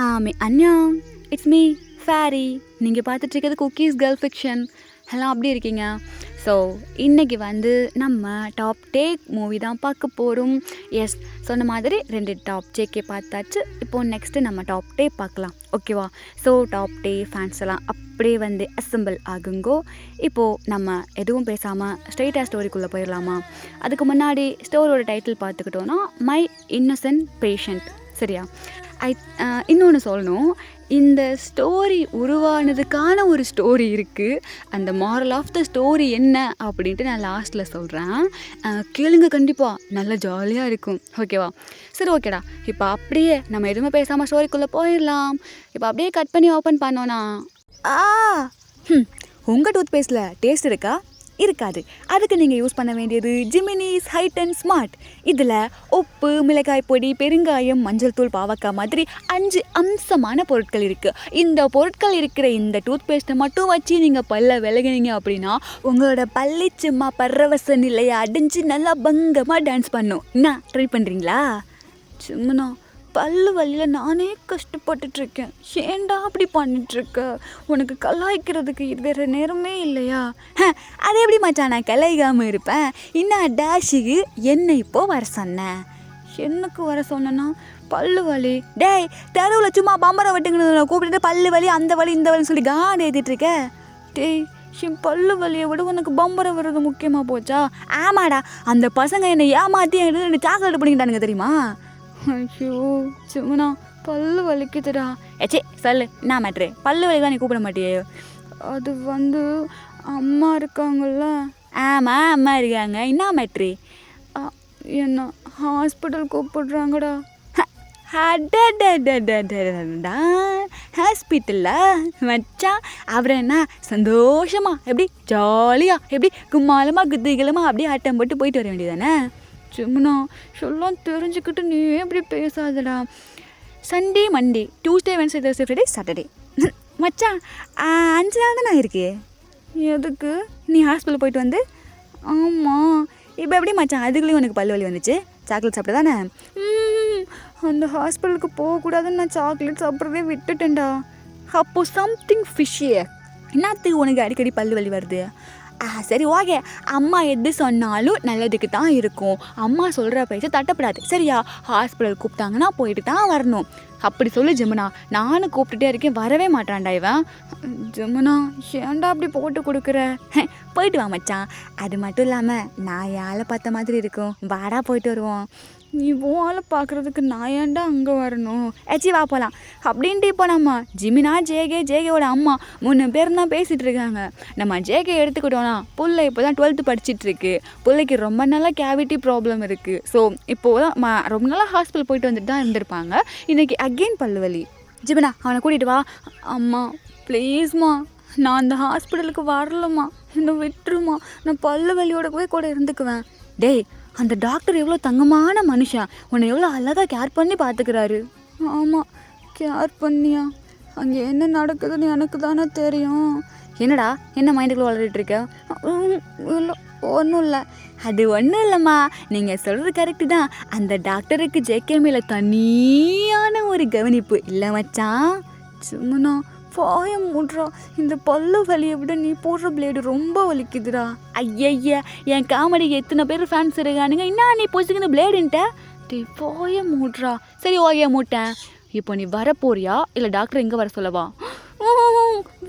அன்யாங், it's me fairy. நீங்கள் பார்த்துட்ருக்கிறது cookies girl fiction. எல்லாம் அப்படி இருக்கீங்க? ஸோ இன்றைக்கி நம்ம டாப் டேக் மூவி தான் பார்க்க போகிறோம். எஸ், சொன்ன மாதிரி 2 டாப் ஜேகே பார்த்தாச்சு. இப்போது நெக்ஸ்ட்டு நம்ம டாப் டே பார்க்கலாம், ஓகேவா? ஸோ டாப் டே ஃபேன்ஸ் எல்லாம் அப்படியே அசெம்பிள் ஆகுங்கோ. இப்போது நம்ம எதுவும் பேசாமல் ஸ்ட்ரெயிட்டாக ஸ்டோரிக்குள்ளே போயிடலாமா? அதுக்கு முன்னாடி ஸ்டோரியோட டைட்டில் பார்த்துக்கிட்டோன்னா மை இன்னசென்ட் பேஷண்ட், சரியா? இன்னொன்று சொல்லணும், இந்த ஸ்டோரி உருவானதுக்கான ஒரு ஸ்டோரி இருக்குது. அந்த மாரல் ஆஃப் த ஸ்டோரி என்ன அப்படின்ட்டு நான் லாஸ்ட்டில் சொல்கிறேன், கேளுங்க. கண்டிப்பாக நல்லா ஜாலியாக இருக்கும், ஓகேவா? சரி, ஓகேடா. இப்போ அப்படியே நம்ம எதுவுமே பேசாமல் ஸ்டோரிக்குள்ளே போயிடலாம். இப்போ அப்படியே கட் பண்ணி ஓப்பன் பண்ணோன்னா உங்கள் டூத் பேஸ்ட்டில் டேஸ்ட் இருக்கா? இருக்காது. அதுக்கு நீங்கள் யூஸ் பண்ண வேண்டியது ஜிமினிஸ் ஹைட் அண்ட் ஸ்மார்ட். இதில் உப்பு, மிளகாய் பொடி, பெருங்காயம், மஞ்சள் தூள், பாவக்காய் மாதிரி 5 அம்சமான பொருட்கள் இருக்குது. இந்த பொருட்கள் இருக்கிற இந்த டூத் பேஸ்ட்டை மட்டும் வச்சு நீங்கள் பல்ல விலகினீங்க அப்படின்னா உங்களோட பல்லு சும்மா பரவச நிலையை அடைஞ்சு நல்லா பங்கமாக டான்ஸ் பண்ணும். என்ன ட்ரை பண்ணுறீங்களா? சும்மா பல்லு வலியில் நானே கஷ்டப்பட்டுட்ருக்கேன். ஏன்டா அப்படி பண்ணிட்டுருக்க? உனக்கு கலாய்க்கிறதுக்கு வேறு நேரமே இல்லையா? அது எப்படி மச்சான் நான் கலாய்க்காமல் இருப்பேன்? இன்னும் டேஷுக்கு என்ன இப்போது வர சொன்னேன்? எனக்கு வர சொன்னேன்னா பல்லு வலி. டேய், தெருவில் சும்மா பம்பரை வெட்டுங்கன்னு கூப்பிட்டு பல்லு வலி, அந்த வலி, இந்த வலின்னு சொல்லி காண்டு ஏற்றிட்டுருக்க. டேய், என் பல்லு வலியை விட உனக்கு பம்பரை வர்றது முக்கியமாக போச்சா? ஆமாடா, அந்த பசங்க என்னை ஏமாற்றி எனக்கு சாக்லேட் பண்ணிக்கிட்டானுங்க தெரியுமா? ஐயோ சும்மா பல்லு வலிக்குதுடா. ஏச்சே சொல்லு, என்ன மேட்ரு? பல்லு வலிதான் நீ கூப்பிட மாட்டியே? அது அம்மா இருக்காங்கல்ல. ஆமாம், அம்மா இருக்காங்க. என்ன மேட்ரு? என்ன ஹாஸ்பிட்டல் கூப்பிடுறாங்கடா. ஹாஸ்பிட்டலில் மச்சான் அப்புறம் என்ன சந்தோஷமா எப்படி ஜாலியாக எப்படி கும்மாலமாக குத்திகலமாக அப்படியே ஆட்டம் போட்டு போயிட்டு வர வேண்டியதானே? சும்மா எல்லாம் தெரிஞ்சுக்கிட்டு நீ எப்படி பேசாதடா. Sunday, Monday, Tuesday, Wednesday, Thursday, Friday, Saturday. மச்சான் 5 நாள் தான் நான் இருக்கு. எதுக்கு? நீ ஹாஸ்பிட்டல் போயிட்டு ஆமாம். இப்போ எப்படி மச்சான் அதுக்குள்ளேயும் உனக்கு பல்லு வலி வந்துச்சு? சாக்லேட் சாப்பிட்டு தானே? அந்த ஹாஸ்பிட்டலுக்கு போகக்கூடாதுன்னு நான் சாக்லேட் சாப்பிட்றதே விட்டுட்டேன்டா. அப்போ சம்திங் ஃபிஷ்ஷியே. என்னத்துக்கு உனக்கு அடிக்கடி பல்லு வலி வருது? சரி, ஓகே. அம்மா எது சொன்னாலும் நல்லதுக்கு தான் இருக்கும். அம்மா சொல்கிற பேச்சை தட்டப்படாது, சரியா? ஹாஸ்பிட்டல் கூப்பிட்டாங்கன்னா போயிட்டு தான் வரணும். அப்படி சொல்லு ஜமுனா. நானும் கூப்பிட்டுட்டே இருக்கேன், வரவே மாட்டான்டா இவன். ஜமுனா, ஏன்டா அப்படி போட்டு கொடுக்குற? போயிட்டு வா மச்சான். அது மட்டும் இல்லாமல் நான் ஆளை பார்த்த மாதிரி இருக்கும். வாடா போயிட்டு வருவோம். நீ ஆளை பார்க்குறதுக்கு நான் ஏன்டா அங்கே வரணும்? ஏச்சி வா போகலாம் அப்படின்ட்டு. இப்போ நம்ம ஜிமினா, ஜேகேவோட அம்மா 3 பேர் தான் பேசிகிட்டு இருக்காங்க. நம்ம ஜேகே எடுத்துக்கிட்டோன்னா புள்ளை இப்போ தான் 12th படிச்சிட்ருக்கு. பிள்ளைக்கு ரொம்ப நாளாக கேவிட்டி ப்ராப்ளம் இருக்குது. ஸோ இப்போது தான் ரொம்ப நாளாக ஹாஸ்பிட்டல் போயிட்டு வந்துட்டு தான் இருந்திருப்பாங்க. இன்றைக்கி அகெயின் பல்லு வலி. ஜிமினா, அவனை கூட்டிகிட்டு வா. அம்மா ப்ளீஸ்மா, நான் அந்த ஹாஸ்பிட்டலுக்கு வரலம்மா, என்னை விட்டுருமா. நான் பல்லு வலியோட கூட இருந்துக்குவேன். டேய், அந்த டாக்டர் எவ்வளோ தங்கமான மனுஷன், உன்னை எவ்வளோ அழகாக கேர் பண்ணி பார்த்துக்கிறாரு. ஆமாம், கேர் பண்ணியா? அங்கே என்ன நடக்குதுன்னு எனக்கு தானே தெரியும். என்னடா, என்ன மைண்டுக்குள்ளே வளரிட்டுருக்க? இல்லை, ஒன்றும் இல்லை. அது ஒன்றும் இல்லைம்மா, நீங்கள் சொல்கிறது கரெக்டு தான். அந்த டாக்டருக்கு ஜேகே மேலே தனியான ஒரு கவனிப்பு இல்லை மச்சான். சும்மா வாய மூட்றா. இந்த பல்லு வலியை விட நீ போடுற பிளேடு ரொம்ப வலிக்குதுடா. ஐயா, என் காமெடிக்கு எத்தனை பேர் ஃபேன்ஸ் இருக்கானுங்க, என்ன நீ பொசுக்கு இந்த பிளேடுன்ட்ட? டே வாய மூட்றா. சரி, ஓகே மூட்டேன். இப்போ நீ வரப்போறியா இல்லை டாக்டர் எங்கே வர சொல்லவா?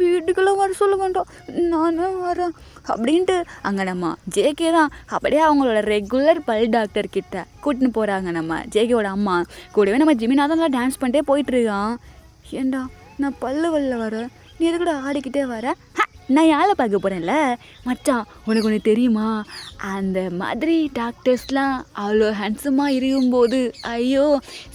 வீட்டுக்கெல்லாம் வர சொல்ல வேண்டாம், நானும் வரேன் அப்படின்ட்டு அங்கே நம்ம ஜேகே தான் அப்படியே அவங்களோட ரெகுலர் பல் டாக்டர் கிட்ட கூட்டின்னு போகிறாங்க. நம்ம ஜேகேவோட அம்மா கூடவே நம்ம ஜிமினா தான் நல்லா டான்ஸ் பண்ணிட்டே போயிட்டுருக்கான். ஏண்டா, நான் பல்லு வலியில் வரேன், நீ எது கூட ஆடிக்கிட்டே வர? நான் யாரை பார்க்க போகிறேன்ல மச்சான். உனக்கு ஒன்று தெரியுமா? அந்த மாதிரி டாக்டர்ஸ்லாம் அவ்வளோ ஹேண்ட்ஸமாக இருக்கும்போது, ஐயோ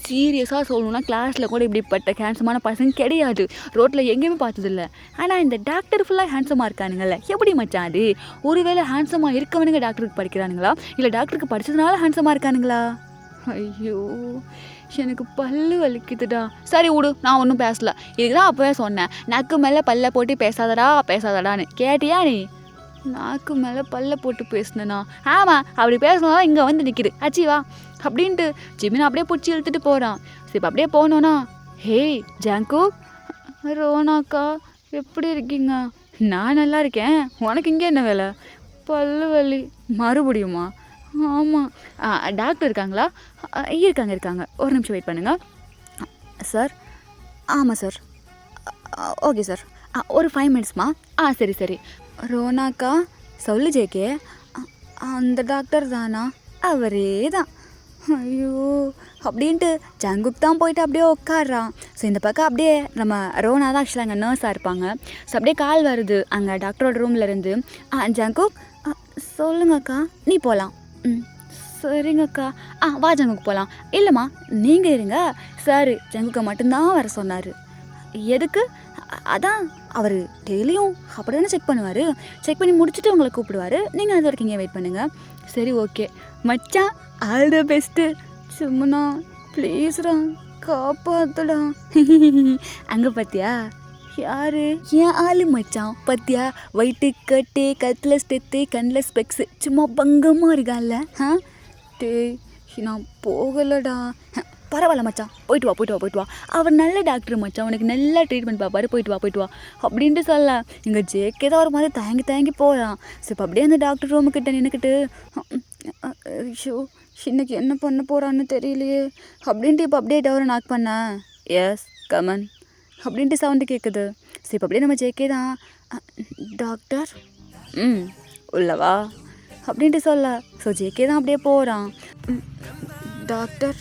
சீரியஸாக சொல்லணும்னா கிளாஸில் கூட இப்படிப்பட்ட ஹேண்ட்ஸமான பசங்க கிடையாது. ரோட்டில் எங்கேயுமே பார்த்ததில்ல. ஆனால் இந்த டாக்டர் ஃபுல்லாக ஹேண்ட்ஸமாக இருக்கானுங்கள்ல, எப்படி மச்சான் அது? ஒருவேளை ஹேண்ட்ஸமாக இருக்கவனுங்க டாக்டருக்கு படிக்கிறானுங்களா, இல்லை டாக்டருக்கு படித்ததுனால ஹேண்ட்ஸமாக இருக்கானுங்களா? ஐயோ, எனக்கு பல்லு வலிக்குதுடா. சரி விடு, நான் ஒன்றும் பேசலை. இதுக்கு தான் அப்போவே சொன்னேன், நாக்கு மேலே பல்ல போட்டு பேசாதடான்னு. கேட்டியா நீ? நாக்கு மேலே பல்ல போட்டு பேசினேண்ணா? ஆமாம், அப்படி பேசினாதான் இங்கே வந்து நிற்கிது. ஆச்சி வா அப்படின்ட்டு ஜிமினா அப்படியே பிடிச்சி இழுத்துட்டு போகிறான். சரி, இப்போ அப்படியே போனோன்னா ஹேய் ஜாங்கோக், ரோனாக்கா எப்படி இருக்கீங்க? நான் நல்லா இருக்கேன். உனக்கு இங்கே என்ன வேலை? பல்லு வலி மறுபடியுமா? ஆமாம். டாக்டர் இருக்காங்களா? இருக்காங்க. ஒரு நிமிஷம் வெயிட் பண்ணுங்கள். சார். ஆமாம் சார். Okay sir. ஒரு 5 மினிட்ஸ்மா. சரி. ரோனாக்கா சொல்லு ஜேகே. அந்த டாக்டர் தானா? அவரே தான். ஐயோ அப்படின்ட்டு ஜங்குக் தான் போயிட்டு அப்படியே உட்காடுறான். ஸோ இந்த பக்கம் அப்படியே நம்ம ரோனா தான் ஆக்சுவலாக அங்கே நர்ஸாக இருப்பாங்க. ஸோ அப்படியே கால் வருது அங்கே டாக்டரோட ரூம்லேருந்து. ஜங்குக் சொல்லுங்கக்கா. நீ போகலாம். சரிங்கக்கா. வா ஜங்குக் போகலாம். இல்லைம்மா நீங்கள் இருங்க. சார் ஜங்குக்கை மட்டும்தான் வர சொன்னார். எதுக்கு? அதான் அவர் டெய்லியும் அப்படி தானே செக் பண்ணுவார். செக் பண்ணி முடிச்சுட்டு உங்களை கூப்பிடுவார். நீங்கள் அது வரைக்கும் இங்கே வெயிட் பண்ணுங்கள். சரி ஓகே மச்சான், ஆல் த பெஸ்ட்டு. சும்மா ப்ளீஸ்டா காப்பாத்துடா. அங்கே பார்த்தியா யாரு? ஏன் ஆளு மச்சான். பார்த்தியா, வயிட்டு கட்டு, கத்தில் ஸ்டெத்து, கண்ணில் ஸ்பெக்ஸு, சும்மா பங்கமாக இருக்கான்ல. டேய் நான் போகலடா. பரவாயில்ல மச்சான், போயிட்டு வா. அவர் நல்ல டாக்டர் மச்சான், உனக்கு நல்லா ட்ரீட்மெண்ட் பார்ப்பாரு. போயிட்டு வா அப்படின்ட்டு சொல்ல இங்கே ஜேக்கே தான் ஒரு மாதிரி தயங்கி போகிறான். ஸோ இப்போ அப்படியே அந்த டாக்டர் ரூமுக்கிட்ட நின்றுக்கிட்டு ஐயோ இன்னைக்கு என்ன பண்ண போகிறான்னு தெரியலையே அப்படின்ட்டு இப்போ அப்படியே டவரை நாக் பண்ணேன். எஸ் கமன் அப்படின்ட்டு சவுண்டு கேட்குது. ஸோ இப்போ அப்படியே நம்ம ஜேக்கே தான் டாக்டர் உள்ளவா அப்படின்ட்டு சொல்ல. ஸோ ஜேக்கே தான் அப்படியே போகிறான். டாக்டர்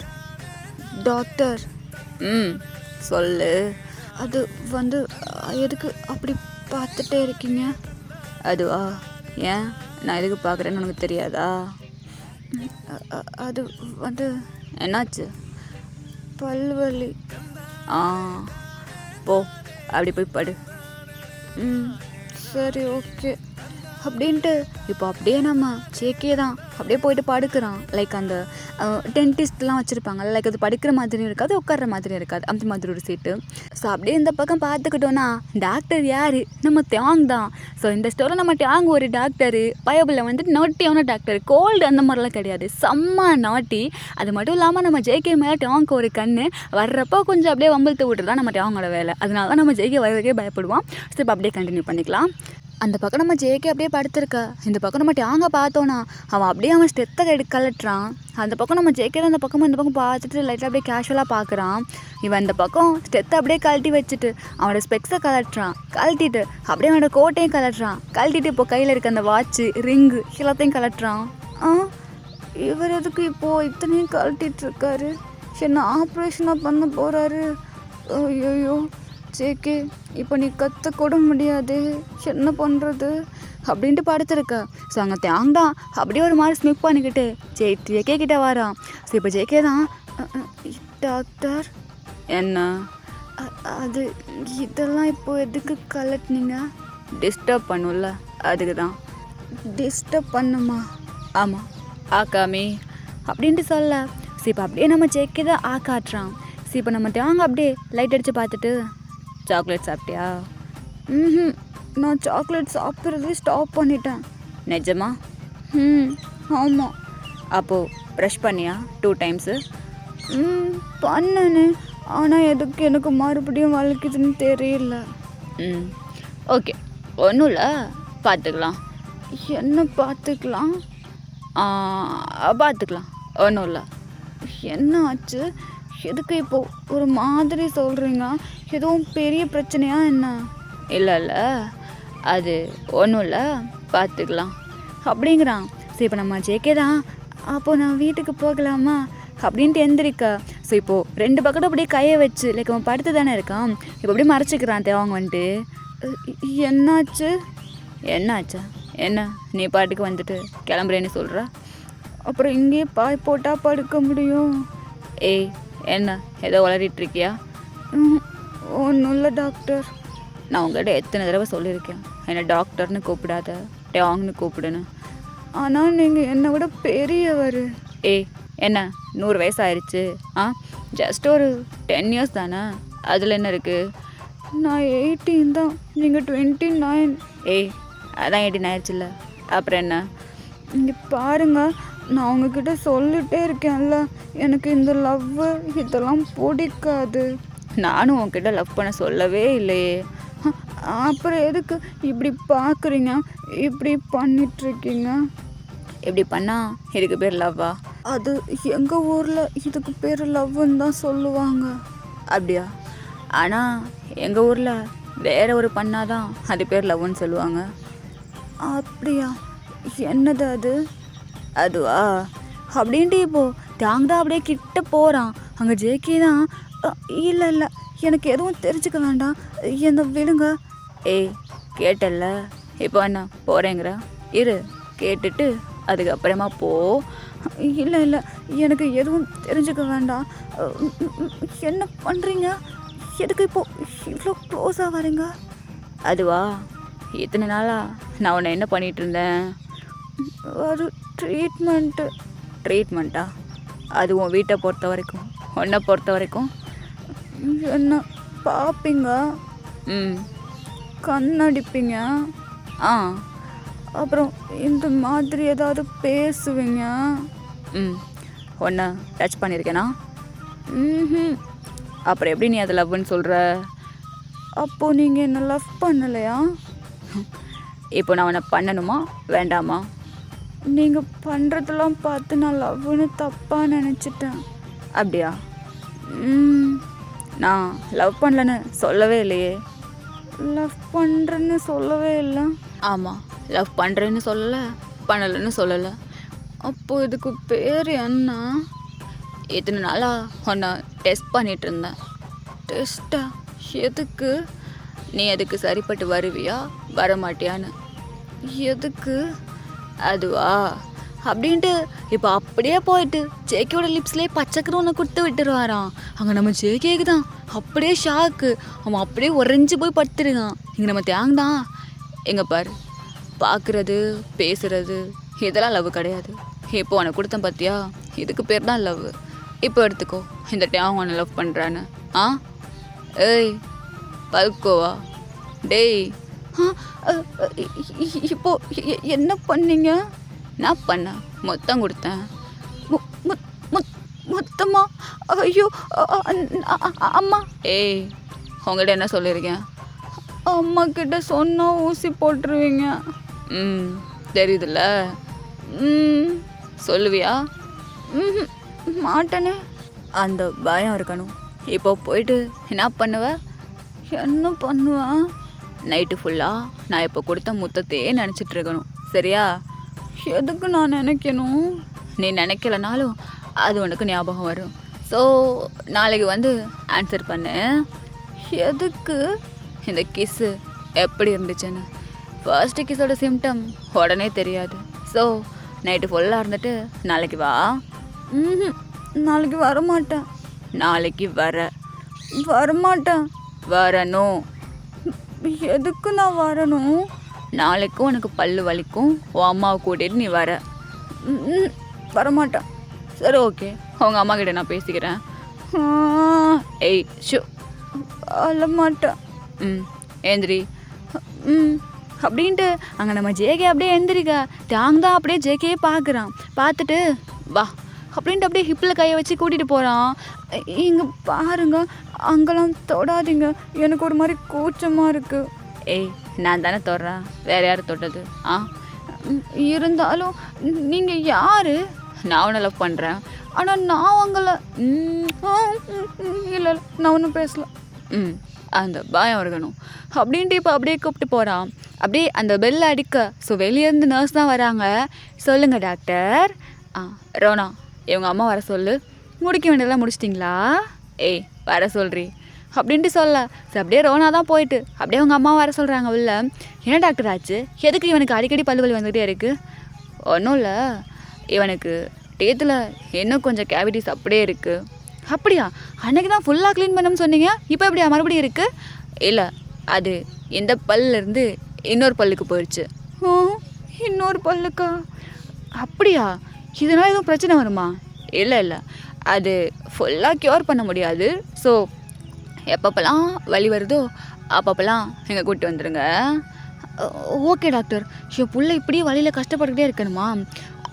சொல்லு. அது வந்து எதுக்கு அப்படி பார்த்துட்டே இருக்கீங்க? அதுவா, ஏன் நான் எதுக்கு பார்க்குறேன்னு உனக்கு தெரியாதா? அது வந்து என்னாச்சு? பல்வலி. போ அப்படி போய் படு. சரி ஓகே அப்படின்ட்டு இப்போ அப்படியே நம்ம சேக்கே தான் அப்படியே போயிட்டு படுக்கிறான். லைக் அந்த டென்டிஸ்ட்லாம் வச்சுருப்பாங்கல்ல, லைக் அது படுக்கிற மாதிரியும் இருக்காது, உட்கார்ற மாதிரியும் இருக்காது, அந்த மாதிரி ஒரு சீட்டு. ஸோ அப்படியே இந்த பக்கம் பார்த்துக்கிட்டோன்னா டாக்டர் யார்? நம்ம தியாங் தான். ஸோ இந்த ஸ்டோரியில் நம்ம தியாங் ஒரு டாக்டரு. பயபில் வந்துட்டு நாட்டியான டாக்டர். கோல்டு அந்த மாதிரிலாம் கிடையாது, செம்ம நாட்டி. அது மட்டும் இல்லாமல் நம்ம ஜேகே மேலே தியாங்க்கு ஒரு கண்ணு வர்றப்போ கொஞ்சம் அப்படியே வம்பழுத்து விட்டுறதான் நம்ம தியாங்கோட வேலை. அதனால தான் நம்ம ஜேகே வரதுக்கே பயப்படுவான். ஸோ இப்போ அப்படியே கண்டினியூ பண்ணிக்கலாம். அந்த பக்கம் நம்ம ஜேகே அப்படியே படுத்திருக்க. இந்த பக்கம் நம்ம டியாங்க பார்த்தோன்னா அவன் ஸ்டெத்தை கலட்டுறான். அந்த பக்கம் நம்ம ஜேகே தான் அந்த பக்கமும் இந்த பக்கம் பார்த்துட்டு லைட்டாக அப்படியே கேஷுவலாக பார்க்குறான். இவன் இந்த பக்கம் ஸ்டெத்தை அப்படியே கழட்டி வச்சுட்டு அவனோட ஸ்பெக்ஸை கலட்டுறான். கழட்டிட்டு அப்படியே அவனோட கோட்டையும் கலட்டுறான். கழட்டிட்டு இப்போ கையில் இருக்க அந்த வாட்சு, ரிங்கு எல்லாத்தையும் கலட்டுறான். இவர் எதுக்கு இப்போது இத்தனையும் கழட்டிட்டு இருக்காரு? என்ன ஆப்ரேஷனாக பண்ண போகிறாரு? ஐயோ ஜேகே, இப்போ நீ கற்றுக்கூட முடியாது, என்ன பண்ணுறது அப்படின்ட்டு படுத்துருக்க. ஸோ அங்கே தேங்தான் அப்படியே ஒரு மாதிரி ஸ்மிக் பண்ணிக்கிட்டு ஜேகே கிட்டே வரான். ஸோ இப்போ ஜேகே தான் டாக்டர். என்ன அது இதெல்லாம் இப்போது எதுக்கு கலட்டினீங்க? டிஸ்டர்ப் பண்ணும்ல, அதுக்கு தான். டிஸ்டர்ப் பண்ணுமா? ஆமாம் ஆக்காமி அப்படின்ட்டு சொல்ல. ஸோ இப்போ அப்படியே நம்ம ஜேகே தான் காட்டுறான். ஸோ இப்போ நம்ம தேங்க அப்படியே லைட் அடித்து பார்த்துட்டு, சாக்லேட் சாப்பிட்டியா? நான் சாக்லேட் சாப்பிட்றதே ஸ்டாப் பண்ணிட்டேன். நிஜமா? ஆமாம். அப்போது ப்ரஷ் பண்ணியா 2 டைம்ஸு? பண்ணனே, ஆனால் எதுக்கு எனக்கு மறுபடியும் வலிக்குதுன்னு தெரியல. ஓகே ஒன்றும் இல்லை, பார்த்துக்கலாம். என்ன பார்த்துக்கலாம்? ஒன்றும் இல்லை. என்ன ஆச்சு? எதுக்கு இப்போது ஒரு மாதிரி சொல்கிறீங்க? எதுவும் பெரிய பிரச்சனையா என்ன? இல்லை அது ஒன்றும் இல்லை, பார்த்துக்கலாம் அப்படிங்கிறான். சரி இப்போ நம்ம ஜேகே தான் அப்போது நான் வீட்டுக்கு போகலாமா அப்படின்ட்டு எந்திரிக்க. ஸோ இப்போது 2 பக்கத்தும் அப்படியே கையை வச்சு லைக் அவன் படுத்து தானே இருக்கான், இப்போ அப்படியே மறைச்சிக்கிறான் தேவங்க வந்துட்டு. என்னாச்சா? என்ன நீ பாட்டுக்கு வந்துட்டு கிளம்புறேன்னு சொல்கிற? அப்புறம் இங்கேயே பாய் போட்டால் படுக்க முடியும்? ஏய் என்ன ஏதோ வளரிட்டுருக்கியா? ஒன்றும் இல்லை டாக்டர். நான் உங்கள்கிட்ட எத்தனை தடவை சொல்லியிருக்கேன் என்னை டாக்டர்னு கூப்பிடாத, டாங்னு கூப்பிடுன்னு. ஆனால் நீங்கள் என்னை விட பெரியவர். என்ன 100 வயசு ஆயிடுச்சு? ஜஸ்ட் ஒரு 10 இயர்ஸ் தானே, அதில் என்ன இருக்குது? நான் 18 தான், நீங்கள் 29. அதான் 18 ஆயிடுச்சுல்ல, அப்புறம் என்ன? இங்கே பாருங்கள், நான் உங்ககிட்ட சொல்லிகிட்டே இருக்கேன்ல, எனக்கு இந்த லவ்வு இதெல்லாம் பிடிக்காது. நானும் உன்கிட்ட லவ் பண்ண சொல்லவே இல்லையே. அப்புறம் எதுக்கு இப்படி பார்க்குறீங்க, இப்படி பண்ணிட்டுருக்கீங்க? இப்படி பண்ணால் இதுக்கு பேர் லவ்வா? அது எங்கள் ஊரில் இதுக்கு பேர் லவ்வுன்னு தான் சொல்லுவாங்க. அப்படியா? ஆனால் எங்கள் ஊரில் வேற ஒரு பண்ணாதான் அது பேர் லவ்வுன்னு சொல்லுவாங்க. அப்படியா? என்னது அது? அதுவா? அப்படின்ட்டு இப்போது தாங்க தான் அப்படியே கிட்ட போகிறான். அங்கே ஜேகே தான் இல்லை இல்லை எனக்கு எதுவும் தெரிஞ்சுக்க வேண்டாம், என்ன விடுங்க. ஏய் கேட்டல்ல, இப்போ என்ன போகிறேங்கிற? இரு கேட்டுட்டு அதுக்கப்புறமா போ. இல்லை இல்லை எனக்கு எதுவும் தெரிஞ்சுக்க வேண்டாம். என்ன பண்ணுறீங்க? எதுக்கு இப்போது இவ்வளோ க்ளோஸாக வரீங்க? அதுவா, இத்தனை நாளாக நான் உன்னை என்ன பண்ணிகிட்டு இருந்தேன்? அது ட்ரீட்மெண்ட்டா? அது உன் வீட்டை பொறுத்த வரைக்கும், உன்னை பொறுத்த வரைக்கும் என்ன பார்ப்பீங்க, கண்ணடிப்பீங்க, அப்புறம் இந்த மாதிரி ஏதாவது பேசுவீங்க. ஒன்று டச் பண்ணியிருக்கேனா? அப்புறம் எப்படி நீ அதை லவ்னு சொல்கிற? அப்போது நீங்கள் என்ன லவ் பண்ணலையா? இப்போ நான் உன்னை பண்ணணுமா வேண்டாமா? நீங்கள் பண்ணுறதெல்லாம் பார்த்து நான் லவ்னு தப்பாக நினச்சிட்டேன். அப்படியா? நான் லவ் பண்ணலன்னு சொல்லவே இல்லையே. லவ் பண்ணுறேன்னு சொல்லவே இல்லை. ஆமாம், லவ் பண்ணுறேன்னு சொல்லலை, பண்ணலைன்னு சொல்லலை. அப்போது இதுக்கு பேர் என்ன? இத்தனை நாளாக உன்னை டெஸ்ட் பண்ணிகிட்டு இருந்தேன். டெஸ்ட்டா? எதுக்கு? நீ அதுக்கு சரிப்பட்டு வருவியா வரமாட்டியான்னு. எதுக்கு? அதுவா? அப்படின்ட்டு இப்போ அப்படியே போயிட்டு ஜேகேயோட லிப்ஸ்லேயே பச்சைக்கரு ஒன்று கொடுத்து விட்டுருவாராம். அங்கே நம்ம ஜேகேக்கு தான் அப்படியே ஷாக்கு. அவன் அப்படியே உறைஞ்சி போய் படுத்துருக்கான். இங்கே நம்ம தேங்தான் எங்கே பாரு, பார்க்குறது பேசுறது இதெல்லாம் லவ் கிடையாது. இப்போ உனக்கு கொடுத்தேன் பார்த்தியா, இதுக்கு பேர் தான் லவ். இப்போ எடுத்துக்கோ, இந்த டைம் உன்னை லவ் பண்ணுறான்னு. ஏய் பல்கோவா டேய். இப்போ என்ன பண்ணீங்க? நான் பண்ணேன், மொத்தம் கொடுத்தேன். மொத்தமா? ஐயோ அம்மா. ஏய் உங்கள்கிட்ட என்ன சொல்லியிருக்கேன்? அம்மா கிட்ட சொன்னால் ஊசி போட்டுருவீங்க. தெரியுதுல்ல. சொல்லுவியா? மாட்டேனே. அந்த பயம் இருக்கணும். இப்போ போயிட்டு என்ன பண்ணுவ? என்ன பண்ணுவேன்? நைட்டு ஃபுல்லாக நான் இப்போ கொடுத்த முத்தத்தையே நினச்சிட்டு இருக்கணும், சரியா? எதுக்கு நான் நினைக்கணும்? நீ நினைக்கலனாலும் அது உனக்கு ஞாபகம் வரும். ஸோ நாளைக்கு வந்து ஆன்சர் பண்ணு. எதுக்கு? இந்த கிஸ்ஸு எப்படி இருந்துச்சுன்னு. ஃபர்ஸ்ட்டு கிஸ்ஸோட சிம்டம் உடனே தெரியாது. ஸோ நைட்டு ஃபுல்லாக இருந்துட்டு நாளைக்கு வா. நாளைக்கு வரமாட்டேன். நாளைக்கு வரமாட்டேன். வரணும். எதுக்கு நான் வரணும்? நாளைக்கும் உனக்கு பல்லு வலிக்கும், உன் அம்மாவை கூட்டிகிட்டு நீ வரமாட்டேன். சரி ஓகே, அவங்க அம்மா கிட்ட நான் பேசிக்கிறேன். ஏய் ஷோ வரமாட்டேன். ஏந்திரி. அப்படின்ட்டு அங்கே நம்ம ஜேகே அப்படியே எந்திரிக்கா. தாங்க தான் அப்படியே ஜேகேயே பார்க்குறான். பார்த்துட்டு வா அப்படின்ட்டு அப்படியே ஹிப்பில் கையை வச்சு கூட்டிகிட்டு போகிறான். இங்கே பாருங்க, அங்கெல்லாம் தொடாதீங்க, எனக்கு ஒரு மாதிரி கூச்சமாக இருக்குது. ஏய் நான் தானே தொடுறேன், வேற யார் தொட்டது? இருந்தாலும் நீங்கள் யார்? நான் உன்னை லவ் பண்ணுறேன், ஆனால் நான் உங்களை இல்லை நான் ஒன்றும் பேசல. அந்த பயம் இருக்கணும் அப்படின்ட்டு இப்போ அப்படியே கூப்பிட்டு போகிறான். அப்படியே அந்த பெல் அடிக்க. ஸோ வெளியேருந்து நர்ஸ் தான் வராங்க. சொல்லுங்கள் டாக்டர். ரோனா இவங்க அம்மா வர சொல்லு. முடிக்க வேண்டியதெல்லாம் முடிச்சிட்டிங்களா? ஏய் வர சொல்கிறீ அப்படின்ட்டு சொல்ல. ஸோ அப்படியே ரோனா தான் போயிட்டு அப்படியே அவங்க அம்மா வர சொல்கிறாங்க உள்ள. என்ன டாக்டர் ஆச்சு? எதுக்கு இவனுக்கு அடிக்கடி பல்லுவலி வந்துகிட்டே இருக்குது? ஒன்றும் இல்லை, இவனுக்கு டேத்தில் இன்னும் கொஞ்சம் கேவிட்டிஸ் அப்படியே இருக்குது. அப்படியா? அன்றைக்கி தான் ஃபுல்லாக க்ளீன் பண்ணணும்னு சொன்னீங்க, இப்போ எப்படியா மறுபடியும் இருக்குது? இல்லை, அது இந்த பல்லிருந்து இன்னொரு பல்லுக்கு போயிடுச்சு. இன்னொரு பல்லுக்கா? அப்படியா? இதனால் எதுவும் பிரச்சனை வருமா? இல்லை, அது ஃபுல்லாக க்யூர் பண்ண முடியாது. ஸோ எப்பப்பெல்லாம் வலி வருதோ அப்பப்பெல்லாம் எங்கள் கூப்பிட்டு வந்துடுங்க. Okay doctor. என் புள்ள இப்படியே வழியில் கஷ்டப்பட்டுக்கிட்டே இருக்கணுமா?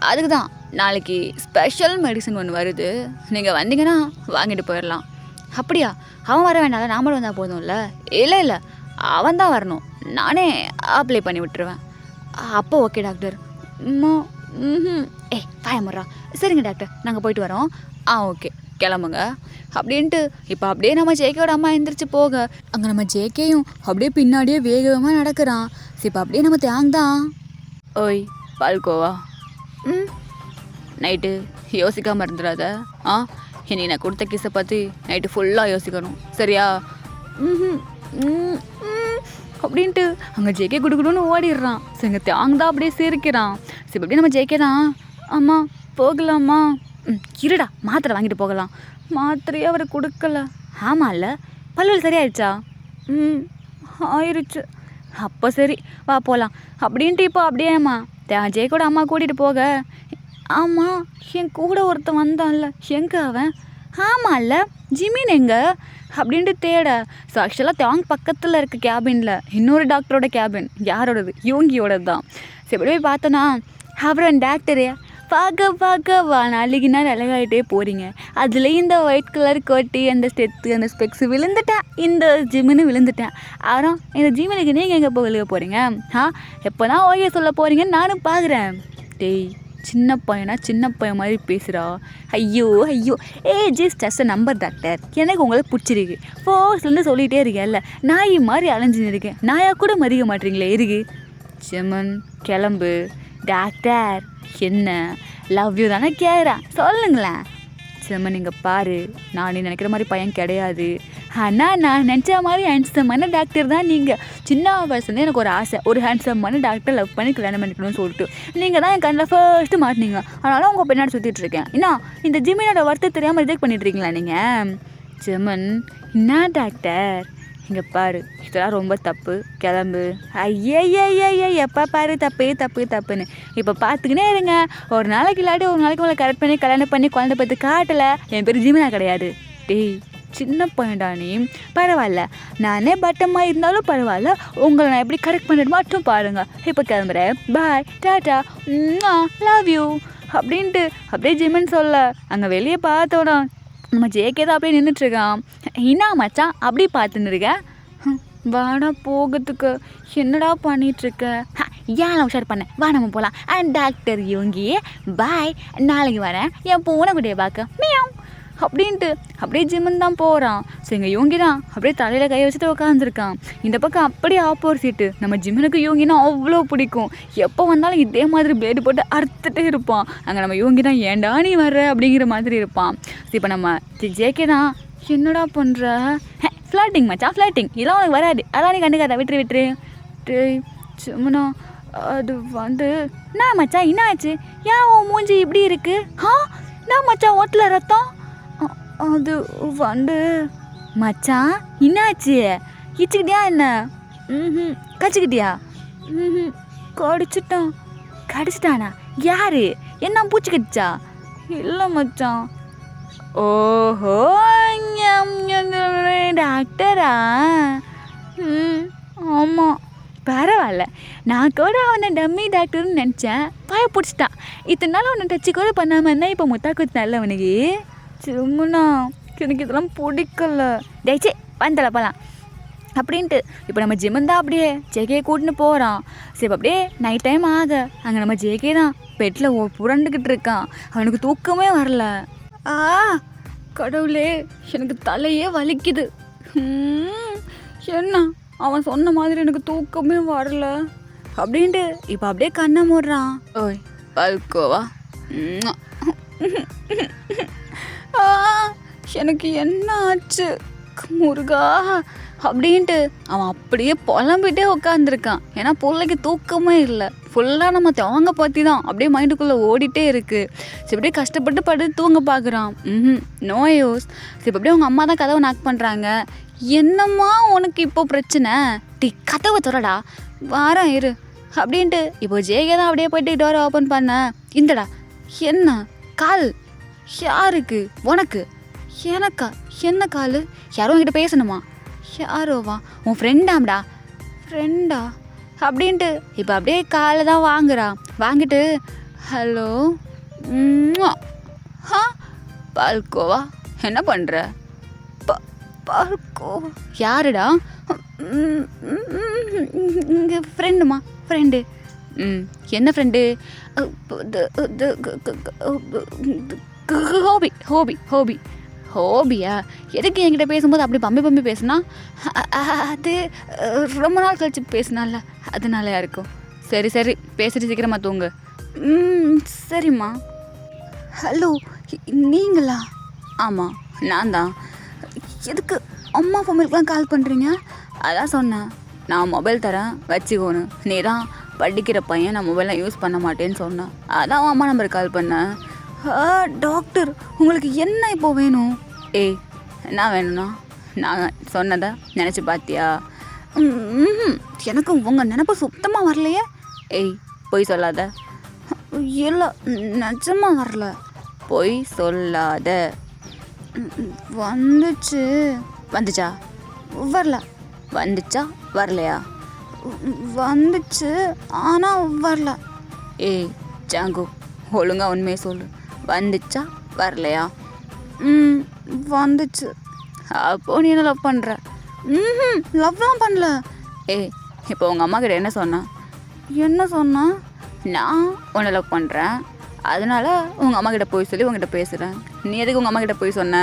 அதுக்கு தான் நாளைக்கு ஸ்பெஷல் மெடிசன் ஒன்று வருது, நீங்கள் வந்தீங்கன்னா வாங்கிட்டு போயிடலாம். அப்படியா? அவன் வர வேண்டாம், நாமளும் வந்தால் போதும்ல? இல்லை இல்லை, அவன் தான் வரணும், நானே அப்ளை பண்ணி விட்டுருவேன். அப்போ ஓகே டாக்டர். ம் ஏய் பாயமுறா. சரிங்க டாக்டர், நாங்கள் போயிட்டு வரோம். ஓகே கிளம்புங்க அப்படின்ட்டு இப்போ அப்படியே நம்ம ஜேகேயோட அம்மா எழுந்திரிச்சு போக அங்கே நம்ம ஜேகேயும் அப்படியே பின்னாடியே வேகமாக நடக்கிறான். சரி இப்போ அப்படியே நம்ம தேங்தான். ஓய் பால்கோவா. நைட்டு யோசிக்காமல் இருந்துடாத. இனி நான் கொடுத்த கிஸை பற்றி நைட்டு ஃபுல்லாக யோசிக்கணும், சரியா? அப்படின்ட்டு அங்கே ஜேகே குடுகுடுன்னு ஓடிடுறான். சரி இங்கே தேங்தான் அப்படியே சிரிக்கிறான். சரி அப்படியே நம்ம ஜேகே தான். அம்மா போகலாமா? இருடா, மாத்திரை வாங்கிட்டு போகலாம். மாத்திரையே அவர் கொடுக்கல. ஆமாம் இல்லை, பல்வல் சரியாயிடுச்சா? ஆயிடுச்சு. அப்போ சரி வா போகலாம் அப்படின்ட்டு இப்போ அப்படியேம்மா ஜெயக்கோட அம்மா கூட்டிகிட்டு போக. ஆமாம், என் கூட ஒருத்தன் வந்தான்ல, எங்கே அவன்? ஆமாம் இல்லை, ஜிமின் எங்கே அப்படின்ட்டு தேட. ஸோ ஆக்சுவலாக தேங் பக்கத்தில் இருக்க கேபினில் இன்னொரு டாக்டரோட கேபின். யாரோடது? யோங்கியோடது தான். சரி எப்படி போய் பார்த்தோன்னா அப்புறம் டாக்டரு பார்க்க நாளைக்கு நாள் அழகாகிட்டே போகிறீங்க, அதில் இந்த ஒயிட் கலர் கோட்டி அந்த ஸ்டெத்து அந்த ஸ்பெக்ஸு விழுந்துட்டேன், இந்த ஜிம்முன்னு விழுந்துட்டேன். அப்புறம் இந்த ஜிம்முனுக்கு நீங்கள் எங்கே போக போகிறீங்க? எப்போ தான் ஓகே சொல்ல போகிறீங்கன்னு நானும் பார்க்குறேன். டேய் சின்ன பையனா சின்ன பையன் மாதிரி பேசுகிறா. ஐயோ ஜஸ்ட் நம்பர் டாக்டர், எனக்கு உங்களுக்கு பிடிச்சிருக்கு. ஃபோர்ஸ்லேருந்து சொல்லிகிட்டே இருக்கேன்ல, நாய் மாதிரி அலைஞ்சுன்னு இருக்கேன், நாயாக கூட மதிக்க மாட்டீங்களே இருக்கு. செமன் கிளம்பு. டாக்டர் என்ன லவ் யூ தானே கேட்குறேன், சொல்லுங்களேன். செம்மன் நீங்கள் பாரு, நான் நினைக்கிற மாதிரி பையன் கிடையாது. ஆனால் நான் நினச்ச மாதிரி ஹேண்ட்ஸமான டாக்டர் தான் நீங்கள். சின்ன வயசுலேருந்து எனக்கு ஒரு ஆசை, ஒரு ஹேண்ட்ஸமான டாக்டர் லவ் பண்ணி கல்யாணம் பண்ணிக்கணும்னு சொல்லிட்டு நீங்கள் தான் என் கண்ணில் ஃபர்ஸ்ட்டு மாட்டினீங்க. அதனால உங்கள் பின்னாடி சுற்றிட்டு இருக்கேன். என்ன இந்த ஜிமினோட வருத்தம் தெரியாமல் ரிஜெக்ட் பண்ணிட்டுருக்கீங்களா நீங்கள்? செம்மன் என்ன டாக்டர், இங்கே பாரு, இதெல்லாம் ரொம்ப தப்பு, கிளம்பு. ஐயா எப்போ பாரு தப்புன்னு இப்போ பார்த்துக்கினே இருங்க. ஒரு நாளைக்கு இல்லாட்டி ஒரு நாளைக்கு உங்களை கரெக்ட் பண்ணி கல்யாணம் பண்ணி குழந்தை பார்த்து காட்டலை. என் பேர் ஜிமினா கிடையாது. டேய் சின்ன பையன்டா நீ, பரவாயில்ல, நானே பட்டமாக இருந்தாலும் பரவாயில்ல, உங்களை நான் எப்படி கரெக்ட் பண்ணிட்டு மட்டும் பாருங்கள். இப்போ கிளம்புறேன், பாய், டாட்டா, லவ் யூ அப்படின்ட்டு அப்படியே ஜிமின் சொல்ல அங்கே வெளியே பார்த்தோன்னா நம்ம ஜேகே தான் அப்படியே நின்றுட்டுருக்கான். என்ன மச்சான் அப்படி பார்த்துன்னு இருக்கேன்? வாடா போகிறதுக்கு, என்னடா பண்ணிகிட்ருக்க? ஏன் உஷார் பண்ணேன், வா நம்ம போகலாம். டாக்டர் யோங்கி பாய், நாளைக்கு வரேன் என் பூனை குட்டியை பார்க்க மியாவ் அப்படின்ட்டு அப்படியே ஜிம்மன் தான் போகிறான். ஸோ எங்கள் யோங்கி தான் அப்படியே தலையில் கை வச்சுட்டு உட்காந்துருக்கான். இந்த பக்கம் அப்படியே ஆப்போசிட்டு நம்ம ஜிம்மனுக்கு யோங்கினா அவ்வளோ பிடிக்கும். எப்போ வந்தாலும் இதே மாதிரி பிளேடு போட்டு அறுத்துட்டே இருப்பான். அங்கே நம்ம யோங்கி தான் ஏன்டா நீ வர்ற அப்படிங்கிற மாதிரி இருப்பான். இப்போ நம்ம ஜேகே தான் என்னடா பண்ணுற? ஃப்ளாட்டிங் மச்சான், ஃப்ளாட்டிங் இதெல்லாம் உனக்கு வராது, அதான் நீ கண்டுக்காத, விட்டுரு. டேய் சும்மா அது நான் மச்சான் என்ன ஆச்சு? ஏன் உன் மூஞ்சி இப்படி இருக்கு? நான் மச்சான் ஓட்டல ரத்தம். அது மச்சான் என்னாச்சு? இச்சுக்கிட்டியா என்ன? கடிச்சுக்கிட்டியா? கடிச்சிட்டானா? யாரு? என்ன பூச்சி கடிச்சா? இல்லை மச்சான். ஓஹோ டாக்டரா? ஆமாம் பரவாயில்ல, நான் கூட அவனை டம்மி டாக்டர்னு நினச்சேன், பாய பிடிச்சிட்டான். இத்தனை நாள் அவனை டச்சு கூட பண்ணாமல் இருந்தால் இப்போ முத்தா குத்துனால அவனுக்கு. சும்மா எனக்கு இதெல்லாம் பிடிக்கல. டேச்சே வந்தல போகலாம் அப்படின்ட்டு இப்போ நம்ம ஜிம்மன் தான் அப்படியே ஜேகே கூட்டின்னு போகிறான். சரி அப்படியே நைட் டைம் ஆக அங்கே நம்ம ஜேகே தான் பெட்டில் புரண்டுக்கிட்டு இருக்கான். அவனுக்கு தூக்கமே வரல. கடவுளே, எனக்கு தலையே வலிக்குது. என்ன அவன் சொன்ன மாதிரி எனக்கு தூக்கமே வரல அப்படின்ட்டு இப்போ அப்படியே கண்ணை மூடுறான். ஓய் பால்கோவா, எனக்கு என்ன ஆச்சு முருகா அப்படின்ட்டு அவன் அப்படியே புலம்பிட்டே உட்காந்துருக்கான். ஏன்னா பிள்ளைக்கு தூக்கமே இல்லை, ஃபுல்லாக நம்ம தேங்க பற்றி தான் அப்படியே மைண்டுக்குள்ளே ஓடிட்டே இருக்குது. சரி அப்படியே கஷ்டப்பட்டு படுத்து தூங்க பார்க்குறான். No use. சரி அப்படியே அவங்க அம்மா தான் கதவை நாக் பண்ணுறாங்க. என்னம்மா உனக்கு இப்போ பிரச்சனை? கதவை திறடா, வாரம் இரு அப்படின்ட்டு இப்போ ஜேகே தான் அப்படியே போயிட்டு டோரை ஓப்பன் பண்ண. இந்தடா என்ன கால்? யாருக்கு? உனக்கு? எனக்கா? என்ன கால்? யாரும் உங்ககிட்ட பேசணுமா? யாரோவா? உன் ஃப்ரெண்டாம்டா. ஃப்ரெண்டா அப்படின்ட்டு இப்போ அப்படியே காலை தான் வாங்குறான். வாங்கிட்டு ஹலோ பால்கோவா என்ன பண்ணுற? பல்கோ யாருடா? இங்கே ஃப்ரெண்டுமா, ஃப்ரெண்டு. என்ன ஃப்ரெண்டு? ஹோபி ஹோபி ஹோபி ஹோபியா? எதுக்கு என்கிட்ட பேசும்போது அப்படி பம்பி பேசுனா? அது ரொம்ப நாள் கழிச்சு பேசினால அதனாலயா இருக்கும். சரி பேசிட்டு சீக்கிரமா தூங்கு. சரிம்மா. ஹலோ, நீங்களா? ஆமாம், நான் தான். எதுக்கு அம்மா மொபைலுக்குலாம் கால் பண்ணுறீங்க? அதான் சொன்னேன், நான் மொபைல் தரேன் வச்சுக்கோன்னு. நீ தான் படிக்கிற பையன், நான் மொபைலாம் யூஸ் பண்ண மாட்டேன்னு சொன்னேன். அதான் அம்மா நம்பருக்கு கால் பண்ணேன். டாக்டர், உங்களுக்கு என்ன இப்போ வேணும்? ஏய், என்ன வேணும்னா நான் சொன்னதை நினச்சி பார்த்தியா? எனக்கு உங்கள் நினப்பு சுத்தமாக வரலையே. ஏய், பொய் சொல்லாத. இல்லை, நிஜமாக வரல. பொய் சொல்லாத. வந்துச்சா வரல? வந்துச்சா வரலையா? வந்துச்சு, ஆனால் வரல. ஏய் ஜாங்கு, ஒழுங்கா உண்மையை சொல்லு. வந்துச்சா வரலையா? வந்துச்சு. அப்போ நீ என்ன லவ் பண்ணுற? லவ்லாம் பண்ணல. ஏய், இப்போ உங்கள் அம்மா கிட்ட என்ன சொன்னா? நான் உன்னை லவ் பண்ணுறேன், அதனால உங்கள் அம்மா கிட்ட போய் சொல்லி உங்ககிட்ட பேசுகிறேன். நீ எதுக்கு உங்கள் அம்மா கிட்ட போய் சொன்ன?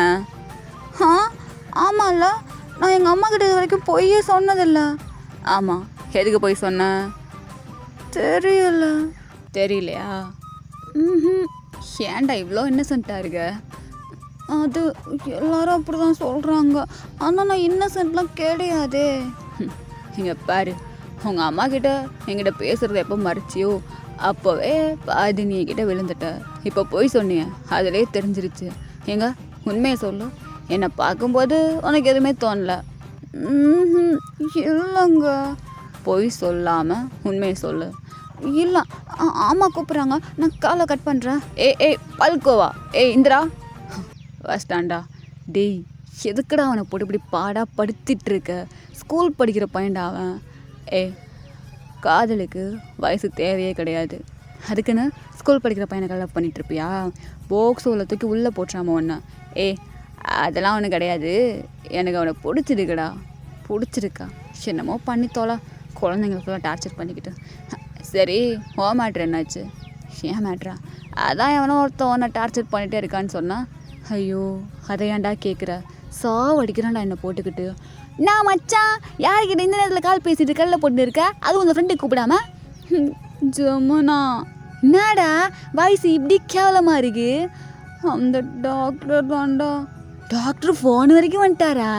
ஆமாம்ல, நான் எங்கள் அம்மா கிட்ட இது வரைக்கும் பொய்யே சொன்னதில்லை. ஆமாம், எதுக்கு போய் சொன்ன? தெரியலையா? ஏன்டா இவ்வளோ இன்னசென்ட்டாக இருக்க? அது எல்லாரும் அப்படி தான் சொல்கிறாங்க, ஆனால் நான் இன்னசென்ட்லாம் கிடையாதே. இங்கே பாரு, உங்கள் அம்மா கிட்ட என்கிட்ட பேசுகிறத எப்போ மறைச்சியோ அப்போவே பாதி நீ என்கிட்ட விழுந்துட்ட. இப்போ போய் சொன்னிய, அதிலே தெரிஞ்சிருச்சு. எங்க உண்மையை சொல்லு. என்னை பார்க்கும்போது உனக்கு எதுவுமே தோணல. இல்லைங்க. பொய் சொல்லாமல் உண்மையை சொல்லு. இல்லை, ஆமாம் கூப்பிட்றாங்க, நான் காலை கட் பண்ணுறேன். ஏய் பல்கோவா? இந்திரா வஸ்டாண்டா. டேய், எதுக்குடா அவனை போட்டு இப்படி பாடாக படுத்திட்டு இருக்க? ஸ்கூல் படிக்கிற பையன்டா அவன். காதலுக்கு வயசு தேவையே கிடையாது. அதுக்குன்னு ஸ்கூல் படிக்கிற பையனை கல்யாணம் பண்ணிகிட்ருப்பியா? போக்ஸோவில் தூக்கி உள்ளே போட்டுறாம ஒன்று. அதெல்லாம் ஒன்றும் கிடையாது. எனக்கு அவனை பிடிச்சிருக்கா. என்னமோ பண்ணித்தோல, குழந்தைங்களுக்குலாம் டார்ச்சர் பண்ணிக்கிட்டு. சரி, ஓ மேட்ரு என்னாச்சு? ஏன் மேட்ரா? அதான் எவனோ ஒருத்தன் உன்னை டார்ச்சர் பண்ணிகிட்டே இருக்கான்னு சொன்னான். ஐயோ, அதை ஏன்டா கேட்குற? அடிக்கிறான்டா என்னை போட்டுக்கிட்டு. நான் மச்சான், யாருக்கிட்ட இந்த நேரத்தில் கால் பேசிட்டு கல்லில் போட்டு இருக்க? அதுவும் உங்கள் ஃப்ரெண்டுக்கு கூப்பிடாம? ஜமுனா, என்னடா வாய்ஸ் இப்படி கேவலமாக இருக்கு? அந்த டாக்டர் தான்டா. டாக்டர் ஃபோன் வரைக்கும் வந்துட்டாரா?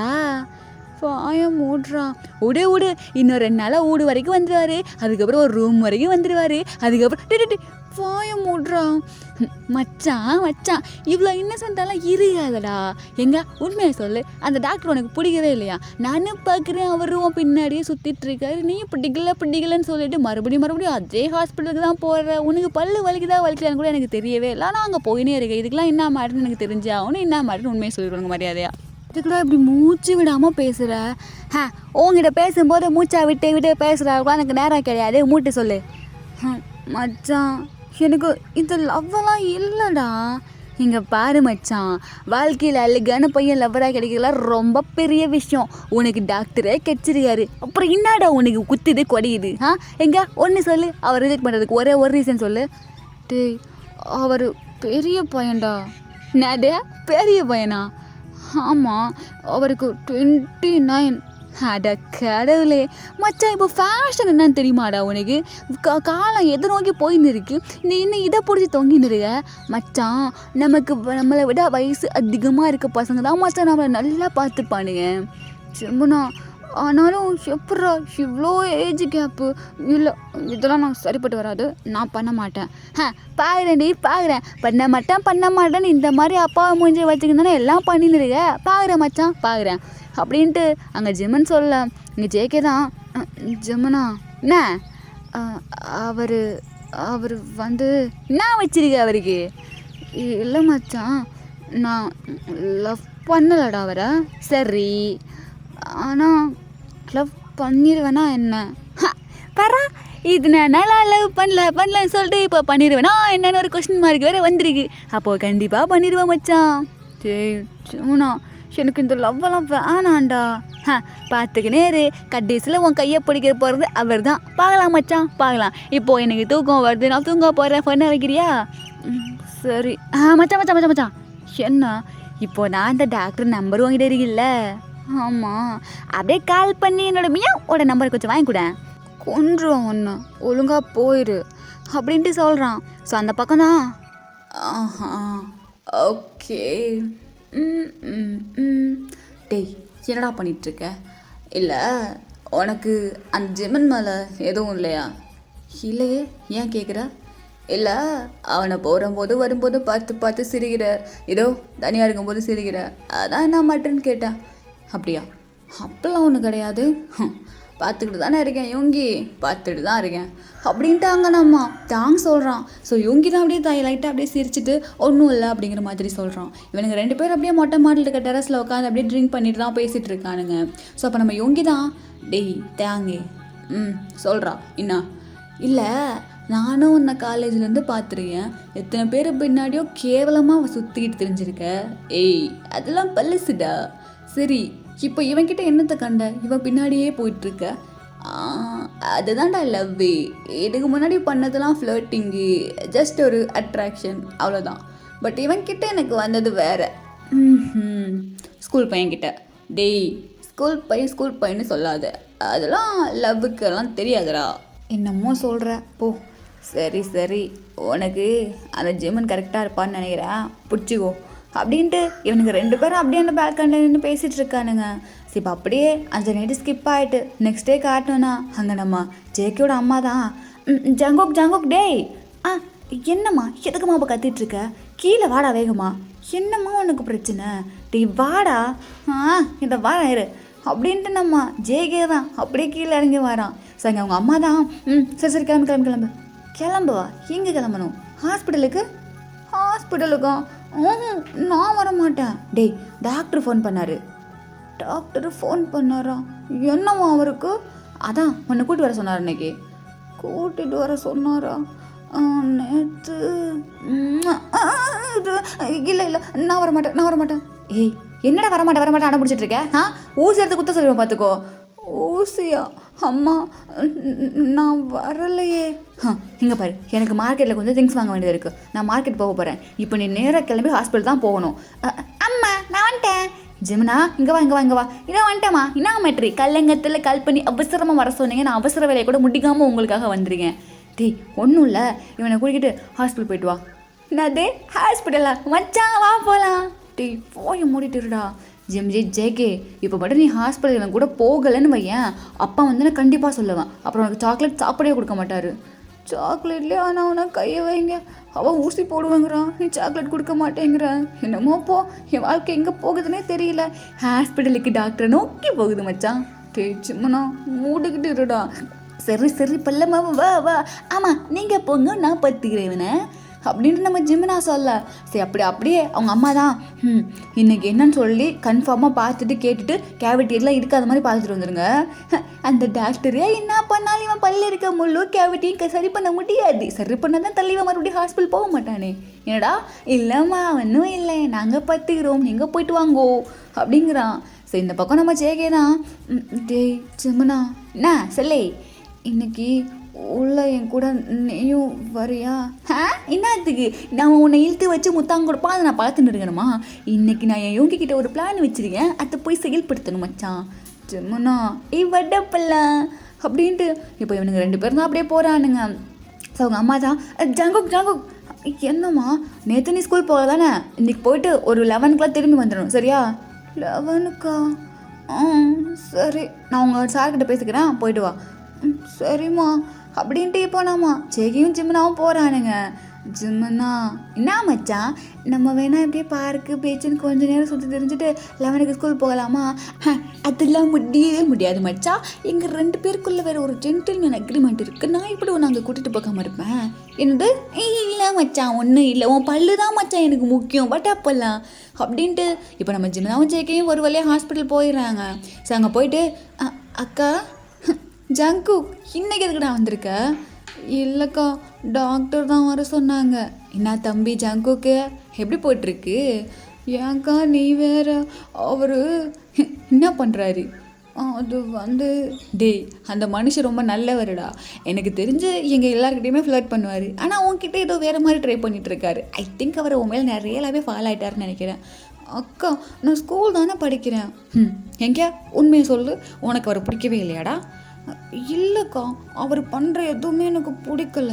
பாயம் மூடுறா. விடு, இன்னும் 2 நாளாக வீடு வரைக்கும் வந்துடுவார். அதுக்கப்புறம் ஒரு ரூம் வரைக்கும் வந்துடுவார். அதுக்கப்புறம் பாயம் மூடுறா. மச்சான், இவ்வளோ இன்னசென்ட்டாலாம் இருக்காதடா. எங்க உண்மையை சொல்லு, அந்த டாக்டர் உனக்கு பிடிக்கவே இல்லையா? நானும் பார்க்குறேன், அவரும் பின்னாடியே சுற்றிட்டு இருக்காரு. நீ பிடிக்கலன்னு சொல்லிட்டு மறுபடியும் அதே ஹாஸ்பிட்டலுக்கு தான் போகிற. உனக்கு பல்லு வலிக்குதான்னு கூட எனக்கு தெரியவே இல்லை. ஆனால் அங்கே போயினே இருக்கேன். இதுக்கெல்லாம் என்ன மாட்டுன்னு எனக்கு தெரிஞ்சாகணும். என்ன மாட்டுன்னு உண்மையை சொல்லிடுவாங்க மரியாதையா. இதுக்கூட இப்படி மூச்சு விடாமல் பேசுகிற? உங்ககிட்ட பேசும்போது மூச்சா விட்டு பேசுகிறாங்களா? எனக்கு நேரம் கிடையாது, மூட்டு சொல்லு. மச்சான், எனக்கு இந்த லவ்வெல்லாம் இல்லைடா. இங்கே பாரு மச்சான், வாழ்க்கையில் அழுகான பையன் லவ்வராக கிடைக்கலாம் ரொம்ப பெரிய விஷயம். உனக்கு டாக்டரே கெச்சிருக்காரு, அப்புறம் என்னடா உனக்கு குத்துது கொடையுது? எங்க ஒன்று சொல்லு, அவர் ரிஜெக்ட் பண்ணுறதுக்கு ஒரே ஒரு ரீசன் சொல்லு. டேய், அவர் பெரிய பையன்டா. என்னடா பெரிய பையனா? ஆமாம், அவருக்கு 29. அட கடவுளே மச்சான், இப்போ ஃபேஷன் என்னன்னு தெரியுமாடா உனக்கு? காலம் எதை நோக்கி போயின்னு இருக்கு. நீ இன்னும் இதை பிடிச்சி தொங்கின்னு இருக்க மச்சான். நம்மளை விட வயசு அதிகமாக இருக்க பசங்க தான் மச்சான் நம்மளை நல்லா பார்த்துப்பானுங்க. செம்புனா, ஆனாலும் எப்பட்றா இவ்வளோ ஏஜ் கேப்பு? இல்லை, இதெல்லாம் நான் சரிப்பட்டு வராது, நான் பண்ண மாட்டேன். பார்க்குறேன் பண்ண மாட்டேன்னு இந்த மாதிரி அப்பாவை மூஞ்சி வச்சுக்கிந்தானே எல்லாம் பண்ணின்னு இருக்க. பார்க்குறேன் மச்சான், பார்க்குறேன் அப்படின்ட்டு அங்கே ஜெமன் சொல்ல. இங்கே ஜேகே தான். ஜெமனா என்ன? அவர் வந்து என்ன வச்சிருக்க அவருக்கு? இல்லை மச்சான், நான் லவ் பண்ணலடா அவரை. சரி, ஆனால் லவ் பண்ணிடுவேனா என்ன? பரா, இது நான் நல்லா லவ் பண்ணலன்னு சொல்லிட்டு இப்போ பண்ணிடுவேனா என்னன்னு ஒரு கொஸ்டின் மார்க் வேறு வந்துருக்கு. அப்போது கண்டிப்பாக பண்ணிடுவேன் மச்சான். சரி சும்மா, எனக்கு இந்த லவ்வெல்லாம் வேணாண்டா. பார்த்துக்கினே இரு, கடைசியில் உன் கையை பிடிக்க போகிறது அவர் தான். பார்க்கலாம் மச்சான், பார்க்கலாம். இப்போது எனக்கு தூக்கம் வருது, நான் தூங்க போகிறேன். பண்ண வைக்கிறியா? சரி. மச்சான் மச்சான் மச்சான் மச்சான், என்ன இப்போ நான் இந்த டாக்டர் நம்பர் வாங்கிட்டு இருக்கீல்ல? ஆமாம், அப்படியே கால் பண்ணி என்னோட மியாவோட நம்பரை கொஞ்சம் வாங்கி கூட. கொன்றுவான் ஒன்று, ஒழுங்காக போயிரு அப்படின்ட்டு சொல்கிறான். ஸோ அந்த பக்கம் தான். ஓகே. டேய், என்னடா பண்ணிகிட்ருக்க? இல்லை, உனக்கு அந்த ஜெமன் மேலே எதுவும் இல்லையா? இல்லையே, ஏன் கேட்குற? இல்லை, அவனை போகும்போது வரும்போது பார்த்து பார்த்து சிரிக்கிற, ஏதோ தனியாக இருக்கும்போது சிரிக்கிற, அதான் நான் மட்டுன்னு கேட்டேன். அப்படியா? அப்பெல்லாம் ஒன்றும் கிடையாது, பார்த்துக்கிட்டு தானே இருக்கேன் யோங்கி, பார்த்துட்டு தான் இருக்கேன் அப்படின்ட்டு அங்கே நம்ம தாங்க சொல்கிறான். ஸோ யோங்கி தான் அப்படியே லைட்டாக அப்படியே சிரிச்சிட்டு ஒன்றும் இல்லை அப்படிங்கிற மாதிரி சொல்கிறான். இவனுங்க 2 பேரும் அப்படியே மொட்டை மாடியில் இருக்க டெரஸில் உட்காந்து அப்படியே ட்ரிங்க் பண்ணிட்டு தான் பேசிகிட்டு இருக்கானுங்க. ஸோ அப்போ நம்ம யோங்கி தான், டேய் தேங்கே சொல்கிறா என்ன? இல்லை, நானும் உன்னை காலேஜ்லேருந்து பார்த்துருக்கேன், எத்தனை பேர் பின்னாடியோ கேவலமாக சுற்றிக்கிட்டு தெரிஞ்சிருக்க. ஏய், அதெல்லாம் பல்லுசுடா. சரி, இப்போ இவன்கிட்ட என்னத்தை கண்ட? இவன் பின்னாடியே போயிட்டுருக்க. அதுதான்டா லவ்வே. இதுக்கு முன்னாடி பண்ணதெல்லாம் ஃப்ளர்ட்டிங்கு, ஜஸ்ட் ஒரு அட்ராக்ஷன், அவ்வளோதான். பட் இவன்கிட்ட எனக்கு வந்தது வேறு. ஸ்கூல் பையன்கிட்ட. டேய், ஸ்கூல் பையன்னு சொல்லாத, அதெல்லாம் லவ்வுக்கெல்லாம் தெரியாதுடா. என்னமோ சொல்கிற போ. சரி, உனக்கு அந்த ஜெமன் கரெக்டாக இருப்பான்னு நினைக்கிறேன், பிடிச்சிக்கோ அப்படின்ட்டு இவனுங்க 2 பேரும் அப்படியே அந்த பேல்கனில் நின்று பேசிகிட்டு இருக்கானுங்க. சரி, இப்போ அப்படியே அந்த நைட்டு ஸ்கிப் ஆகிட்டு நெக்ஸ்ட் டே காட்டணும்னா அங்கே நம்ம ஜேகேயோட அம்மா தான். ஜங்கோக் டேய், என்னம்மா எதுக்குமா இப்போ கத்திட்டுருக்க? கீழே வாடா வேகமா. என்னம்மா உனக்கு பிரச்சனை? டேய் வாடா. இந்த வாடா இரு அப்படின்ட்டு நம்ம ஜேகே தான் அப்படியே கீழே இறங்கி வரான். சரி, அவங்க அம்மா தான். சரி கிளம்புவா. எங்கே கிளம்பணும்? ஹாஸ்பிட்டலுக்கா? நான் வர மாட்டேன். டேய், டாக்டர் ஃபோன் பண்ணாரு. டாக்டர் ஃபோன் பண்ணாரா? என்னவா அவருக்கு? அதான் உன்னை கூட்டிட்டு வர சொன்னார். இன்னைக்கு கூட்டிகிட்டு வர சொன்னாரா? நேற்று இல்லை நான் வர மாட்டேன். ஏய், என்னடா வரமாட்டேன் அடம் பிடிச்சிட்டு இருக்க? ஊசி எடுத்து குத்த சொல்லுவேன், பார்த்துக்கோ. ஊசியா? அம்மா, நான் வரலையே. இங்கே பாரு, எனக்கு மார்க்கெட்டில் கொஞ்சம் திங்ஸ் வாங்க வேண்டியது இருக்குது. நான் மார்க்கெட் போக போகிறேன். இப்போ நீ நேராக கிளம்பி ஹாஸ்பிட்டல் தான் போகணும். அம்மா, நான் வந்துட்டேன். ஜெமினா, இங்கே வா. இதான் வந்துட்டேம்மா. என்ன மேட்ரி? கல்லங்கத்தில் கால் பண்ணி அவசரமாக வர சொன்னீங்க. நான் அவசர வேலையை கூட முடிக்காமல் உங்களுக்காக வந்துருக்கேன். டேய், ஒன்றும் இல்லை, இவனை கூட்டிக்கிட்டு ஹாஸ்பிட்டல் போயிட்டு வா. என்னது ஹாஸ்பிட்டலா? மச்சான் வா போகலாம். டேய், போய் மூடிட்டுருடா. ஜேகே, இப்போ மட்டும் நீ ஹாஸ்பிட்டல் இவன் கூட போகலைன்னு வையன், அப்பா வந்து நான் கண்டிப்பாக சொல்லுவேன். அப்புறம் உனக்கு சாக்லேட் சாப்பிடவே கொடுக்க மாட்டார். சாக்லேட்லேயே ஆனால் அவனை கையை வைங்க, அவன் ஊசி போடுவாங்கிறான், நீ சாக்லேட் கொடுக்க மாட்டேங்கிறான். என்னமோ போ, என் வாழ்க்கை எங்கே போகுதுன்னே தெரியல. ஹாஸ்பிட்டலுக்கு டாக்டரை நோக்கி போகுது மச்சான். சும்மா மூடிக்கிட்டு இருடா. சரி பல்லம்மா வா. ஆமாம், நீங்கள் போங்க, நான் பத்துக்கிறேன் இவனை அப்படின்ட்டு நம்ம ஜிம்னா சொல்ல. சரி, அப்படியே அவங்க அம்மா தான் இன்னைக்கு என்னன்னு சொல்லி கன்ஃபார்மாக பார்த்துட்டு கேட்டுட்டு கேவிட்டியெல்லாம் இருக்காத மாதிரி பார்த்துட்டு வந்துடுங்க. அந்த டாக்டரே என்ன பண்ணாலும் இவன் பல்ல இருக்க முள்ளு கேவிட்டியும் சரி பண்ண முடியாது. சரி பண்ணால் தான் தள்ளி மறுபடியும் ஹாஸ்பிட்டல் போக மாட்டானே. என்னடா? இல்லைம்மா, ஒன்றும் இல்லை, நாங்கள் பார்த்துக்கிறோம், நீங்கள் போயிட்டு வாங்கோ அப்படிங்கிறான். சரி, இந்த பக்கம் நம்ம ஜேகே தான். டேய் ஜிம்னா, என்ன சொல்லே, இன்னைக்கு உள்ள என் கூட நீயும் வரியா? என்னத்துக்கு? நான் உன்னை இழுத்து வச்சு முத்தாங்க கொடுப்பா, அதை நான் பார்த்துட்டு இருக்கணுமா? இன்னைக்கு நான் என் யோகி கிட்ட ஒரு பிளான் வச்சிருக்கேன், அதை போய் செயல்படுத்தணும் மச்சான். ஜெமுனா, வடப்பல்லாம் அப்படின்ட்டு இப்போ இவனுங்க 2 பேரும் தான் அப்படியே போகிறானுங்க. ஸோ அவங்க அம்மா தான், ஜங்கோக் என்னம்மா, நேற்று நீ ஸ்கூல் போகல தானே? இன்றைக்கி போயிட்டு ஒரு 11க்குலாம் திரும்பி வந்துடணும், சரியா? 11க்கா? சரி, நான் உங்கள் சார்கிட்ட பேசிக்கிறேன், போயிட்டு வா. சரிம்மா அப்படின்ட்டு போனாமா ஜெகியும் ஜிம்னாவும் போகிறானுங்க. ஜிம்னா, என்ன மச்சான், நம்ம வேணா இப்படியே பார்க்கு பேச்சுன்னு கொஞ்சம் நேரம் சுற்றி தெரிஞ்சுட்டு 11க்கு ஸ்கூல் போகலாமா? அதெல்லாம் முடியவே முடியாது மச்சான். எங்கள் 2 பேருக்குள்ளே வேறு ஒரு ஜென்டில்மேன் அக்ரிமெண்ட் இருக்குது. நான் இப்படி ஒன்று அங்கே கூட்டிகிட்டு போகாமல் இருப்பேன். என்னது? இல்லை மச்சான், ஒன்றும் இல்லை, உன் பல்லு தான் மச்சான் எனக்கு முக்கியம், பட் அப்போல்லாம் அப்படின்ட்டு இப்போ நம்ம ஜிம்னாவும் ஜேக்கையும் ஒரு வழியாக ஹாஸ்பிட்டல் போயிடுறாங்க. ஸோ அங்கே போயிட்டு, அக்கா ஜங்கு, இன்னைக்கு எதுக்கு நான் வந்திருக்க? இல்லைக்கா, டாக்டர் தான் வர சொன்னாங்க. என்ன தம்பி ஜங்குக்கு எப்படி போய்ட்டுருக்கு? ஏன்க்கா நீ வேற அவர் என்ன பண்ணுறாரு? அது வந்து டேய், அந்த மனுஷன் ரொம்ப நல்லவருடா. எனக்கு தெரிஞ்சு எங்கள் எல்லாருக்கிட்டையுமே ஃப்ளர்ட் பண்ணுவார். ஆனால் உன்கிட்ட ஏதோ வேறு மாதிரி ட்ரை பண்ணிகிட்டு இருக்காரு. ஐ திங்க் அவர் உன் மேலே நிறையலாவே ஃபாலோ ஆகிட்டாருன்னு நினைக்கிறேன். அக்கா, நான் ஸ்கூல் தானே படிக்கிறேன். எங்கேயா உண்மையை சொல்லு, உனக்கு அவரை பிடிக்கவே இல்லையாடா? இல்லைக்கா, அவர் பண்ணுற எதுவுமே எனக்கு பிடிக்கல.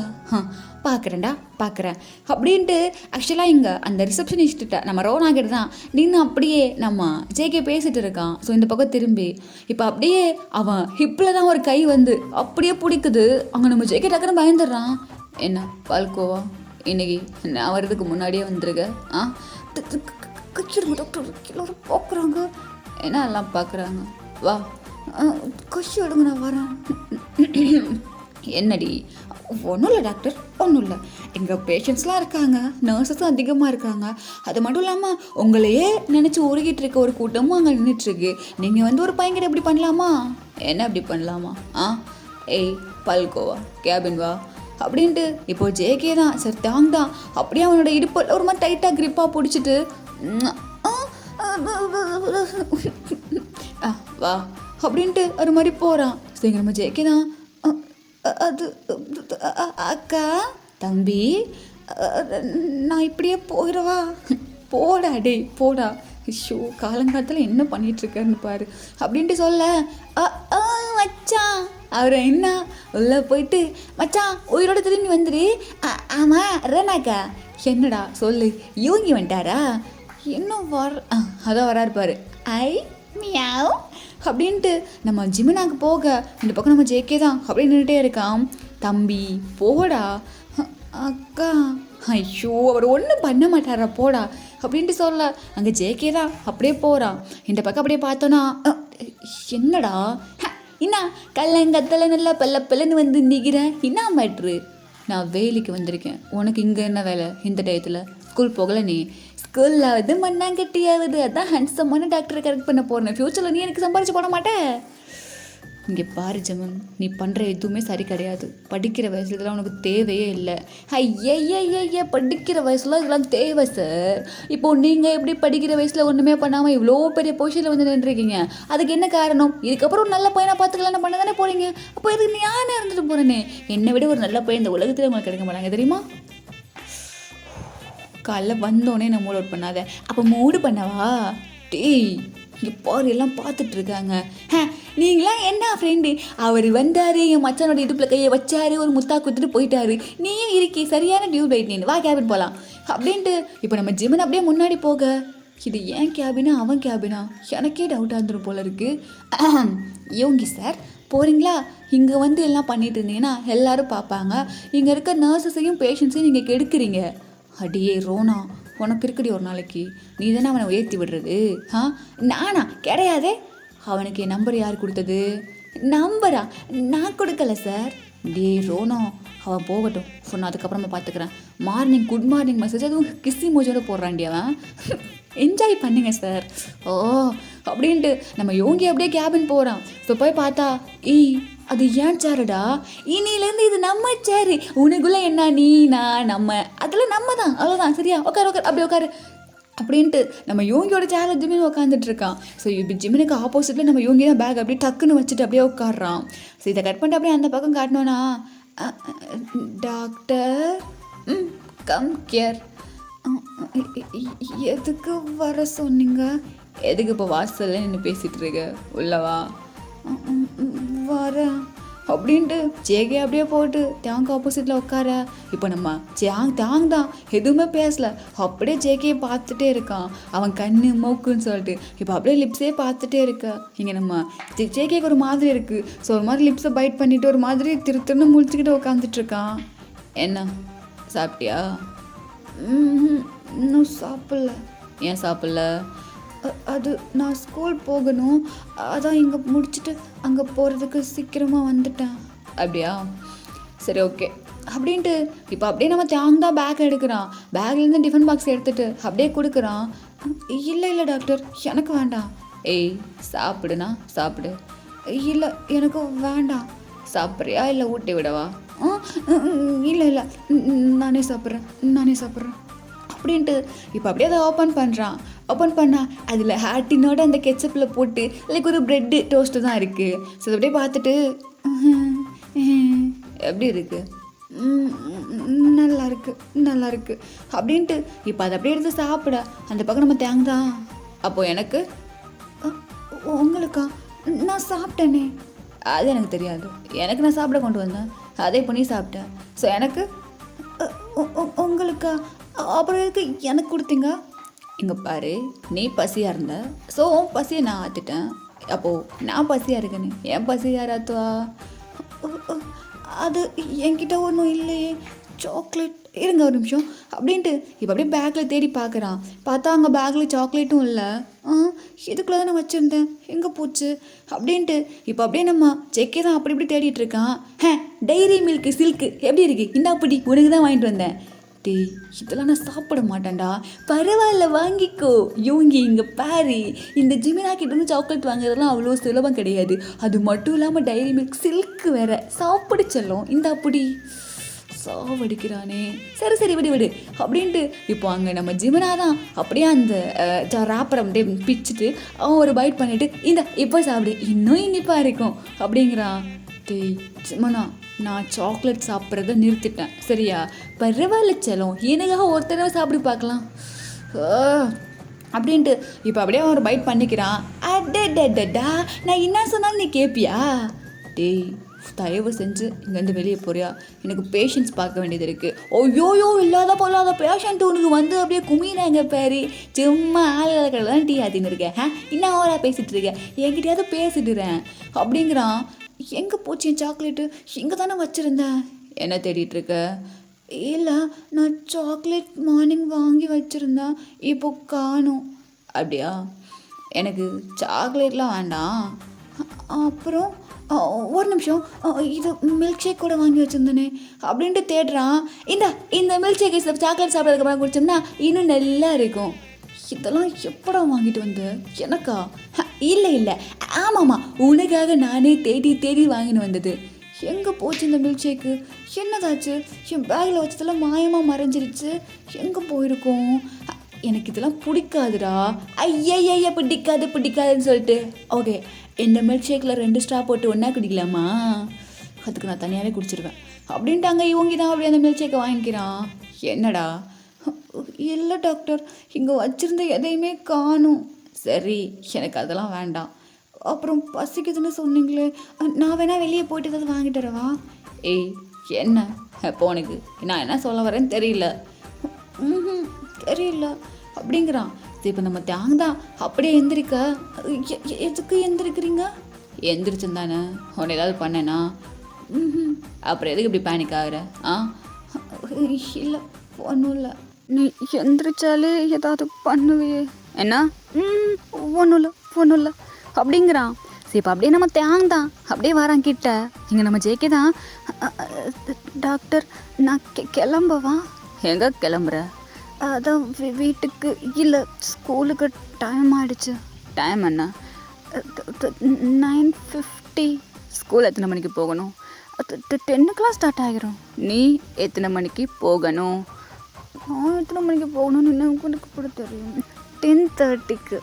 பார்க்குறேன்டா பார்க்குறேன் அப்படின்ட்டு ஆக்சுவலாக இங்கே அந்த ரிசப்ஷனிஸ்ட்ட நம்ம ரோனா கிட்ட தான் நின்று அப்படியே நம்ம ஜேகே பேசிகிட்டு இருக்கான். ஸோ இந்த பக்கம் திரும்பி இப்போ அப்படியே அவன் ஹிப்பில் தான் ஒரு கை வந்து அப்படியே பிடிக்குது. அங்கே நம்ம ஜேகே டக்குன்னு பயந்துடுறான். என்ன பால்கோவா, இன்னைக்கு நான் வர்றதுக்கு முன்னாடியே வந்துருக்க? டாக்டர் எல்லோரும் பார்க்குறாங்க. என்ன எல்லாம் பார்க்குறாங்க? வா கஷி எடுங்க, நான் வரேன். என்னடி? ஒன்றும் இல்லை டாக்டர், ஒன்றும் இல்லை. எங்கள் பேஷண்ட்ஸ்லாம் இருக்காங்க, நர்சஸும் அதிகமாக இருக்காங்க. அது மட்டும் இல்லாமல் உங்களையே நினச்சி உருகிட்டு இருக்க ஒரு கூட்டமும் அங்கே நின்றுட்டுருக்கு. நீங்கள் வந்து ஒரு பையன்கிட்ட எப்படி பண்ணலாமா? என்ன அப்படி பண்ணலாமா? ஏய் பல்கோவா, கேபின் வா அப்படின்ட்டு இப்போ ஜேகே தான் சார் தாங் தான் அப்படியே அவனோட இடுப்பு ஒரு மாதிரி டைட்டாக கிரிப்பாக பிடிச்சிட்டு வா அப்படின்ட்டு ஒரு மாதிரி போகிறான். சரி நம்ம ஜேகே தான் அது அக்கா தம்பி நான் இப்படியே போயிடவா? போடா டேய் போடா. ஷோ காலங்காலத்தில் என்ன பண்ணிகிட்ருக்காருன்னு பாரு அப்படின்ட்டு சொல்ல மச்சான் அவர் என்ன உள்ளே போயிட்டு மச்சான் உயிரோட திரும்பி வந்துடு. ஆமாம் ரேனாக்கா என்னடா சொல்லு, யோகி வந்துட்டாரா? இன்னும் அதான் வராரு பாரு. ஐ மியாவ் அப்படின்ட்டு நம்ம ஜிமினாக்கு போக இந்த பக்கம் நம்ம ஜேகே தான் அப்படியே நின்றுட்டே இருக்கான். தம்பி போடா. அக்கா ஐயோ அவர் ஒன்றும் பண்ண மாட்டாரா போடா அப்படின்ட்டு சொல்ல அங்கே ஜேகே தான் அப்படியே போகிறான். இந்த பக்கம் அப்படியே பார்த்தோன்னா என்னடா என்ன கல்லங்கத்தில் நல்லா பல்லன்னு வந்து நிற்கிறேன், என்ன மேட்ரு? நான் வேலைக்கு வந்திருக்கேன், உனக்கு இங்கே என்ன வேலை இந்த டயத்தில்? ஸ்கூல் போகலை நீ? ஸ்கூல்லாவது மண்ணாங்கட்டியாவது அதான் ஹேண்ட்ஸமான டாக்டரை கரெக்ட் பண்ண போகிறேன். ஃப்யூச்சரில் நீ எனக்கு சம்பாரிச்சு போட மாட்டேன். இங்கே பாரு ஜமன், நீ பண்ணுற எதுவுமே சரி கிடையாது. படிக்கிற வயசுல இதெல்லாம் உனக்கு தேவையே இல்லை. ஐயா படிக்கிற வயசுல இதெல்லாம் தேவை சார். இப்போது நீங்கள் எப்படி படிக்கிற வயசில் ஒன்றுமே பண்ணாமல் இவ்வளோ பெரிய பொசிஷனில் வந்து நின்றுருக்கீங்க, அதுக்கு என்ன காரணம்? இதுக்கப்புறம் ஒரு நல்ல பையனை பார்த்துக்கலாம் பண்ண தானே போகிறீங்க. அப்போ இதுக்கு நீ யானே இருந்துட்டு போகிறேனே. என்னை விட ஒரு நல்ல பையன் இந்த உலகத்தில் உங்களுக்கு கிடைக்க மாட்டாங்க தெரியுமா? காலைல வந்தோடனே நான் மூட் அவுட் பண்ணாத. அப்போ மூடு பண்ணவா? டேய் இங்கே பாரு எல்லாம் பார்த்துட்ருக்காங்க. நீங்களாம் என்ன ஃப்ரெண்டு? அவர் வந்தார், என் மச்சானோட இடுப்பில் கையை வச்சாரு, ஒரு முத்தா குத்துட்டு போயிட்டாரு. நீயும் இருக்கி சரியான டியூப் லைட், நீ வா கேபின் போகலாம் அப்படின்ட்டு இப்போ நம்ம ஜிமன் அப்படியே முன்னாடி போக இது ஏன் கேபினா அவன் கேபினா எனக்கே டவுட்டாக இருந்துடும் போல இருக்குது. யோங்கி சார் போகிறீங்களா? இங்கே வந்து எல்லாம் பண்ணிட்டு இருந்தீங்கன்னா எல்லோரும் பார்ப்பாங்க. இங்கே இருக்க நர்சஸையும் பேஷண்ட்ஸையும் நீங்கள் கெடுக்குறீங்க. அடியே ரோனா, உனக்கு இருக்குடி ஒரு நாளைக்கு. நீ தானே அவனை உயர்த்தி விடுறது? நானா? கிடையாதே. அவனுக்கு என் நம்பர் யார் கொடுத்தது? நம்பரா? நான் கொடுக்கல சார். டே ரோனா, அவன் போகட்டும், சொன்ன அதுக்கப்புறமா பார்த்துக்கிறேன். மார்னிங் குட் மார்னிங் மெசேஜ் அதுவும் கிஸ்ஸி மோஜோட போடுறான்டி அவன். என்ஜாய் பண்ணுங்க சார். ஓ அப்படின்ட்டு நம்ம யோகி அப்படியே கேபின் போகிறான். ஸோ போய் பார்த்தா அது ஏன் சேருடா, இனிலேருந்து இது நம்ம சேரு. உனக்குள்ளே என்ன நீ நான் நம்ம அதெல்லாம் நம்ம தான், அவ்வளோதான் சரியா? உட்காரு அப்படியே உட்காரு அப்படின்ட்டு நம்ம யோகியோட சேரில் ஜிமின் உட்காந்துட்டு இருக்கான். ஸோ இப்போ ஜிமினுக்கு ஆப்போசிட்டில் நம்ம யோகி தான் பேக் அப்படியே டக்குன்னு வச்சுட்டு அப்படியே உட்காடுறான். ஸோ இதை கட் பண்ணிட்டு அப்படியே அந்த பக்கம் காட்டினோன்னா டாக்டர் கம் கேர். எதுக்கு வர சொன்னீங்க? எதுக்கு இப்போ வாசல்ல நின்று பேசிகிட்டு இருக்க? உள்ளவா வர அப்படின்ட்டு ஜேகே அப்படியே போட்டு தேங்க ஆப்போசிட்டில் உட்கார. இப்போ நம்ம தேங் தான் எதுவுமே பேசலை, அப்படியே ஜேகே பார்த்துட்டே இருக்கான். அவன் கண்ணு மூக்குன்னு சொல்லிட்டு இப்போ அப்படியே லிப்ஸே பார்த்துட்டே இருக்கா. இங்கே நம்ம ஜேகேக்கு ஒரு மாதிரி இருக்குது. ஸோ ஒரு மாதிரி லிப்ஸை பைட் பண்ணிவிட்டு ஒரு மாதிரி திருன்னு முழிச்சுக்கிட்டு உட்காந்துட்ருக்கான். என்ன சாப்பிட்டியா? இன்னும் சாப்பிடல. ஏன் சாப்பிடல? அது நான் ஸ்கூல் போகணும், அதான் இங்கே முடிச்சுட்டு அங்கே போகிறதுக்கு சீக்கிரமாக வந்துட்டேன். அப்படியா? சரி ஓகே அப்படின்ட்டு இப்போ அப்படியே நம்ம தேங்க தான் பேக் எடுக்கிறான். பேக்லேருந்து டிஃபன் பாக்ஸ் எடுத்துகிட்டு அப்படியே கொடுக்குறான். இல்லை டாக்டர் எனக்கு வேண்டாம். ஏய் சாப்பிடுனா சாப்பிடு. இல்லை எனக்கு வேண்டாம். சாப்பிட்றியா இல்லை ஊட்டி விடவா? இல்லை நானே சாப்பிட்றேன் அப்படின்ட்டு இப்போ அப்படியே அதை ஓப்பன் பண்ணுறான். ஓப்பன் பண்ணால் அதில் ஹார்ட்டினோட அந்த கெச்சப்பில் போட்டு லைக் ஒரு ப்ரெட்டு டோஸ்ட்டு தான் இருக்குது. ஸோ அதை அப்படியே பார்த்துட்டு எப்படி இருக்குது, நல்லா இருக்கு அப்படின்ட்டு இப்போ அதை அப்படியே எடுத்து சாப்பிட அந்த பக்கம் நம்ம தேங்காய். அப்போது எனக்கு உங்களுக்கா, நான் சாப்பிட்டேனே, அது எனக்கு தெரியாது, எனக்கு நான் சாப்பிட கொண்டு வந்தேன், அதே பண்ணி சாப்பிட்டேன். ஸோ எனக்கு உங்களுக்கா, அப்புறம் எதுக்கு எனக்கு கொடுத்தீங்க? இங்கே பாரு, நீ பசியாக இருந்த, ஸோ உன் பசியை நான் ஆற்றிட்டேன். அப்போது நான் பசியாக இருக்கேன்னு என் பசி யார் ஆற்றுவா? அது என்கிட்ட ஒன்றும் இல்லையே, சாக்லேட் இருங்க ஒரு நிமிஷம் அப்படின்ட்டு இப்போ அப்படியே பேக்கில் தேடி பார்க்குறான். பார்த்தா அங்கே பேக்கில் சாக்லேட்டும் இல்லை. இதுக்குள்ளே தான் நான் வச்சுருந்தேன், எங்கே போச்சு அப்படின்ட்டு இப்போ அப்படியே நம்ம செக்கே தான் அப்படி இப்படி தேடிட்டு இருக்கான். டைரி மில்க்கு சில்க்கு எப்படி இருக்கு, இந்த அப்படி உனக்கு தான் வாங்கிட்டு வந்தேன். டேய், இதெல்லாம் நான் சாப்பிட மாட்டேன்டா, பரவாயில்ல வாங்கிக்கோ. யோங்கி இங்கே பாரு, இந்த ஜிமினா கிட்ட இருந்து சாக்லேட் வாங்குறதுலாம் அவ்வளோ சுலபம் கிடையாது. அது மட்டும் இல்லாமல் டைரி மில்க் சில்க்கு வேற, சாப்பிட செல்லும், இந்த அப்படி சாவடிக்கிறானே. சரி விடு அப்படின்ட்டு இப்போ அங்கே நம்ம ஜிமினா தான் அப்படியே அந்த ராப்பரை அப்படியே பிச்சுட்டு அவன் ஒரு பைட் பண்ணிட்டு, இந்த இப்போ சாப்பிடு, இன்னும் இனிப்பாக இருக்கும் அப்படிங்கிறான். டேய் ஜிமினா, நான் சாக்லேட் சாப்பிட்றத நிறுத்திட்டேன் சரியா? பரவாயில்ல செல்லம், எனக்காக ஒரு தடவை சாப்பிட்டு பார்க்கலாம் அப்படின்ட்டு இப்போ அப்படியே ஒரு பைட் பண்ணிக்கிறான். அடடா, நான் என்ன சொன்னாலும் நீ கேட்பியா? டேய் தயவு செஞ்சு இங்கேருந்து வெளியே போறியா, எனக்கு பேஷண்ட்ஸ் பார்க்க வேண்டியது இருக்குது. ஓயோயோ, இல்லாத போலாத பேஷண்ட் உனக்கு வந்து அப்படியே குமிறாங்க பேரு, சும்மா ஆளுதான் டீ ஆத்தின்னு இருக்கேன். இன்னும் அவரா பேசிகிட்டு இருக்கேன், என்கிட்டயாவது பேசிட்டுறேன் அப்படிங்கிறான். எங்கே போச்சு என் சாக்லேட்டு, எங்கே தானே வச்சுருந்தேன், என்ன தேடிட்டுருக்க? இல்லை, நான் சாக்லேட் மார்னிங் வாங்கி வச்சுருந்தேன், இப்போ காணும். அப்படியா, எனக்கு சாக்லேட்லாம் வேண்டாம். அப்புறம் ஒரு நிமிஷம், இது மில்க் ஷேக் கூட வாங்கி வச்சுருந்தேனே அப்படின்ட்டு தேடுறான். இந்த மில்க் ஷேக் சாக்லேட் சாப்பிட்றதுக்கு அப்புறம் குடிச்சோம்னா இன்னும் நல்லா இருக்கும். இதெல்லாம் எப்படா வாங்கிட்டு வந்த, எனக்கா? இல்லை ஆமாம்மா, உனக்காக நானே தேடி வாங்கின்னு வந்தது. எங்கே போச்சு இந்த மில்க் ஷேக்கு, என்னதாச்சு? என் பேக்கில் வச்சதெல்லாம் மாயமாக மறைஞ்சிருச்சு, எங்கே போயிருக்கோம்? எனக்கு இதெல்லாம் பிடிக்காதுடா. ஐயா பிடிக்காதுன்னு சொல்லிட்டு, ஓகே இந்த மில்க் ஷேக்கில் 2 ஸ்ட்ரா போட்டு ஒன்றா குடிக்கலாமா? அதுக்கு நான் தனியாகவே குடிச்சிருவேன் அப்படின்ட்டாங்க. இவங்க தான் அப்படியே அந்த மில்க் ஷேக்கை வாங்கிக்கிறான். என்னடா? இல்லை டாக்டர், இங்கே வச்சுருந்த எதையுமே காணும். சரி, எனக்கு அதெல்லாம் வேண்டாம். அப்புறம் பசிக்குதுன்னு சொன்னீங்களே, நான் வேணால் வெளியே போயிட்டு ஏதாவது வாங்கிட்டு வரவா? ஏய் என்ன இப்போ உனக்கு நான் என்ன சொல்ல வரேன்னு தெரியல அப்படிங்கிறான். சரி, இப்போ நம்ம தேங்தான் அப்படியே எந்திரிக்க. எதுக்கு எந்திரிக்கிறீங்க? எந்திரிச்சுன்னு தானே உன்னை ஏதாவது பண்ணேனா? அப்புறம் எதுக்கு இப்படி பேனிக் ஆகுற? இல்லை ஒன்றும் இல்லை, நீ எந்திரிச்சாலே ஏதாவது பண்ணுவியே. என்ன? ஒன்றும் இல்லை அப்படிங்கிறான். சரி, இப்போ அப்படியே நம்ம தேங்தான் அப்படியே வரான் கிட்ட. இங்கே நம்ம ஜேகே தான். டாக்டர், நான் கிளம்பவா? எங்கே கிளம்புற? அதான் வீட்டுக்கு, இல்லை ஸ்கூலுக்கு டைம் ஆகிடுச்சு. டைம் என்ன? 9:50. ஸ்கூல் எத்தனை மணிக்கு போகணும்? 10 ஸ்டார்ட் ஆகிரும். நீ எத்தனை மணிக்கு போகணும்? நான் எத்தனை மணிக்கு போகணும்னு எனக்கு கூட தெரியும். 10:30.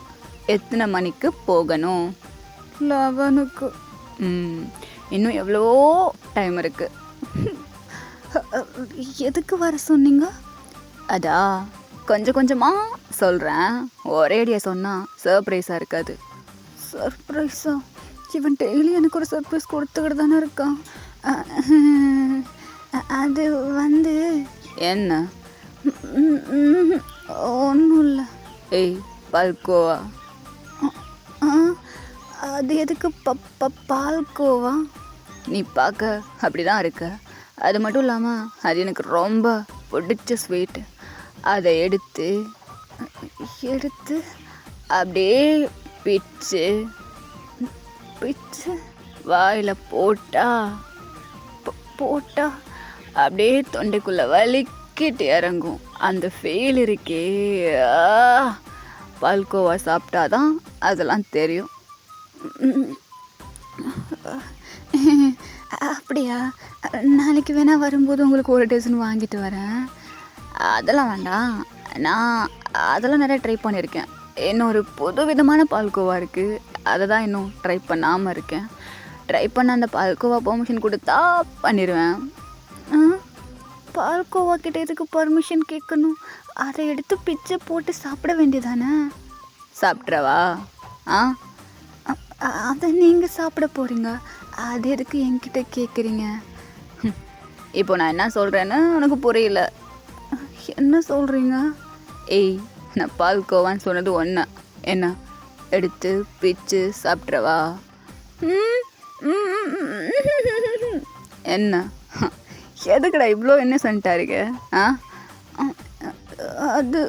எத்தனை மணிக்கு போகணும்? 11. இன்னும் எவ்வளோ டைம் இருக்குது. எதுக்கு வர சொன்னீங்க? அதா கொஞ்சம் கொஞ்சமாக சொல்கிறேன், ஒரே ஐடியா சொன்னால் சர்ப்ரைஸாக இருக்காது. சர்ப்ரைஸா? இவன் டெய்லி எனக்கு ஒரு சர்ப்ரைஸ் கொடுத்துக்கிட்டு தானே இருக்கான். அது வந்து என்ன? ஒன்றும் இல்லை. ஏய் பால்கோவா? அது எதுக்கு பால்கோவா? நீ பார்க்க அப்படி தான் இருக்க, அது மட்டும் இல்லாமல் அது எனக்கு ரொம்ப பிடிச்ச ஸ்வீட்டு. அதை எடுத்து அப்படியே பிச்சு வாயில் போட்டா அப்படியே தொண்டைக்குள்ளே வலிக்கிட்டு இறங்கும். அந்த ஃபீல் இருக்கே, பால்கோவா சாப்பிட்டாதான் அதெல்லாம் தெரியும். அப்படியா? நாளைக்கு வேணால் வரும்போது உங்களுக்கு ஒரு டசன் வாங்கிட்டு வரேன். அதெல்லாம் வேண்டாம், நான் அதெல்லாம் நிறைய ட்ரை பண்ணியிருக்கேன். இன்னொரு புது விதமான பால்கோவா இருக்குது, அதை தான் இன்னும் ட்ரை பண்ணாமல் இருக்கேன். ட்ரை பண்ண அந்த பால்கோவா பெர்மிஷன் கொடுத்தா பண்ணிடுவேன். பால்கோவா கிட்ட எதுக்கு பர்மிஷன் கேட்கணும்? அதை எடுத்து பிச்சை போட்டு சாப்பிட வேண்டியதானே? சாப்பிட்றவா? அதை நீங்கள் சாப்பிட போகிறீங்க, அது எதுக்கு என்கிட்ட கேட்குறீங்க? இப்போ நான் என்ன சொல்கிறேன்னு உனக்கு புரியல. என்ன சொல்கிறீங்க? ஏய், நான் பால்கோவான்னு சொன்னது ஒன்று, என்ன எடுத்து பிச்சு சாப்பிட்றவா? என்ன எதுக்கடா இவ்வளோ இன்னசென்ட்டாக இருக்கு? அது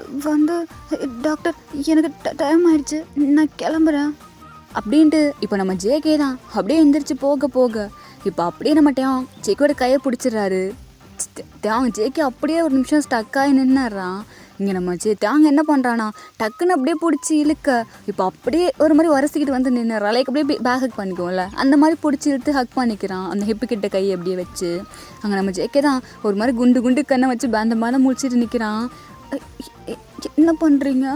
டாக்டர், எனக்கு டைம் ஆயிடுச்சு, நான் கிளம்புறேன் அப்படின்ட்டு இப்போ நம்ம ஜேகே தான் அப்படியே எந்திரிச்சு போக போக இப்போ அப்படியே நம்ம ஜேகேயோட கையை பிடிச்சிடுறாரு. ஜேகே அப்படியே ஒரு நிமிஷம் ஸ்டக்காகி நின்னுறான். இங்கே நம்ம தேங்க என்ன பண்ணுறானா, டக்குன்னு அப்படியே பிடிச்சி இழுக்க இப்போ அப்படியே ஒரு மாதிரி உரசிக்கிட்டு வந்து நின்னுறான். லைக் அப்படியே பேக் ஹக் பண்ணிக்குவோம்ல, அந்த மாதிரி பிடிச்சி இழுத்து ஹக் பண்ணிக்கிறான். அந்த ஹிப்பு கிட்ட கையை அப்படியே வச்சு அங்கே நம்ம ஜேகே தான் ஒரு மாதிரி குண்டு கண்ணை வச்சு பேந்த முடிச்சுட்டு நிற்கிறான். என்ன பண்ணுறீங்க?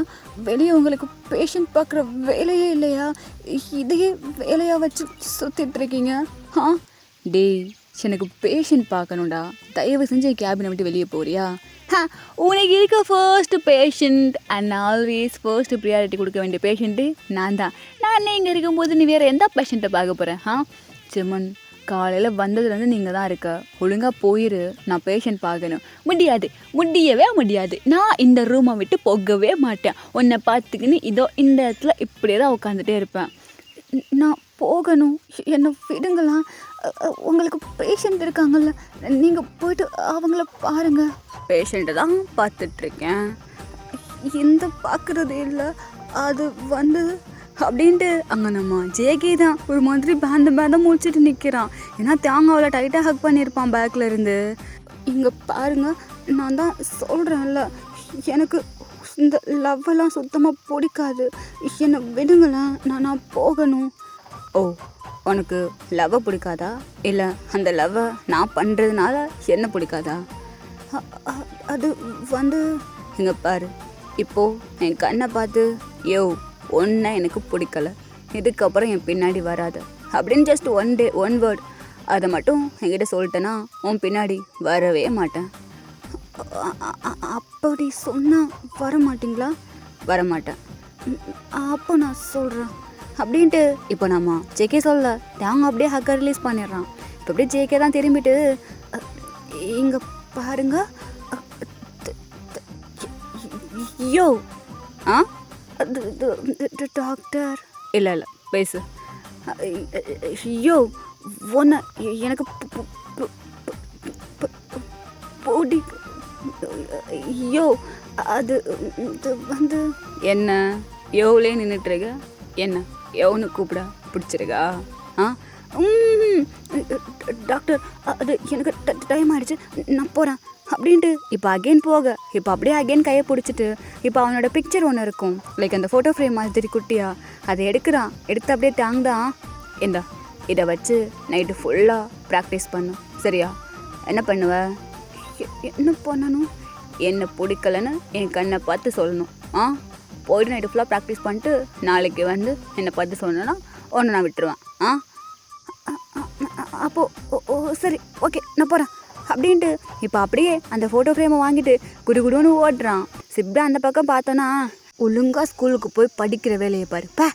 வெளியே உங்களுக்கு பேஷண்ட் பார்க்குற வேலையே இல்லையா? இதையே வேலையாக வச்சு சுற்றிட்டுருக்கீங்க? டேய், எனக்கு பேஷண்ட் பார்க்கணும்டா, தயவு செஞ்சு கேபினை விட்டு வெளியே போறியா? உனக்கு இருக்க first patient and always first priority கொடுக்க வேண்டிய பேஷண்ட்டு நான் தான். நான் இங்கே இருக்கும்போது நீ வேறு எந்த பேஷண்ட்டை பார்க்க போகிறேன்? சிமன், காலையில் வந்ததுலேருந்து நீங்கள் தான் இருக்க, ஒழுங்காக போயிரு, நான் பேஷண்ட் பார்க்கணும். முடியவே முடியாது. நான் இந்த ரூமை விட்டு போகவே மாட்டேன். உன்னை பார்த்துக்கின்னு இதோ இந்த இடத்துல இப்படியே தான் உட்காந்துட்டே இருப்பேன். நான் போகணும், என்னை விடுங்களாம். உங்களுக்கு பேஷண்ட் இருக்காங்கல்ல, நீங்கள் போயிட்டு அவங்கள பாருங்கள். பேஷண்ட்டை தான் பார்த்துட்ருக்கேன், இந்த பார்க்குறது இல்லை. அது அப்படின்ட்டு அங்கே நம்ம ஜேகே தான் ஒரு மாதிரி பேந்த முடிச்சுட்டு நிற்கிறான். ஏன்னா தேங்காவை டைட்டாக ஹக் பண்ணியிருப்பான் பேக்கில் இருந்து. இங்கே பாருங்கள், நான் தான் சொல்கிறேன்ல, எனக்கு இந்த லவ்வெல்லாம் சுத்தமாக பிடிக்காது, என்னை விடுங்களேன், நான் போகணும். ஓ, உனக்கு லவ்வை பிடிக்காதா? இல்லை அந்த லவ்வை நான் பண்ணுறதுனால என்ன பிடிக்காதா? அது இங்கே பாரு, இப்போது என் கண்ணை பார்த்து, யோ ஒன்றை எனக்கு பிடிக்கல, இதுக்கப்புறம் என் பின்னாடி வராது அப்படின்னு ஜஸ்ட் ஒன் வேர்ட் அதை மட்டும் என்கிட்ட சொல்லிட்டேன்னா உன் பின்னாடி வரவே மாட்டேன். அப்படி சொன்னால் வர மாட்டிங்களா? வரமாட்டேன். அப்போ நான் சொல்கிறேன் அப்படின்ட்டு இப்போ நம்ம ஜேகே சொல்ல தேங்க அப்படியே ஹக்கை ரிலீஸ் பண்ணிடுறான். இப்போ அப்படியே ஜேகே தான் திரும்பிட்டு, இங்கே பாருங்க யோ டாக்டர். இல்லை பேசு. யோ ஒன்று எனக்கு யோ அது என்ன யோவிலே நின்றுட்டுருக்க? என்ன யோன்னு கூப்பிட பிடிச்சிருக்கா? டாக்டர், அது எனக்கு டைம் ஆகிடுச்சு, நான் போகிறேன் அப்படின்ட்டு இப்போ அகெயின் போக இப்போ அப்படியே அகெயின் கையை பிடிச்சிட்டு இப்போ அவனோட பிக்சர் ஒன்று இருக்கும், லைக் அந்த ஃபோட்டோ ஃப்ரேம் மாதிரி குட்டியா, அதை எடுக்கிறான். எடுத்து அப்படியே தாங்கதான், இதை வச்சு நைட்டு ஃபுல்லாக ப்ராக்டிஸ் பண்ணும், சரியா? என்ன பண்ணுவ? என்ன பண்ணணும்? என்ன பிடிக்கலன்னு என் கண்ணை பார்த்து சொல்லணும். போய்ட்டு நைட்டு ஃபுல்லாக ப்ராக்டிஸ் பண்ணிட்டு நாளைக்கு என்னை பார்த்து சொன்னேன்னா ஒன்று நான் விட்டுருவேன். அப்போது சரி, ஓகே, நான் போகிறேன் அப்படின்ட்டு இப்போ அப்படியே அந்த ஃபோட்டோ ஃப்ரேமை வாங்கிட்டு குடுன்னு ஓடுறான். சிப்டா அந்த பக்கம் பார்த்தோன்னா, ஒழுங்காக ஸ்கூலுக்கு போய் படிக்கிற வேலையை பாருப்பா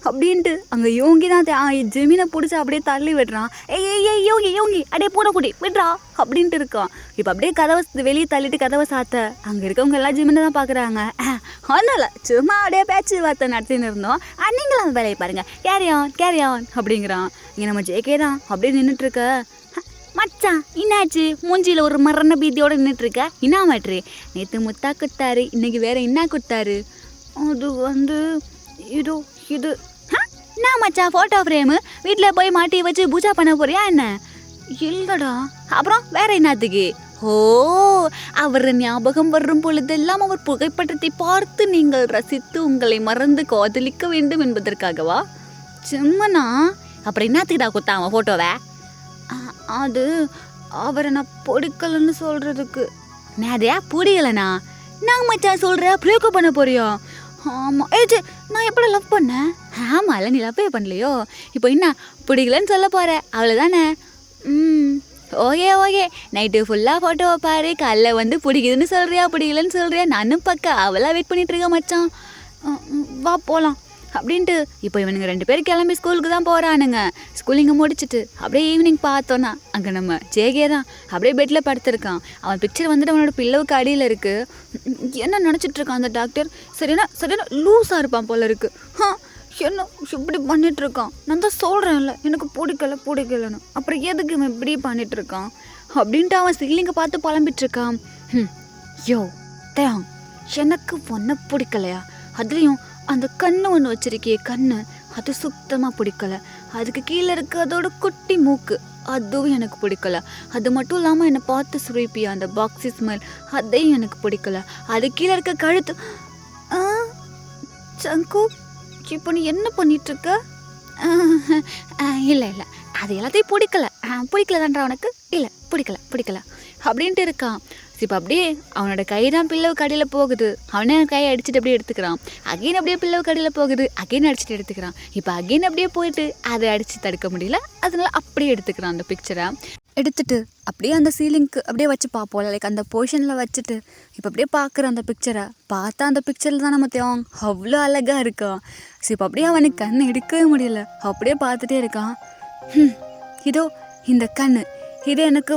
அப்படின்ட்டு அங்கே யோங்கி தான் ஜெமீனை பிடிச்சி அப்படியே தள்ளி விடுறான். ஏய் யோங்கி அப்படியே போடக்கூடி விடுறா அப்படின்ட்டு இருக்கான். இப்போ அப்படியே கதவை வெளியே தள்ளிட்டு கதவை சாத்த அங்கே இருக்கவங்க எல்லாம் ஜெமீனை தான் பார்க்குறாங்க. அதனால சும்மா அப்படியே பேச்சு வார்த்தை நடத்தின்னு இருந்தோம், நீங்களும் அந்த வேலையை பாருங்கள், கேரி ஆன் அப்படிங்கிறான். இங்கே நம்ம ஜேகே தான் அப்படியே நின்றுட்டுருக்க. மச்சான் என்னாச்சு? மூஞ்சியில் ஒரு மரண பீதியோடு நின்றுட்டுருக்க, என்ன மாட்ரு? நேற்று முத்தா கொடுத்தாரு, இன்னைக்கு வேற என்ன கொடுத்தாரு? அது இது நான் மச்சான் ஃபோட்டோ ஃப்ரேமு வீட்டில் போய் மாட்டி வச்சு பூஜா பண்ண போறியா என்ன? இல்லைடா. அப்புறம் வேற என்னத்துக்கு? ஓ, அவர் ஞாபகம் வரும் பொழுதெல்லாம் அவர் புகைப்படத்தை பார்த்து நீங்கள் ரசித்து உங்களை மறந்து காதலிக்க வேண்டும் என்பதற்காகவா? சும்மனா? அப்புறம் என்னத்துக்குடா கொடுத்தான் அவன் ஃபோட்டோவை? அது அவரை நான் பிடிக்கலன்னு சொல்கிறதுக்கு. நான் அதையா பிடிக்கலண்ணா? நான் மச்சான் சொல்கிற பிரயோகம் பண்ண போறியா? ஆமாம் ஏச்சு நான் எப்படி லவ் பண்ணேன்? ஆமாம் இல்லை நீ லவ்வே பண்ணலையோ. இப்போ என்ன பிடிக்கலன்னு சொல்ல போகிற அவ்வளோதானே? ஓகே ஓகே, நைட்டு ஃபுல்லாக ஃபோட்டோவை பாரு, காலைல வந்து பிடிக்குதுன்னு சொல்கிறியா பிடிக்கலன்னு சொல்கிறியா, நானும் பக்கா அவளாக வெயிட் பண்ணிகிட்ருக்கேன் மச்சான். வா போகலாம் அப்படின்ட்டு இப்போ இவனுங்க 2 பேரும் கிளம்பி ஸ்கூலுக்கு தான் போகிறானுங்க. ஸ்கூல் இங்கே முடிச்சுட்டு அப்படியே ஈவினிங் பார்த்தோன்னா அங்கே நம்ம ஜேகே தான் அப்படியே பெட்டில் படுத்துருக்கான். அவன் பிக்சர் வந்துட்டு அவனோட பில்லவுக்கு அடியில் இருக்குது. என்ன நினச்சிட்ருக்கான் அந்த டாக்டர்? சரியான லூஸாக இருப்பான் போல இருக்குது. என்ன இப்படி பண்ணிகிட்ருக்கான்? நான் தான் சொல்கிறேன்ல எனக்கு பிடிக்கலன்னு, அப்புறம் எதுக்கு இவன் இப்படி பண்ணிகிட்ருக்கான் அப்படின்ட்டு அவன் சீலிங்கை பார்த்து புலம்பிகிட்ருக்கான். யோ தேம், எனக்கு ஒன்றை பிடிக்கலையா? அதுலேயும் அந்த கண்ணு ஒன்று வச்சிருக்கியே கண்ணு, அது சுத்தமாக பிடிக்கல. அதுக்கு கீழே இருக்க அதோட குட்டி மூக்கு, அதுவும் எனக்கு பிடிக்கல. அது மட்டும் இல்லாமல் என்னை பார்த்து சுரைப்பியா அந்த பாக்ஸி ஸ்மெல், அதையும் எனக்கு பிடிக்கல. அது கீழே இருக்க கழுத்து. சங்கு இப்போ நீ என்ன பண்ணிகிட்ருக்க? இல்லை அது எல்லாத்தையும் பிடிக்கல தான்றா உனக்கு? இல்லை பிடிக்கல அப்படின்ட்டு இருக்கான். இப்போ அப்படியே அவனோட கை தான் பில்லவு கடையில் போகுது. அவனே கையை அடிச்சுட்டு அப்படியே எடுத்துக்கிறான். அகைன் அப்படியே பில்லவு கடையில் போகுது, அகைன் அடிச்சுட்டு எடுத்துக்கிறான். இப்போ அகைன் அப்படியே போயிட்டு அதை அடித்து தடுக்க முடியல, அதனால அப்படியே எடுத்துக்கிறான். அந்த பிக்சரை எடுத்துட்டு அப்படியே அந்த சீலிங்க்கு அப்படியே வச்சு பார்ப்போம், லைக் அந்த போர்ஷனில் வச்சுட்டு இப்போ அப்படியே பார்க்குற அந்த பிக்சரை பார்த்தா அந்த பிக்சரில் தான் நம்ம தேவன் அவ்வளோ அழகாக இருக்கான். ஸோ இப்போ அப்படியே அவனுக்கு கண் எடுக்கவே முடியல, அப்படியே பார்த்துட்டே இருக்கான். இதோ இந்த கண், இது எனக்கு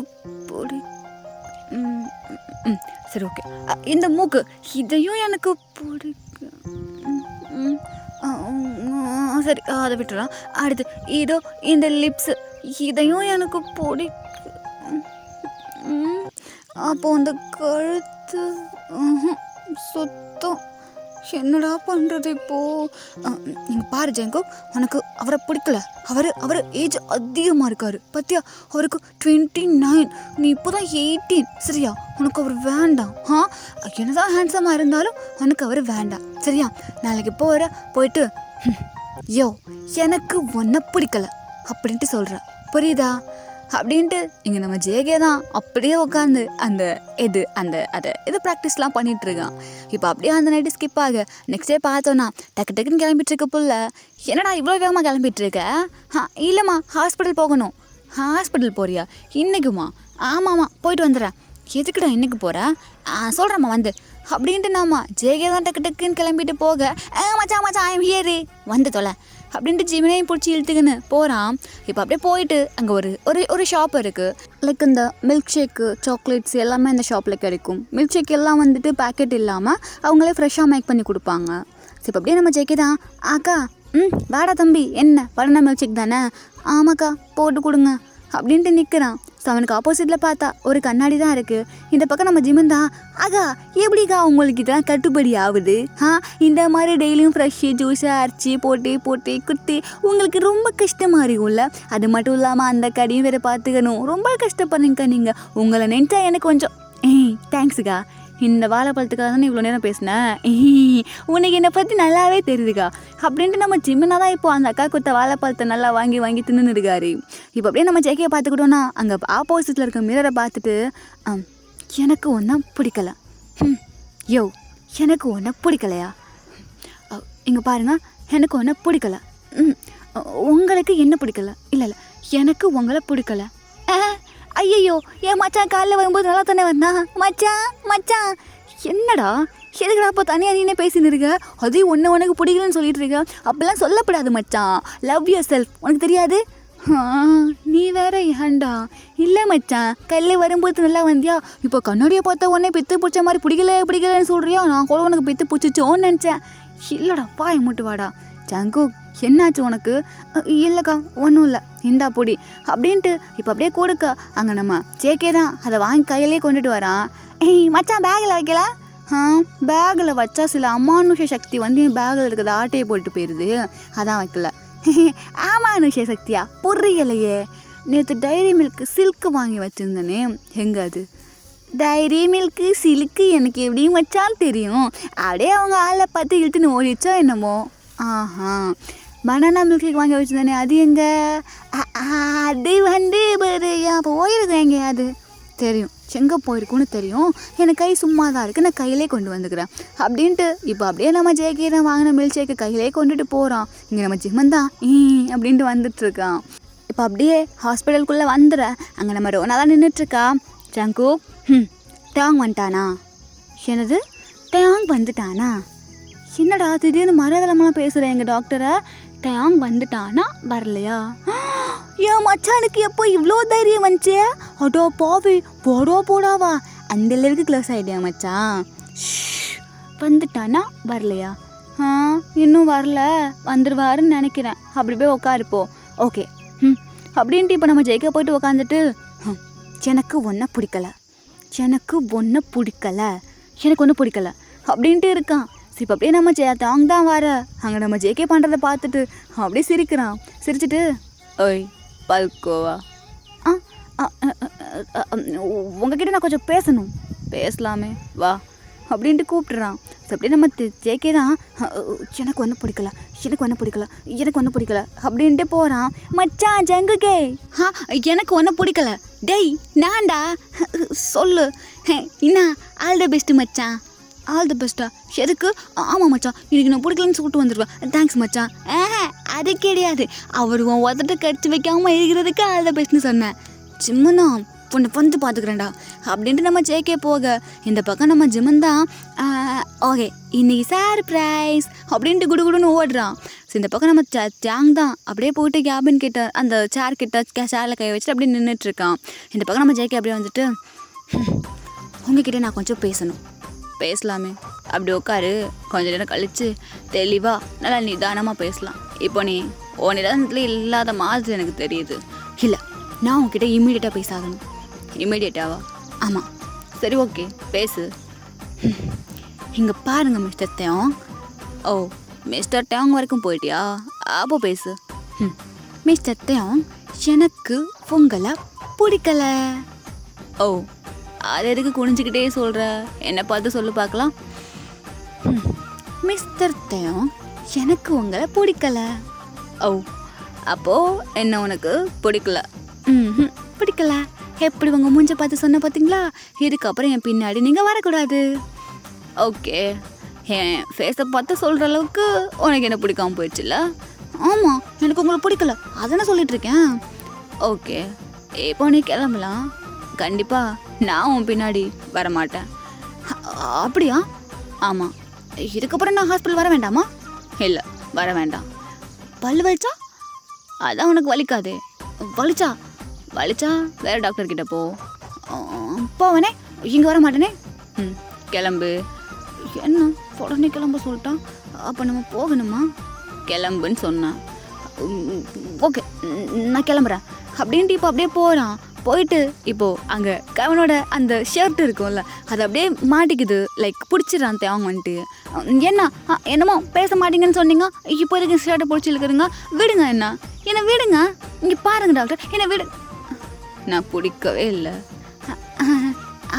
சரி ஓகே. இந்த மூக்கு, இதையும் எனக்கு சரி அதை விட்டுறான். அடுத்து இதோ இந்த லிப்ஸு, இதையும் எனக்கு அப்போ அந்த கழுத்து சுத்தம். என்னடா பண்ணுறது இப்போது? நீங்கள் பாரு ஜெங்கோ, உனக்கு அவரை பிடிக்கல. அவர் ஏஜ் அதிகமாக இருக்கார் பத்தியா, அவருக்கு 29, நீ இப்போ தான் 18. சரியா, உனக்கு அவர் வேண்டாம். என்னதான் ஹேண்ட்ஸமாக இருந்தாலும் உனக்கு அவர் வேண்டாம். சரியா, நாளைக்கு போயிட்டு யோ எனக்கு ஒன்றை பிடிக்கல அப்படின்ட்டு சொல்கிறேன், புரியுதா அப்படின்ட்டு. இங்கே நம்ம ஜேகே தான் அப்படியே உட்காந்து இது ப்ராக்டிஸ்லாம் பண்ணிகிட்ருக்கான். இப்போ அப்படியே அந்த நைட்டு ஸ்கிப் ஆக நெக்ஸ்ட் டே பார்த்தோன்னா டக்குன்னு கிளம்பிட்டுருக்க புள்ள. என்னடா இவ்வளோ வேகமாக கிளம்பிட்டுருக்க? இல்லைம்மா ஹாஸ்பிட்டல் போகணும். ஹாஸ்பிட்டல் போறியா இன்றைக்குமா? ஆமாம்மா போயிட்டு வந்துடுறேன். எதுக்குடா இன்றைக்கு போகிற? சொல்கிறேம்மா வந்து அப்படின்ட்டு நாம்மா ஜேகே தான் டக்குன்னு கிளம்பிட்டு போக மச்சான் ஐம் ஹியரு வந்து தொலை அப்படின்ட்டு ஜிமினையும் பிடிச்சி இழுத்துக்குன்னு போகிறான். இப்போ அப்படியே போயிட்டு அங்கே ஒரு ஷாப் இருக்குது. லைக் இந்த மில்க் ஷேக்கு, சாக்லேட்ஸ் எல்லாமே இந்த ஷாப்பில் கிடைக்கும். மில்க் ஷேக் எல்லாம் வந்துட்டு பேக்கெட் இல்லாமல் அவங்களே ஃப்ரெஷ்ஷாக மேக் பண்ணி கொடுப்பாங்க. ஸோ இப்போ அப்படியே நம்ம ஜேகே தான் அக்கா வாடா தம்பி, என்ன பழனா மில்க் ஷேக் தானே? ஆமாக்கா போட்டு கொடுங்க அப்படின்ட்டு நிற்கிறான். ஸோ அவனுக்கு ஆப்போசிட்டில் பார்த்தா ஒரு கண்ணாடி தான் இருக்குது. இந்த பக்கம் நம்ம ஜிமன் தான் ஆகா எப்படிக்கா உங்களுக்கு இதெல்லாம் கட்டுப்படி ஆகுது? இந்த மாதிரி டெய்லியும் ஃப்ரெஷ்ஷு ஜூஸை அரைச்சி போட்டு குத்தி உங்களுக்கு ரொம்ப கஷ்டமாக இருக்கும்ல. அது மட்டும் இல்லாமல் அந்த கடையும் வேறு பார்த்துக்கணும், ரொம்ப கஷ்டப்படுறீங்கக்கா நீங்கள். உங்களை நினச்சா எனக்கு கொஞ்சம் தேங்க்ஸுக்கா. இந்த வாழைப்பழத்துக்காக தானே இவ்வளோ நேரம் பேசினேன், உனக்கு என்னை பற்றி நல்லாவே தெரியுதுக்கா அப்படின்ட்டு நம்ம ஜிம்மனா தான் இப்போ அந்த அக்கா கொடுத்த வாழைப்பழத்தை நல்லா வாங்கி தின்னு இருக்காரு. இப்போ அப்படியே நம்ம ஜெய்கையை பார்த்துக்கிட்டோன்னா அங்கே ஆப்போசிட்டில் இருக்க மிரரை பார்த்துட்டு எனக்கு ஒன்றும் பிடிக்கல. யோ எனக்கு ஒன்றும் பிடிக்கலையா? இங்கே பாருங்க, எனக்கு ஒன்றும் பிடிக்கல. உங்களுக்கு என்ன பிடிக்கல? இல்லை எனக்கு உங்களை பிடிக்கல. ஐயோ ஏன் மச்சான் காலைல வரும்போது நல்லா தானே வந்தான்? மச்சான் என்னடா எதுக்குடா அப்போ தனியாக நீனே பேசின்னு இருக்க? அதையும் உனக்கு பிடிக்கலன்னு சொல்லிட்டு இருக்க. அப்பெல்லாம் சொல்லப்படாது மச்சான், லவ் யுவர் செல்ஃப். உனக்கு தெரியாது? நீ வேற ஏன்டா? இல்லை மச்சான் கையில வரும்போது நல்லா வந்தியா, இப்போ கண்ணாடியை பார்த்தா உடனே பித்து பிடிச்ச மாதிரி பிடிக்கலன்னு சொல்கிறியா? நான் கூட உனக்கு பித்து பிடிச்சிச்சோன்னு நினச்சேன். இல்லைடா பாய் மூட்டு வாடா. ஜங்கு என்னாச்சு உனக்கு? இல்லைக்கா ஒன்றும் இல்லை, இந்தா பொடி அப்படின்ட்டு இப்போ அப்படியே கொடுக்க அங்கே நம்ம ஜேகே தான் அதை வாங்கி கையிலே கொண்டுட்டு வரான். மச்சான் பேக்கில் வைக்கல? பேக்கில் வச்சா சில அமானுஷ சக்தி வந்து என் பேக்கில் இருக்கிறது ஆட்டையை போட்டு போயிடுது, அதான் வைக்கல. அமானுஷ சக்தியா? புரியலையே. நேற்று டைரி மில்க்கு சில்க்கு வாங்கி வச்சுருந்தேனே, எங்கே அது? டைரி மில்க்கு சில்க்கு எனக்கு எப்படியும் வச்சாலும் தெரியும். அப்படியே அவங்க ஆளை பார்த்து இழுத்துன்னு ஓடிச்சோ என்னமோ. பனானா மில்க் ஷேக் வாங்கி வச்சுருந்தானே, அது எங்கே? அது வந்து போயிருக்கேன் எங்கே? அது தெரியும், எங்கே போயிருக்குன்னு தெரியும், எனக்கு கை சும்மா தான் இருக்குது, நான் கையிலே கொண்டு வந்துக்கிறேன் அப்படின்ட்டு இப்போ அப்படியே நம்ம ஜேகே தான் வாங்கின மில்க் ஷேக்கை கையிலே கொண்டுட்டு போகிறான். இங்கே நம்ம ஜிமன் தான் அப்படின்ட்டு வந்துட்டுருக்கான். இப்போ அப்படியே ஹாஸ்பிட்டலுக்குள்ளே வந்துடுற அங்கே நம்ம ரோனா தான் நின்றுட்டுருக்கா. ஜங்கு டேங் வந்துட்டானா? என்னது டேங் வந்துட்டானா? என்னடா திடீர்னு மரதளமெல்லாம் பேசுகிறேன் எங்கள் டாக்டரை. டேங் வந்துட்டானா வரலையா? ஏன் மச்சானுக்கு எப்போ இவ்வளோ தைரியம் வந்துச்சு? அடோ பாவி போடாவா அந்த அளவுக்கு க்ளோஸ் ஆகிட்டியா மச்சான்? வந்துட்டானா வரலையா? இன்னும் வரல, வந்துடுவாருன்னு நினைக்கிறேன். அப்படி போய் உட்காருப்போ. ஓகே அப்படின்ட்டு இப்போ நம்ம ஜெயிக்க போயிட்டு உக்காந்துட்டு எனக்கு ஒன்றும் பிடிக்கல அப்படின்ட்டு இருக்கான். இப்போ அப்படியே நம்ம தாங்க தான் வர அங்கே நம்ம ஜேகே பண்ணுறதை பார்த்துட்டு அப்படியே சிரிக்கிறான். சிரிச்சுட்டு ஓய் பல்கோவா உங்ககிட்ட நான் கொஞ்சம் பேசலாமே வா அப்படின்ட்டு கூப்பிட்டுறான். ஸோ அப்படியே நம்ம ஜேகே தான் எனக்கு ஒன்றும் பிடிக்கல அப்படின்ட்டு போகிறான். மச்சான் ஜங்குகே எனக்கு ஒன்றும் பிடிக்கல. டேய் நான்டா சொல்லு என்ன ஆல் த பெஸ்ட்டு மச்சான். ஆல் த பெஸ்ட்டா? எதுக்கு? ஆமாம் மச்சான் இன்னைக்கு நான் பிடிக்கலன்னு சொல்லிட்டு வந்துடுவேன். தேங்க்ஸ் மச்சான். அது கிடையாது, அவர் உதட்ட கடிச்சு வைக்காமல் இருக்கிறதுக்கு ஆல் த பெஸ்ட்னு சொன்னேன். ஜிம்மனா பொண்ணு வந்து பார்த்துக்கிறேன்டா அப்படின்ட்டு நம்ம ஜேகே போக இந்த பக்கம் நம்ம ஜிம்மன் தான் ஓகே இன்னைக்கு சர்ப்ரைஸ் அப்படின்ட்டு குடுகுடுன்னு ஓடுறான். ஸோ இந்த பக்கம் நம்ம ஜாங் தான் அப்படியே போயிட்டு கேபின் கிட்ட அந்த சேர் கிட்ட சேரில் கை வச்சுட்டு அப்படியே நின்றுட்டுருக்கான். இந்த பக்கம் நம்ம ஜேகே அப்படியே வந்துட்டு உங்ககிட்ட நான் கொஞ்சம் பேசலாமே அப்படி உட்காரு, கொஞ்சம் நேரம் கழித்து தெளிவாக நல்லா நிதானமாக பேசலாம். இப்போ நீ ஓ நிதானத்தில் இல்லாத மாதிரி எனக்கு தெரியுது. இல்லை நான் உங்ககிட்ட இம்மீடியட்டாக பேசாகணும். இம்மீடியட்டாவா? ஆமாம் சரி ஓகே பேசு. இங்கே பாருங்க மிஸ்டர் தேங். ஓ மிஸ்டர் தேங் வரைக்கும் போயிட்டியா? அப்போ பேசு. மிஸ்டர் தேங் எனக்கு உங்களை பிடிக்கல. ஓ அது எதுக்கு குனிஞ்சிக்கிட்டே சொல்கிற? என்னை பார்த்து சொல்லு பார்க்கலாம். மிஸ்டர் தேங் எனக்கு உங்களை பிடிக்கல. ஓ அப்போது என்ன உனக்கு பிடிக்கல? பிடிக்கல. எப்படி உங்கள் மூஞ்ச பார்த்து சொன்ன பார்த்தீங்களா? இதுக்கப்புறம் என் பின்னாடி நீங்கள் வரக்கூடாது. ஓகே என் ஃபேஸை பார்த்து சொல்கிற அளவுக்கு உனக்கு என்ன பிடிக்காமல் போயிடுச்சுல்ல? ஆமாம் எனக்கு உங்களை பிடிக்கல அதானே சொல்லிகிட்ருக்கேன். ஓகே இப்போ நீ கிளம்பலாம். கண்டிப்பாக நான் உன் பின்னாடி வரமாட்டேன். அப்படியா? ஆமாம். இதுக்கப்புறம் நான் ஹாஸ்பிட்டல் வர வேண்டாமா? இல்லை வர வேண்டாம். பல்லு வலிச்சா? அதான் உனக்கு வலிக்காதே. வலிச்சா வேறு டாக்டர்கிட்ட போவனே, இங்கே வர மாட்டேனே. கிளம்பு. என்ன உடனே கிளம்ப சொல்லிட்டான்? அப்போ நம்ம போகணுமா? கிளம்புன்னு சொன்னான். ஓகே நான் கிளம்புறேன் அப்படின்ட்டு இப்போ அப்படியே போகிறான். போயிட்டு இப்போது அங்கே கவனோட அந்த ஷர்ட் இருக்கும்ல அது அப்படியே மாட்டிக்குது. லைக் பிடிச்சிடறான் தேவங்க வந்துட்டு. என்னமோ பேச மாட்டீங்கன்னு சொன்னீங்க, இப்போ எதுக்கு ஷர்ட்டை பிடிச்சி இழுக்கிறீங்க? விடுங்க என்ன விடுங்க. இங்கே பாருங்க டாக்டர் என்ன விடு. நான் பிடிக்கவே இல்லை.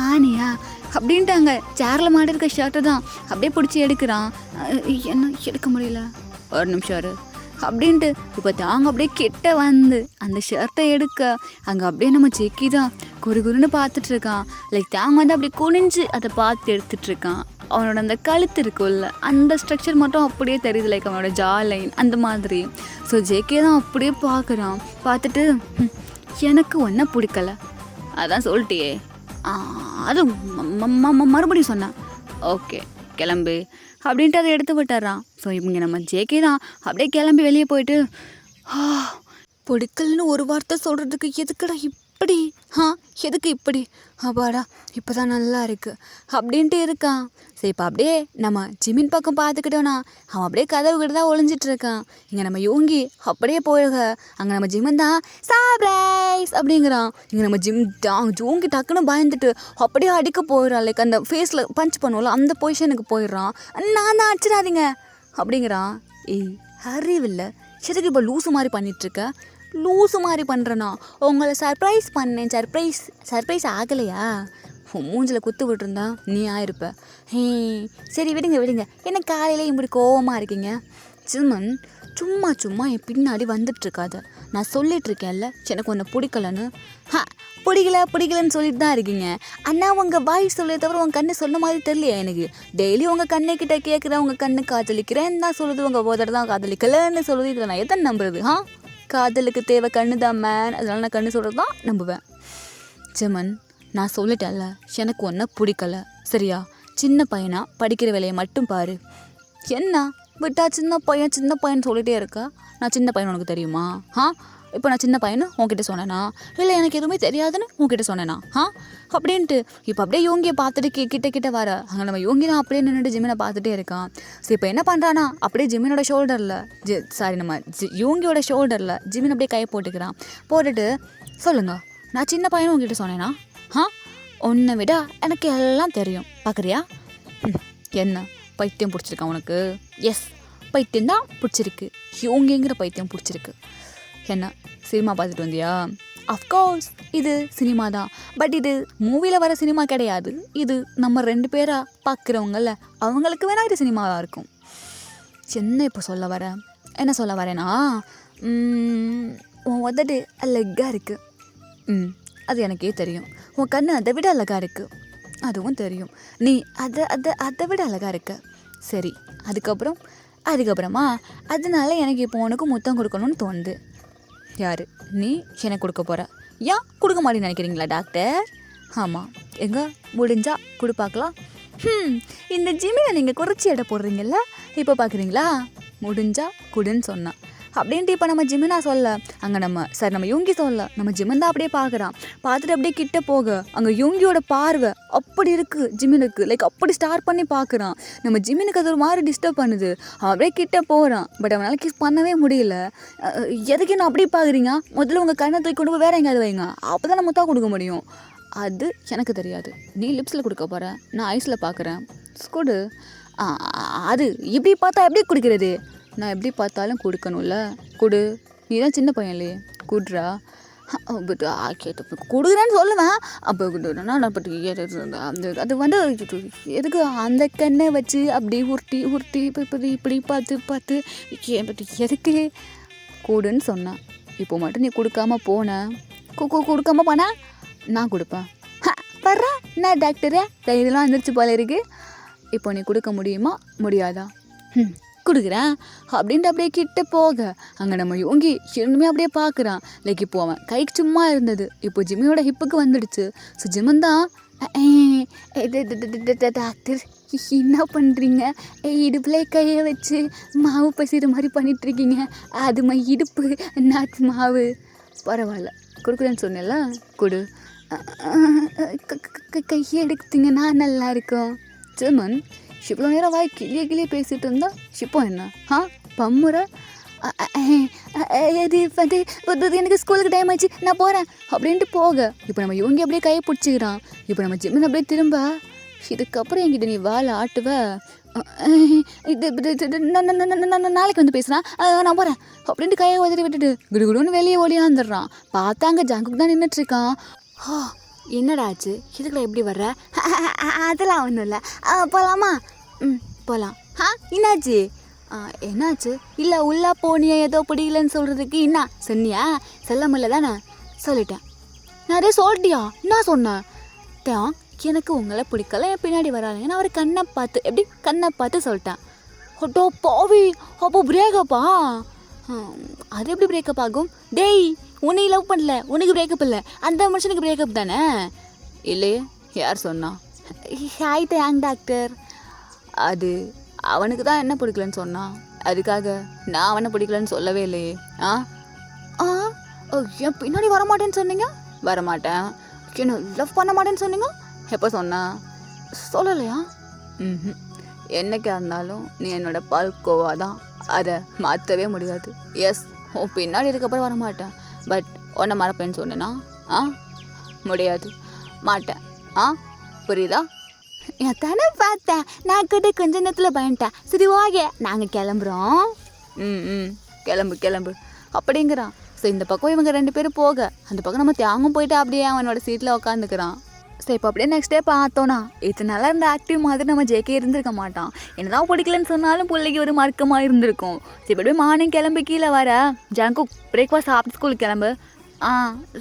ஆனியா அப்படின்ட்டு அங்கே சேரில் மாட்டிருக்க ஷர்ட்டை தான் அப்படியே பிடிச்சி எடுக்கிறான். என்ன எடுக்க முடியல, ஒரு நிமிஷம் அப்படின்ட்டு இப்போ தாங்க அப்படியே கிட்ட வந்து அந்த ஷர்ட்டை எடுக்க அங்கே அப்படியே நம்ம செக்கி தான் குறுகுறுன்னு பார்த்துட்ருக்கான். லைக் தாங்க வந்து அப்படியே குனிஞ்சு அதை பார்த்து எடுத்துட்ருக்கான். அவனோட அந்த கழுத்து இருக்குல்ல அந்த ஸ்ட்ரக்சர் மட்டும் அப்படியே தெரியுது, லைக் அவனோட ஜா லைன் அந்த மாதிரி. ஸோ ஜேகே தான் அப்படியே பார்க்குறான். பார்த்துட்டு எனக்கு ஒன்றும் பிடிக்கல. அதான் சொல்லிட்டியே, அது மறுபடியும் சொன்னேன். ஓகே கிளம்பு அப்படின்ட்டு அதை எடுத்து விட்டுறான். ஸோ இவங்க நம்ம ஜேகே தான் அப்படியே கிளம்பி வெளியே போயிட்டு பிடிக்கலன்னு ஒரு வார்த்தை சொல்கிறதுக்கு எதுக்குடா இப்படி எதுக்கு இப்படி அப்பாடா இப்போ தான் நல்லா இருக்குது அப்படின்ட்டு இருக்கான். சரி இப்போ அப்படியே நம்ம ஜிமின் பக்கம் பார்த்துக்கிட்டோன்னா அவன் அப்படியே கதவு கிட்ட தான் ஒளிஞ்சிட்ருக்கான். இங்கே நம்ம யோங்கி அப்படியே போயிடுக அங்கே நம்ம ஜிமன் தான் சர்ப்ரைஸ் அப்படிங்கிறான். இங்கே நம்ம ஜோங்கி டக்குன்னு பயந்துட்டு அப்படியே அடிக்க போயிடறான். லைக் அந்த ஃபேஸில் பஞ்ச் பண்ணுவோம்ல அந்த பொசிஷனுக்கு போயிடுறான். நான் தான் அடிச்சிடாதீங்க அப்படிங்கிறான். அறிவில்லை எதுக்கு இப்போ லூஸு மாதிரி பண்ணிகிட்ருக்க? லூஸு மாதிரி பண்ணுறேண்ணா உங்களை சர்ப்ரைஸ் பண்ணேன். சர்ப்ரைஸ் ஆகலையா? மூஞ்சில் குத்து விட்டுருந்தா நீ ஆயிருப்ப. சரி விடுங்க என்ன காலையில் இப்படி கோவமாக இருக்கீங்க? ஜிமன் சும்மா என் பின்னாடி வந்துட்டுருக்காத. நான் சொல்லிகிட்ருக்கேன்ல எனக்கு ஒன்று பிடிக்கலன்னு. பிடிக்கலன்னு சொல்லிட்டு தான் இருக்கீங்க. அண்ணா உங்கள் வாய் சொல்ல தவிர உங்கள் கண்ணு சொன்ன மாதிரி தெரியலையா எனக்கு? டெய்லி உங்கள் கண்ணை கிட்ட கேட்குறேன், உங்கள் கண்ணு காதலிக்கிறேன்னு தான் சொல்லுது, உங்கள் போதர் தான் காதலிக்கலன்னு சொல்லுது. இதில் நான் எத்தனை நம்புறது? காதலுக்கு தேவை கண்ணு தான் மேன். அதனால நான் கண்ணு சொல்கிறது தான் நம்புவேன். ஜெமன், நான் சொல்லிட்டேன்ல, எனக்கு ஒன்றை பிடிக்கல சரியா? சின்ன பையனா படிக்கிற வேலையை மட்டும் பாரு. என்ன விட்டா சின்ன பையன் சொல்லிகிட்டே இருக்கா? நான் சின்ன பையன் உனக்கு தெரியுமா? இப்போ நான் சின்ன பையனு உன்கிட்ட சொன்னேனா? இல்லை எனக்கு எதுவுமே தெரியாதுன்னு உன்கிட்ட சொன்னேனா? அப்படின்ட்டு இப்போ அப்படியே யோங்கியை பார்த்துட்டு கிட்ட வர. அங்கே நம்ம யோங்கி தான் அப்படியே நின்றுட்டு ஜிமினை பார்த்துட்டே இருக்கான். சரி இப்போ என்ன பண்ணுறானா, அப்படியே ஜிமினோட ஷோல்டரில் நம்ம யோங்கியோட ஷோல்டரில் ஜிமின் அப்படியே கையை போட்டுட்டு சொல்லுங்க, நான் சின்ன பையனும் உங்ககிட்ட சொன்னேனா? உன்னை விட எனக்கு எல்லாம் தெரியும் பார்க்குறியா? என்ன பைத்தியம் பிடிச்சிருக்கா உனக்கு? எஸ், பைத்தியம் தான் பிடிச்சிருக்கு. யோங்கிங்கிற பைத்தியம் பிடிச்சிருக்கு. என்ன சினிமா பார்த்துட்டு வந்தியா? அஃப்கோர்ஸ் இது சினிமா தான். பட் இது மூவியில் வர சினிமா கிடையாது. இது நம்ம 2 பேராக பார்க்குறவங்கள அவங்களுக்கு வேணால் இது சினிமாவாக இருக்கும். என்ன இப்போ சொல்ல வரேன்? என்ன சொல்ல வரேன்னா, உன் உதடு அழகாக இருக்குது. அது எனக்கே தெரியும். உன் கண்ணு அதை விட அழகாக இருக்குது. அதுவும் தெரியும். நீ அதை விட அழகாக இருக்க. சரி, அதுக்கப்புறமா அதனால எனக்கு இப்போ உனக்கு முத்தம் கொடுக்கணும்னு தோணுது. யார் நீ எனக்கு கொடுக்க போகிற? ஏன் கொடுக்க மாட்டேன்னு நினைக்கிறீங்களா டாக்டர்? ஆமாம், எங்கே முடிஞ்சா கொடு பார்க்கலாம். இந்த ஜிம்மில் நீங்கள் குறைச்சி எடை போடுறீங்கல்ல, இப்போ பார்க்குறீங்களா? முடிஞ்சா கொடுன்னு சொன்னான் அப்படின்ட்டு. இப்போ நம்ம ஜிமினா சொல்ல, அங்கே நம்ம யோங்கி சொல்ல, நம்ம ஜிமன் தான் அப்படியே பார்க்குறான். பார்த்துட்டு அப்படியே கிட்ட போக அங்கே யோங்கியோட பார்வை அப்படி இருக்குது ஜிமினுக்கு. லைக் அப்படி ஸ்டார்ட் பண்ணி பார்க்குறான். நம்ம ஜிமினுக்கு அது ஒரு மாதிரி டிஸ்டர்ப் பண்ணுது. அவன் அப்படியே கிட்ட போகிறான். பட் அவனால் கிஸ் பண்ணவே முடியல. எதுக்கு என்ன அப்படி பார்க்குறீங்க? முதல்ல உங்கள் கண்ணை தூக்கி கொண்டு போய் வேறு எங்கேயாவது வைங்க, அப்போ தான் நம்ம தான் கொடுக்க முடியும். அது எனக்கு தெரியாது. நீ லிப்ஸில் கொடுக்க போகிற, நான் ஐஸில் பார்க்குறேன். கொடு. அது இப்படி பார்த்தா எப்படி குடிக்கிறது? நான் எப்படி பார்த்தாலும் கொடுக்கணும்ல, கொடு. நீ தான் சின்ன பையன் இல்லையே, கொடுறா. கொடுக்குறேன்னு சொல்லுவேன். அப்போ நான் அது எதுக்கு அந்த கண்ணை வச்சு அப்படி உருட்டி இப்படி பார்த்து எதுக்கு கொடுன்னு சொன்னேன். இப்போ மட்டும் நீ கொடுக்காம போன நான் கொடுப்பேன். வர்றா நான் டாக்டரே இதெல்லாம் வந்துருச்சு போல இருக்கு. இப்போ நீ கொடுக்க முடியுமா முடியாதா? கொடுக்குறேன் அப்படின்ட்டு அப்படியே கிட்ட போக அங்கே நம்ம யோங்கி இன்னுமே அப்படியே பார்க்குறான். லைக் இப்போ அவன் கைக்கு சும்மா இருந்தது, இப்போ ஜிம்மியோட ஹிப்புக்கு வந்துடுச்சு. ஸோ ஜிம்மன் தான், டாக்டர் என்ன பண்ணுறீங்க? இடுப்புல கையை வச்சு மாவு பசிற மாதிரி பண்ணிகிட்ருக்கீங்க. அது இடுப்பு நாட்டு மாவு. பரவாயில்ல, கொடுக்குறேன்னு சொன்னேன்ல, கொடு. கையை எடுத்தீங்கன்னா நல்லா இருக்கும். ஜிம்மன் இவ்வளோ நேரம் வாய் கிளியே பேசிகிட்டு இருந்தா இப்போ என்ன பம்முற? இது எனக்கு ஸ்கூலுக்கு டைம் ஆயிடுச்சு, நான் போகிறேன் அப்படின்ட்டு போக இப்போ நம்ம யோங்கி அப்படியே கையை பிடிச்சிக்கிறான். இப்போ நம்ம ஜிம்மன் அப்படியே திரும்ப, இதுக்கப்புறம் என்கிட்ட நீ வாழை ஆட்டுவ, நாளைக்கு வந்து பேசுகிறேன், நான் போகிறேன் அப்படின்ட்டு கையை உதறி விட்டுட்டு குடுகுடுன்னு வெளியே ஓடியாந்துடுறான். பார்த்தாங்க ஜங்குக்கு தான் நின்றுட்டுருக்கான். என்னடா ஆச்சு? இதுக்குள்ள எப்படி வர்ற? அதெல்லாம் ஒன்றும் இல்லை, போகலாமா? போகலாம். என்னாச்சு? இல்லை உள்ளே போனியா ஏதோ பிடிக்கலன்னு சொல்கிறதுக்கு என்ன சொன்னியா? செல்லாமல்ல தானே? சொல்லிட்டேன். நிறைய சொல்லிட்டியா? என்ன சொன்னேன்? எனக்கு உங்களை பிடிக்கல, என் பின்னாடி வராதுங்க. நான் ஒரு கண்ணை பார்த்து சொல்லிட்டேன். ஓட்டோ பாவி, அப்போ பிரேக்கப்பா? அது எப்படி பிரேக்கப் ஆகும்? டேய், உன்னை லவ் பண்ணல, உனக்கு பிரேக்கப் இல்லை, அந்த மனுஷனுக்கு பிரேக்கப் தானே? இல்லையே, யார் சொன்னா? Hi thank doctor. அது அவனுக்கு தான் என்ன பிடிக்கலன்னு சொன்னான், அதுக்காக நான் அவனை பிடிக்கலன்னு சொல்லவே இல்லையே. என் பின்னாடி வரமாட்டேன்னு சொன்னீங்க. வரமாட்டேன். என்ன லவ் பண்ண மாட்டேன்னு சொன்னீங்க. எப்போ சொன்னா? சொல்லலையா? என்னைக்கா இருந்தாலும் நீ என்னோட பால்கோவா தான், அதை மாற்றவே முடியாது. எஸ், உன் பின்னாடி இருக்கப்பறம் வரமாட்டேன். பட் உன்னை மறப்பேன்னு சொன்னேன்னா முடியாது, மாட்டேன். புரியுதா? எத்தனை பார்த்தேன், நான் கிட்ட கொஞ்ச நேரத்தில் பயன்ட்டேன். சரி ஓகே, நாங்கள் கிளம்புறோம். கிளம்பு அப்படிங்கிறான். ஸோ இந்த பக்கம் இவங்க 2 பேரும் போக, அந்த பக்கம் நம்ம தியாகம் போயிட்டு அப்படியே அவனோட சீட்டில் உட்காந்துக்கிறான். ஸோ இப்போ அப்படியே நெக்ஸ்ட் டே பார்த்தோன்னா, இதனால இந்த ஆக்டிவ் மாதிரி நம்ம ஜேகே இருந்திருக்க மாட்டான். என்னதான் பிடிக்கலன்னு சொன்னாலும் பிள்ளைக்கு ஒரு மறுக்கமாக இருந்திருக்கும். சரி இப்படி மார்னிங் கிளம்பி கீழே வர, ஜாங்கு பிரேக்ஃபாஸ்ட் சாப்பிட்டு ஸ்கூலுக்கு கிளம்பு. ஆ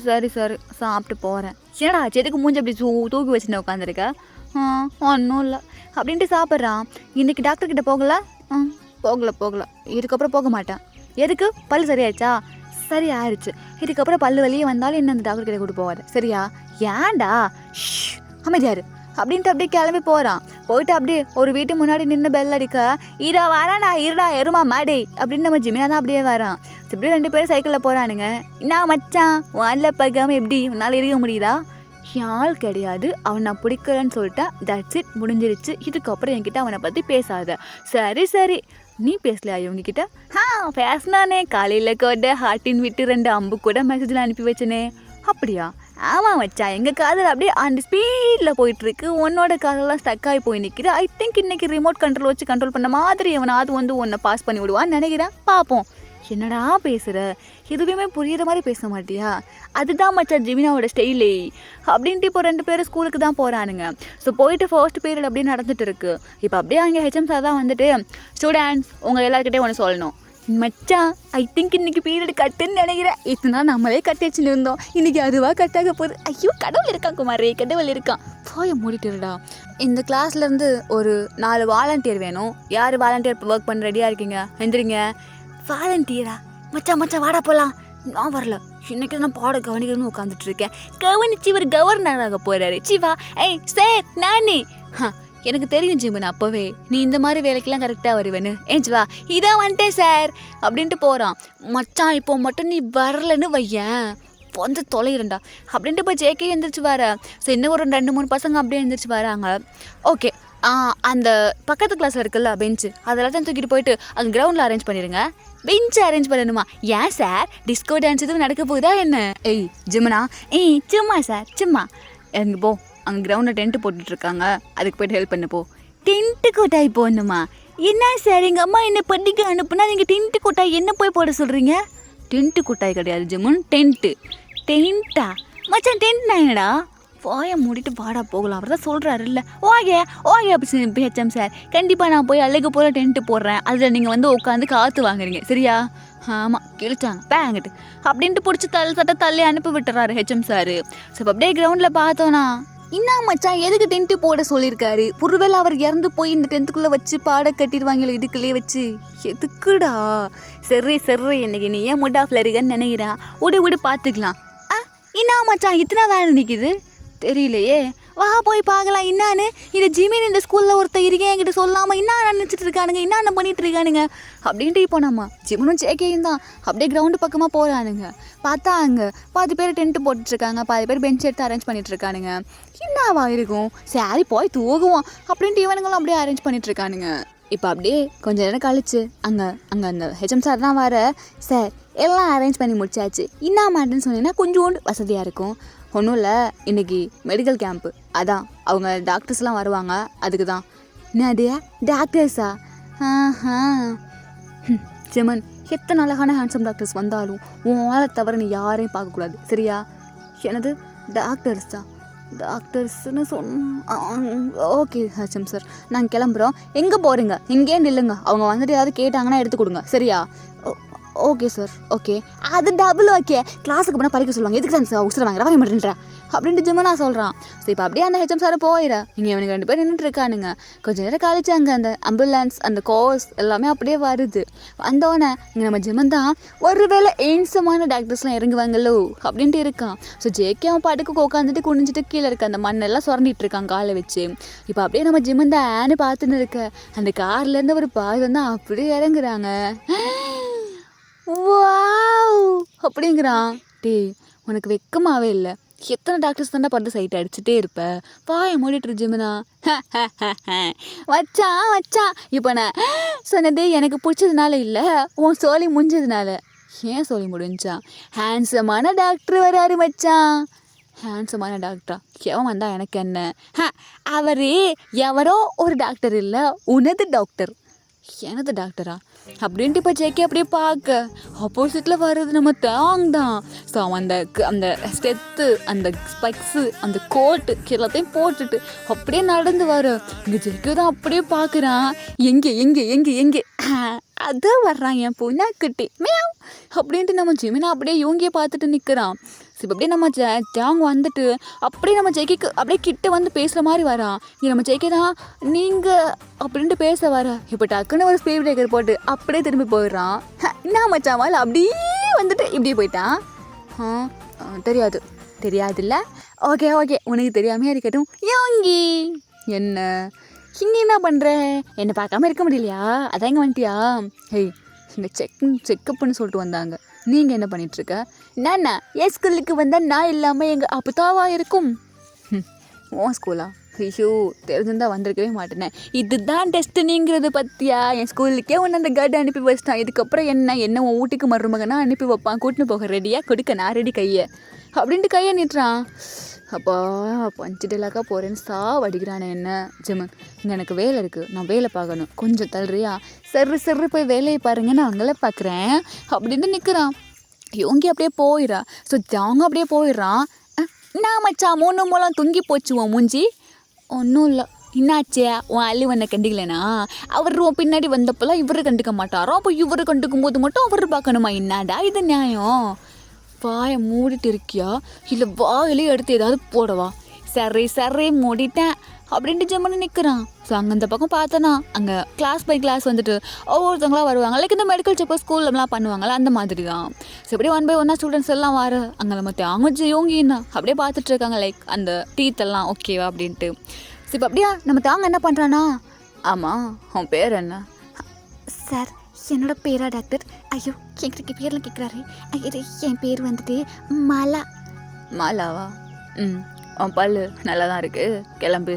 சரி சரி சாப்பிட்டு போகிறேன். என்னடா செதுக்கு மூஞ்சி அப்படி தூக்கி வச்சுட்டு உட்காந்துருக்க? ஒன்றும் இல்லை அப்படின்ட்டு சாப்பிட்றான். இன்றைக்கி டாக்டர்கிட்ட போகல? போகல இதுக்கப்புறம் போக மாட்டேன். எதுக்கு? பல் சரியாயிடுச்சா? சரி ஆயிடுச்சு. இதுக்கப்புறம் பல்லு வெளியே வந்தாலும் என்ன அந்த டாக்டர்கிட்ட கூட்டு போவார் சரியா? ஏன்டா அமைதியாரு அப்படின்ட்டு அப்படியே கிளம்பி போகிறான். போயிட்டு அப்படியே ஒரு வீட்டு முன்னாடி நின்று பெல் அடிக்க, இரா வரானா இருடா எருமா மாடி அப்படின்னு நம்ம ஜிமினா தான் அப்படியே வரான். இப்படி 2 பேரும் சைக்கிளில் போகிறானுங்க. என்ன மச்சான் வானில் பார்க்காம எப்படி உன்னால் இருக்க முடியுதா? யாழ் கிடையாது, அவன் நான் பிடிக்கிறேன்னு சொல்லிட்டேன். தட்ஸ் இட், முடிஞ்சிருச்சு. இதுக்கப்புறம் என்கிட்ட அவனை பற்றி பேசாத. சரி நீ பேசலையா இவங்ககிட்ட? பேசினானே காலையில் கூட ஹார்ட்டின் விட்டு 2 அம்பு கூட மெசேஜில் அனுப்பி வச்சனே. அப்படியா? ஆமாம் வச்சா, எங்கள் காதல் அப்படியே அந்த ஸ்பீடில் போயிட்டுருக்கு. உன்னோட காதெல்லாம் ஸ்டக் ஆகி போய் நிற்கிது. ஐ திங்க் இன்றைக்கி ரிமோட் கண்ட்ரோல் வச்சு கண்ட்ரோல் பண்ண மாதிரி எவனாவது வந்து உன்னை பாஸ் பண்ணி விடுவான்னு நினைக்கிறேன். பார்ப்போம். என்னடா பேசுகிற? எதுவுமே புரியுற மாதிரி பேச மாட்டியா? அதுதான் மச்சான் ஜிமினாவோட ஸ்டைலே அப்படின்ட்டு இப்போ 2 பேரும் ஸ்கூலுக்கு தான் போகிறானுங்க. ஸோ போயிட்டு ஃபர்ஸ்ட் பீரியட் அப்படியே நடந்துட்டு இருக்கு. இப்போ அப்படியே அங்கே ஹெச்எம் சார் தான் வந்துட்டு, ஸ்டூடெண்ட்ஸ் உங்கள் எல்லாருக்கிட்டே ஒன்று சொல்லணும். மச்சான் ஐ திங்க் இன்றைக்கி பீரியட் கட்டுன்னு நினைக்கிறேன். இத்தனை நம்மளே கட்டி வச்சுன்னு இருந்தோம், இன்றைக்கி அதுவாக கட்டாக போகுது. ஐயோ கடவுள் இருக்கான் குமாரே, கடவுள் இருக்கான். போய மூடிட்டுடா. இந்த கிளாஸ்லேருந்து ஒரு 4 வாலண்டியர் வேணும். யார் வாலண்டியர் ஒர்க் பண்ண ரெடியாக இருக்கீங்க? எந்திரிங்க. வாலண்டியரா? மச்சான் வாடா போகலாம். நான் வரல, இன்னைக்கு நான் பாட கவனிக்கணும்னு உட்காந்துட்டு இருக்கேன். கவனிச்சு இவர் கவர்னராக போகிறாரு. சிவா சார் நானே. எனக்கு தெரியும் ஜிமன், அப்போவே நீ இந்த மாதிரி வேலைக்கெல்லாம் கரெக்டாக வருவேன்னு. சிவா இதான் வந்துட்டேன் சார் அப்படின்ட்டு போகிறான். மச்சான் இப்போ மட்டும் நீ வரலன்னு வையன் வந்து தொலைகிறண்டா அப்படின்ட்டு போய் ஜேகே எழுந்திரிச்சு வர. ஸோ இன்னும் ஒரு 2-3 பசங்க அப்படியே எழுந்திரிச்சு வராங்க. ஓகே, அந்த பக்கத்து கிளாஸில் இருக்குல்ல பெஞ்சு, அதெல்லாம் தூக்கிட்டு போயிட்டு அங்கே கிரவுண்டில் அரேஞ்ச் பண்ணிடுங்க. பெஞ்சு அரேஞ்ச் பண்ணணுமா? ஏன் சார் டிஸ்கோ டான்ஸ் எதுவும் நடக்க போகுதா என்ன? ஜிமனா சும்மா சார் சும்மா. எங்க போ, அங்கே கிரவுண்டில் டென்ட்டு போட்டுட்ருக்காங்க, அதுக்கு போய்ட்டு ஹெல்ப் பண்ணு போ. டென்ட்டு கொட்டாய் போடணுமா? என்ன சார் எங்கள் அம்மா என்ன படிக்க அனுப்புனா நீங்கள் டென்ட்டு கொட்டாய் என்ன போய் போட சொல்கிறீங்க? டென்ட்டு கொட்டாய் கிடையாது ஜிமுன், டென்ட்டா மச்சான்? டென்ட்னா என்னடா? வாயை மூடிட்டு வாடா போகலாம். அவர் தான் சொல்கிறாரு இல்லை. ஓகே அப்படி ஹெச்எம் சார், கண்டிப்பாக நான் போய் அழகு போல் டென்ட்டு போடுறேன், அதில் நீங்கள் வந்து உட்காந்து காற்று வாங்குறீங்க சரியா? ஆமாம் கிழிச்சாங்க பேங்கிட்டு அப்படின்ட்டு பிடிச்சி தள்ளி அனுப்பி விட்டுறாரு ஹெச்எம் சார். ஸோ இப்போ அப்படியே கிரவுண்டில் பார்த்தோன்னா, என்ன மச்சான் எதுக்கு டென்ட்டு போட சொல்லியிருக்காரு? ஒருவேளை அவர் இறந்து போய் இந்த டென்த்துக்குள்ளே வச்சு பாட கட்டிடுவாங்களோ இதுக்குள்ளேயே வச்சு. எதுக்குடா? சரி இன்னைக்கு நீ ஏன் முட்டாஃபில் இருக்கன்னு நினைக்கிறேன். விடு பார்த்துக்கலாம். என்ன மச்சான் இத்தனை வேலை நிற்கிது தெரியலையே, வா போய் பார்க்கலாம். என்னான்னு இந்த ஜிமின் இந்த ஸ்கூலில் ஒருத்தர் இருக்கேன் என்கிட்ட சொல்லாமல் என்ன நினச்சிட்டு இருக்கானுங்க, என்ன பண்ணிட்டு இருக்கானுங்க அப்படின்ட்டு. இப்போ நம்ம ஜிமனும் ஜேகேயும் தான் அப்படியே கிரவுண்டு பக்கமாக போகிறானுங்க. பார்த்தா அங்கே 10 பேர் டென்ட்டு போட்டுட்ருக்காங்க, 10 பேர் பெஞ்ச் எடுத்து அரேஞ்ச் பண்ணிட்டு இருக்கானுங்க. என்னவா இருக்கும், சரி போய் தூங்குவோம் அப்படின்ட்டு இவனுங்களும் அப்படியே அரேஞ்ச் பண்ணிட்டுருக்கானுங்க. இப்போ அப்படியே கொஞ்சம் நேரம் கழிச்சு அங்கே அந்த ஹெச்எம் சார் தான் வர. சார் எல்லாம் அரேஞ்ச் பண்ணி முடிச்சாச்சு, என்ன மாட்டேன்னு சொன்னீங்கன்னா கொஞ்சோண்டு வசதியாக இருக்கும். ஒன்றும் இல்லை, இன்றைக்கி மெடிக்கல் கேம்ப்பு, அதான் அவங்க டாக்டர்ஸ்லாம் வருவாங்க, அதுக்கு தான். என்னது டாக்டர்ஸா? ஜெமன், எத்தனை அழகான ஹேண்ட்ஸம் டாக்டர்ஸ் வந்தாலும் உன் ஆளை தவிர நீ யாரையும் பார்க்கக்கூடாது சரியா? எனது டாக்டர்ஸ்னு ஓகே ஹெச்எம் சார், நாங்கள் கிளம்புறோம். எங்கே போகிறீங்க? எங்கேயே நில்லுங்க, அவங்க வந்துட்டு ஏதாவது கேட்டாங்கன்னா எடுத்து கொடுங்க சரியா? Okay sir okay. அது டபுள் ஓகே. கிளாஸுக்கு போனால் படிக்க சொல்லுவாங்க, எதுக்கு தான் சார் உசுர வாங்குற வாங்க மாட்டேன்றேன் அப்படின்ட்டு ஜிமனா சொல்கிறான். ஸோ இப்போ அப்படியே அந்த ஹெச்எம் சார் போயிட, இங்கே இவனுக்கு 2 பேர் நின்றுட்டு இருக்கானுங்க. கொஞ்சம் நேரம் கழிச்சு அங்கே அந்த ஆம்புலன்ஸ் அந்த கோர்ஸ் எல்லாமே அப்படியே வருது. வந்தோடனே இங்கே நம்ம ஜிமன் தான் ஒருவேளை ஏன்சமான டாக்டர்ஸ்லாம் இறங்குவாங்களோ அப்படின்ட்டு இருக்கான். ஸோ ஜேகே அவன் பாட்டுக்கு உட்காந்துட்டு குனிஞ்சிட்டு கீழே இருக்க அந்த மண்ணெல்லாம் சுரண்டிட்டு இருக்கான் காலை வச்சு. இப்போ அப்படியே நம்ம ஜிமன் தான் ஆன்னு பார்த்துன்னு இருக்க. அந்த கார்லேருந்து ஒரு பாய் வந்து அப்படியே இறங்குறாங்க. வாவ் அப்படிங்கிறான். உனக்கு வெக்கமாவே இல்லை? எத்தனை டாக்டர்ஸ் தாண்டா பார்த்து சைட் அடிச்சுட்டே இருப்ப, வாயை மூடிட்டு ஜிமுனா. வச்சான் இப்போ நான் சொன்னது எனக்கு பிடிச்சதுனால இல்லை, உன் சோழி முடிஞ்சதுனால. ஏன் சோழி முடிஞ்சா? ஹேண்ட்ஸமான டாக்டர் வராரு மச்சான். ஹேண்ட்ஸமான டாக்டரா? எவன் வந்தா எனக்கு என்ன? அவர் எவரோ ஒரு டாக்டர் இல்லை, உனது டாக்டர். எனது டாக்டரா? அப்படின்ட்டு இப்போ ஜேகே அப்படியே பார்க்க ஆப்போசிட்டில் வர்றது நம்ம தேங் தான். ஸோ அவன் அந்த ஸ்டெத்து, அந்த ஸ்பெக்ஸு, அந்த கோட்டு எல்லாத்தையும் போட்டுட்டு அப்படியே நடந்து வர இங்கே ஜேகே தான் அப்படியே பார்க்குறான். எங்கே எங்கே எங்கே எங்கே அதான் வர்றான் என் பூனாக்குட்டி மியாவ் அப்படின்ட்டு நம்ம ஜிமினா அப்படியே யோங்கியை பார்த்துட்டு நிற்கிறான். ஸோ இப்போ அப்படியே நம்ம தேங் வந்துட்டு அப்படியே நம்ம ஜெய்கிக்கு அப்படியே கிட்ட வந்து பேசுகிற மாதிரி வரான். நம்ம ஜெய்கே தான் நீங்கள் அப்படின்ட்டு பேச வர இப்போ டக்குன்னு ஒரு ஸ்பீட் பிரேக்கர் போட்டு அப்படியே திரும்பி போயிடுறான். என்ன மச்சான் அப்படியே வந்துட்டு இப்படியே போயிட்டான். தெரியாதுல்ல. ஓகே உனக்கு தெரியாமையே இருக்கட்டும். யோங்கி என்ன இங்கே என்ன பண்ணுற? என்னை பார்க்காம இருக்க முடியலையா? அதான் இங்கே வந்துட்டியா? ஹேய் இங்கே செக்கப்னு சொல்லிட்டு வந்தாங்க. நீங்கள் என்ன பண்ணிகிட்ருக்க? நானா என் ஸ்கூலுக்கு வந்தால் நான் இல்லாமல் எங்கள் அப்பதாவா இருக்கும். உன் ஸ்கூலா? ஐயோ தெரிஞ்சிருந்தால் வந்திருக்கவே மாட்டேனே. இதுதான் டெஸ்டினிங்கிறது பற்றியா? என் ஸ்கூலுக்கே ஒன்று அந்த கார்டு அனுப்பி வச்சிட்டான். இதுக்கப்புறம் என்ன உன் வீட்டுக்கு மருமகனா அனுப்பி வைப்பான். கூட்டின்னு போக ரெடியாக கொடுக்க நான் ரெடி கையை அப்படின்ட்டு கையை நீட்டுறான். அப்பா பஞ்சு டெலாக்கா போகிறேன்னு வடிக்கிறானே என்ன ஜிமன். இங்கே எனக்கு வேலை இருக்குது, நான் வேலை பார்க்கணும், கொஞ்சம் தள்ளுறியா? சரி போய் வேலையை பாருங்க, நான் அங்கே பார்க்குறேன் அப்படின்னு நிற்கிறான். யோங்கி அப்படியே போயிடா. ஸோ அவங்க அப்படியே போயிடுறான். நான் மச்சா 3 மூலம் தொங்கி போச்சுவோம் மூஞ்சி. ஒன்றும் இல்லை. என்னாச்சே உன் அள்ளி உன்னை கண்டிக்கலனா? அவர் உன் பின்னாடி வந்தப்போலாம் இவரு கண்டுக்க மாட்டாரோ, அப்போ இவரு கண்டுக்கும் போது மட்டும் அவர் பார்க்கணுமா? என்னடா இது நியாயம்? வாயை மூடிட்டு இருக்கியா இல்லை வாயிலே எடுத்து ஏதாவது போடவா? சரி மூடிட்டேன் அப்படின்ட்டு ஜம்மனு நிற்கிறான். ஸோ அங்கே அந்த பக்கம் பார்த்தனா அங்கே கிளாஸ் பை கிளாஸ் வந்துட்டு ஒவ்வொருத்தவங்களாம் வருவாங்க. லைக் இந்த மெடிக்கல் செக்கப் ஸ்கூல்லலாம் பண்ணுவாங்கள்ல அந்த மாதிரி தான். ஸோ அப்படியே 1 by 1 ஸ்டூடெண்ட்ஸ் எல்லாம் வர அங்கே நம்ம அவங்க யோங்கின்னா அப்படியே பார்த்துட்டு இருக்காங்க. லைக் அந்த டீத்தெல்லாம் ஓகேவா அப்படின்ட்டு. ஸோ இப்போ அப்படியா நம்ம தாங்க என்ன பண்ணுறானா? ஆமாம் அவன் பேர் என்ன? சார் என்னோட பேரா டாக்டர்? ஐயோ எங்களுக்கு பேரில் கேட்குறாரு. இது என் பேர் வந்துட்டு மாலாவா? உன் பல்லு நல்லா தான் இருக்குது, கிளம்பு.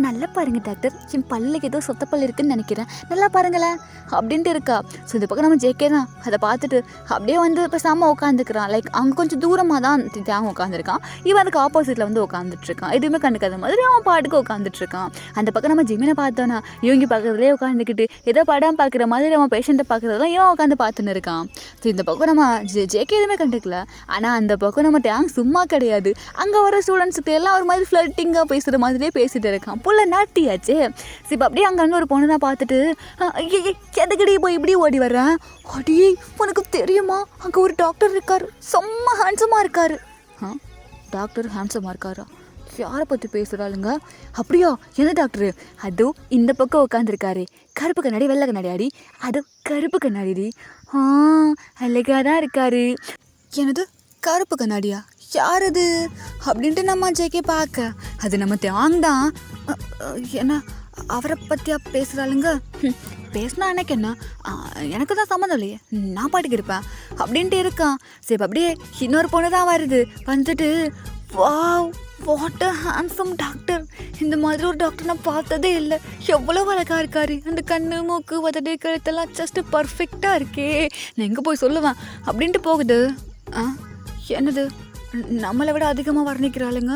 நல்லா பாருங்கள் டாக்டர், என் பல்லுக்கு ஏதோ சொத்த பல் இருக்குதுன்னு நினைக்கிறேன், நல்லா பாருங்களேன் அப்படின்ட்டு இருக்கா. ஸோ இந்த பக்கம் நம்ம ஜேகே தான் அதை பார்த்துட்டு அப்படியே வந்து இப்போ செம்ம உட்காந்துக்கிறான். லைக் அவங்க கொஞ்சம் தூரமாக தான் தேங்க உட்காந்துருக்கான். இவன் அதுக்கு ஆப்போசிட்டில் வந்து உட்காந்துட்ருக்கான். எதுவுமே கண்டுக்காத மாதிரி அவன் பாட்டுக்கு உட்காந்துட்ருக்கான். அந்த பக்கம் நம்ம ஜிமினை பார்த்தோன்னா இவங்க பக்கத்துலேயே உட்காந்துக்கிட்டு ஏதோ படம் பார்க்குற மாதிரி அவன் பேஷண்ட்டை பார்க்குறதெல்லாம் இவன் உட்காந்து பார்த்துன்னு இருக்கான். ஸோ இந்த பக்கம் நம்ம ஜேகே எதுவுமே கண்டுக்கல. ஆனால் அந்த பக்கம் நம்ம தேங்க சும்மா கிடையாது. அங்கே வர ஸ்டூடெண்ட்ஸுக்கு எல்லாம் ஒரு மாதிரி ஃப்ளட்டிங்காக பேசுகிற மாதிரியே பேசிகிட்டு இருக்கான். புள்ள நாட்டியாச்சே. சரி இப்போ அப்படியே அங்கே வந்து ஒரு பொண்ணு தான் பார்த்துட்டு எதுக்கடி போய் இப்படி ஓடி வர்றேன்? அடி உனக்கு தெரியுமா அங்கே ஒரு டாக்டர் இருக்கார், செம்ம ஹேண்ட்ஸமாக இருக்கார். டாக்டர் ஹேண்ட்ஸமாக இருக்காரா? யாரை பற்றி பேசுகிறாளுங்க? அப்படியா? எந்த டாக்டரு? அதோ இந்த பக்கம் உட்காந்துருக்காரு, கருப்பு கண்ணாடி வெள்ளை கண்ணாடி. அது கருப்பு கண்ணாடி. அழகாக தான் இருக்காரு. எனது கருப்பு கண்ணாடியா? யார் அது அப்படின்ட்டு நம்ம ஜேகே பார்க்க அது நம்ம தேங் தான். என்ன அவரை பற்றியா பேசுகிறாளுங்க? பேசினா எனக்கு என்ன, எனக்கு தான் சம்மந்தம் இல்லையே, நான் பாட்டுக்கு இருப்பேன் அப்படின்ட்டு இருக்கான். சரி அப்படியே இன்னொரு பொண்ணு தான் வருது. வந்துட்டு wow what a handsome doctor, இந்த மாதிரி ஒரு டாக்டர் நான் பார்த்ததே இல்லை, எவ்வளோ அழகாக இருக்காரு, அந்த கண்ணு மூக்கு உதடு கழுத்தெல்லாம் ஜஸ்ட்டு பர்ஃபெக்டாக இருக்கே, நான் எங்கே போய் சொல்லுவேன் அப்படின்ட்டு போகுது. என்னது நம்மளை விட அதிகமாக வர்ணிக்கிறாளுங்க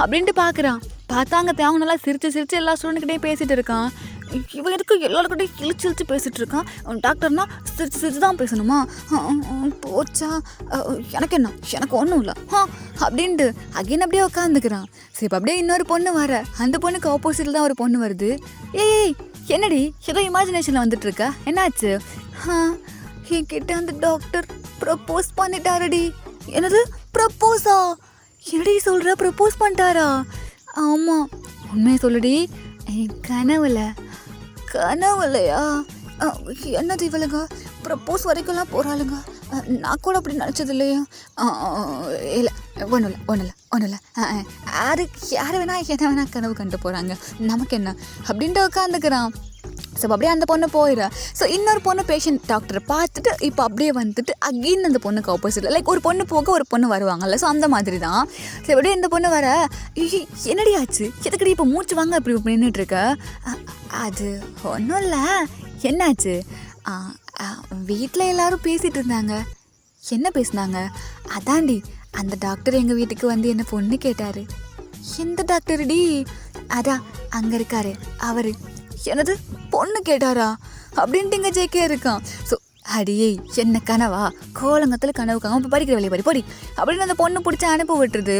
அப்படின்ட்டு பார்க்குறான். பார்த்தாங்க தேவங்க நல்லா சிரித்து எல்லா ஸ்டூடெண்ட்கிட்டையும் பேசிகிட்டு இருக்கான். இவன் எதுக்கு எல்லாருக்கிட்டையும் இழிச்சு பேசிகிட்டு இருக்கான். டாக்டர்னா சிரிச்சு தான் பேசணுமா? போச்சா எனக்கு என்ன, எனக்கு ஒன்றும் இல்லை அப்படின்ட்டு அகைன் அப்படியே உட்காந்துக்கிறான். சரி இப்போ அப்படியே இன்னொரு பொண்ணு வர, அந்த பொண்ணுக்கு ஆப்போசிட்டில் தான் ஒரு பொண்ணு வருது. ஏய் என்னடி ஏதோ இமேஜினேஷனில் வந்துட்டுருக்க, என்னாச்சு? என்கிட்ட அந்த டாக்டர் ப்ரப்போஸ் பண்ணிட்டாரடி. என்னது ப்ரப்போஸா? என்னடி சொல்கிற, ப்ரப்போஸ் பண்ணிட்டாரா? ஆமாம் உண்மையை சொல்லுடி. கனவுலையா? என்னது இவளுங்க ப்ரப்போஸ் வரைக்கும்லாம் போகிறாளுங்க, நான் கூட அப்படி நினச்சது இல்லையா? இல்லை ஒன்றும் இல்லை அது யார் வேணா என்ன வேணா கனவு கண்டு போகிறாங்க, நமக்கு என்ன அப்படின்ட்டு உட்காந்துக்கிறான். ஸோ அப்படியே அந்த பொண்ணு போயிடுறா. ஸோ இன்னொரு பொண்ணு பேஷண்ட் டாக்டரை பார்த்துட்டு இப்போ அப்படியே வந்துட்டு அகெயின் அந்த பொண்ணுக்கு ஆப்போசிட்டில் லைக் ஒரு பொண்ணு போக ஒரு பொண்ணு வருவாங்கல்ல, ஸோ அந்த மாதிரி தான். ஸோ அப்படியே இந்த பொண்ணு வர, என்னடி ஆச்சு, எதுக்கடி இப்போ மூச்சு வாங்க இப்படி நின்றுட்டுருக்க? அது ஒன்றும் இல்லை. என்னாச்சு? வீட்டில் எல்லோரும் பேசிகிட்டு இருந்தாங்க. என்ன பேசுனாங்க? அதாண்டி அந்த டாக்டர் எங்கள் வீட்டுக்கு வந்து என்ன பொண்ணு கேட்டார். எந்த டாக்டருடி? அதான் அங்கே இருக்காரு அவர். என்னது பொண்ணு கேட்டாரா அப்படின்ட்டு இங்கே ஜேகே இருக்கான். ஸோ அடியே என்ன கனவா, கோலங்கத்தில் கனவு காம இப்போ படிக்கிற வேலையை படி அப்படின்னு அந்த பொண்ணு பிடிச்சி அனுப்பி விட்டுருது.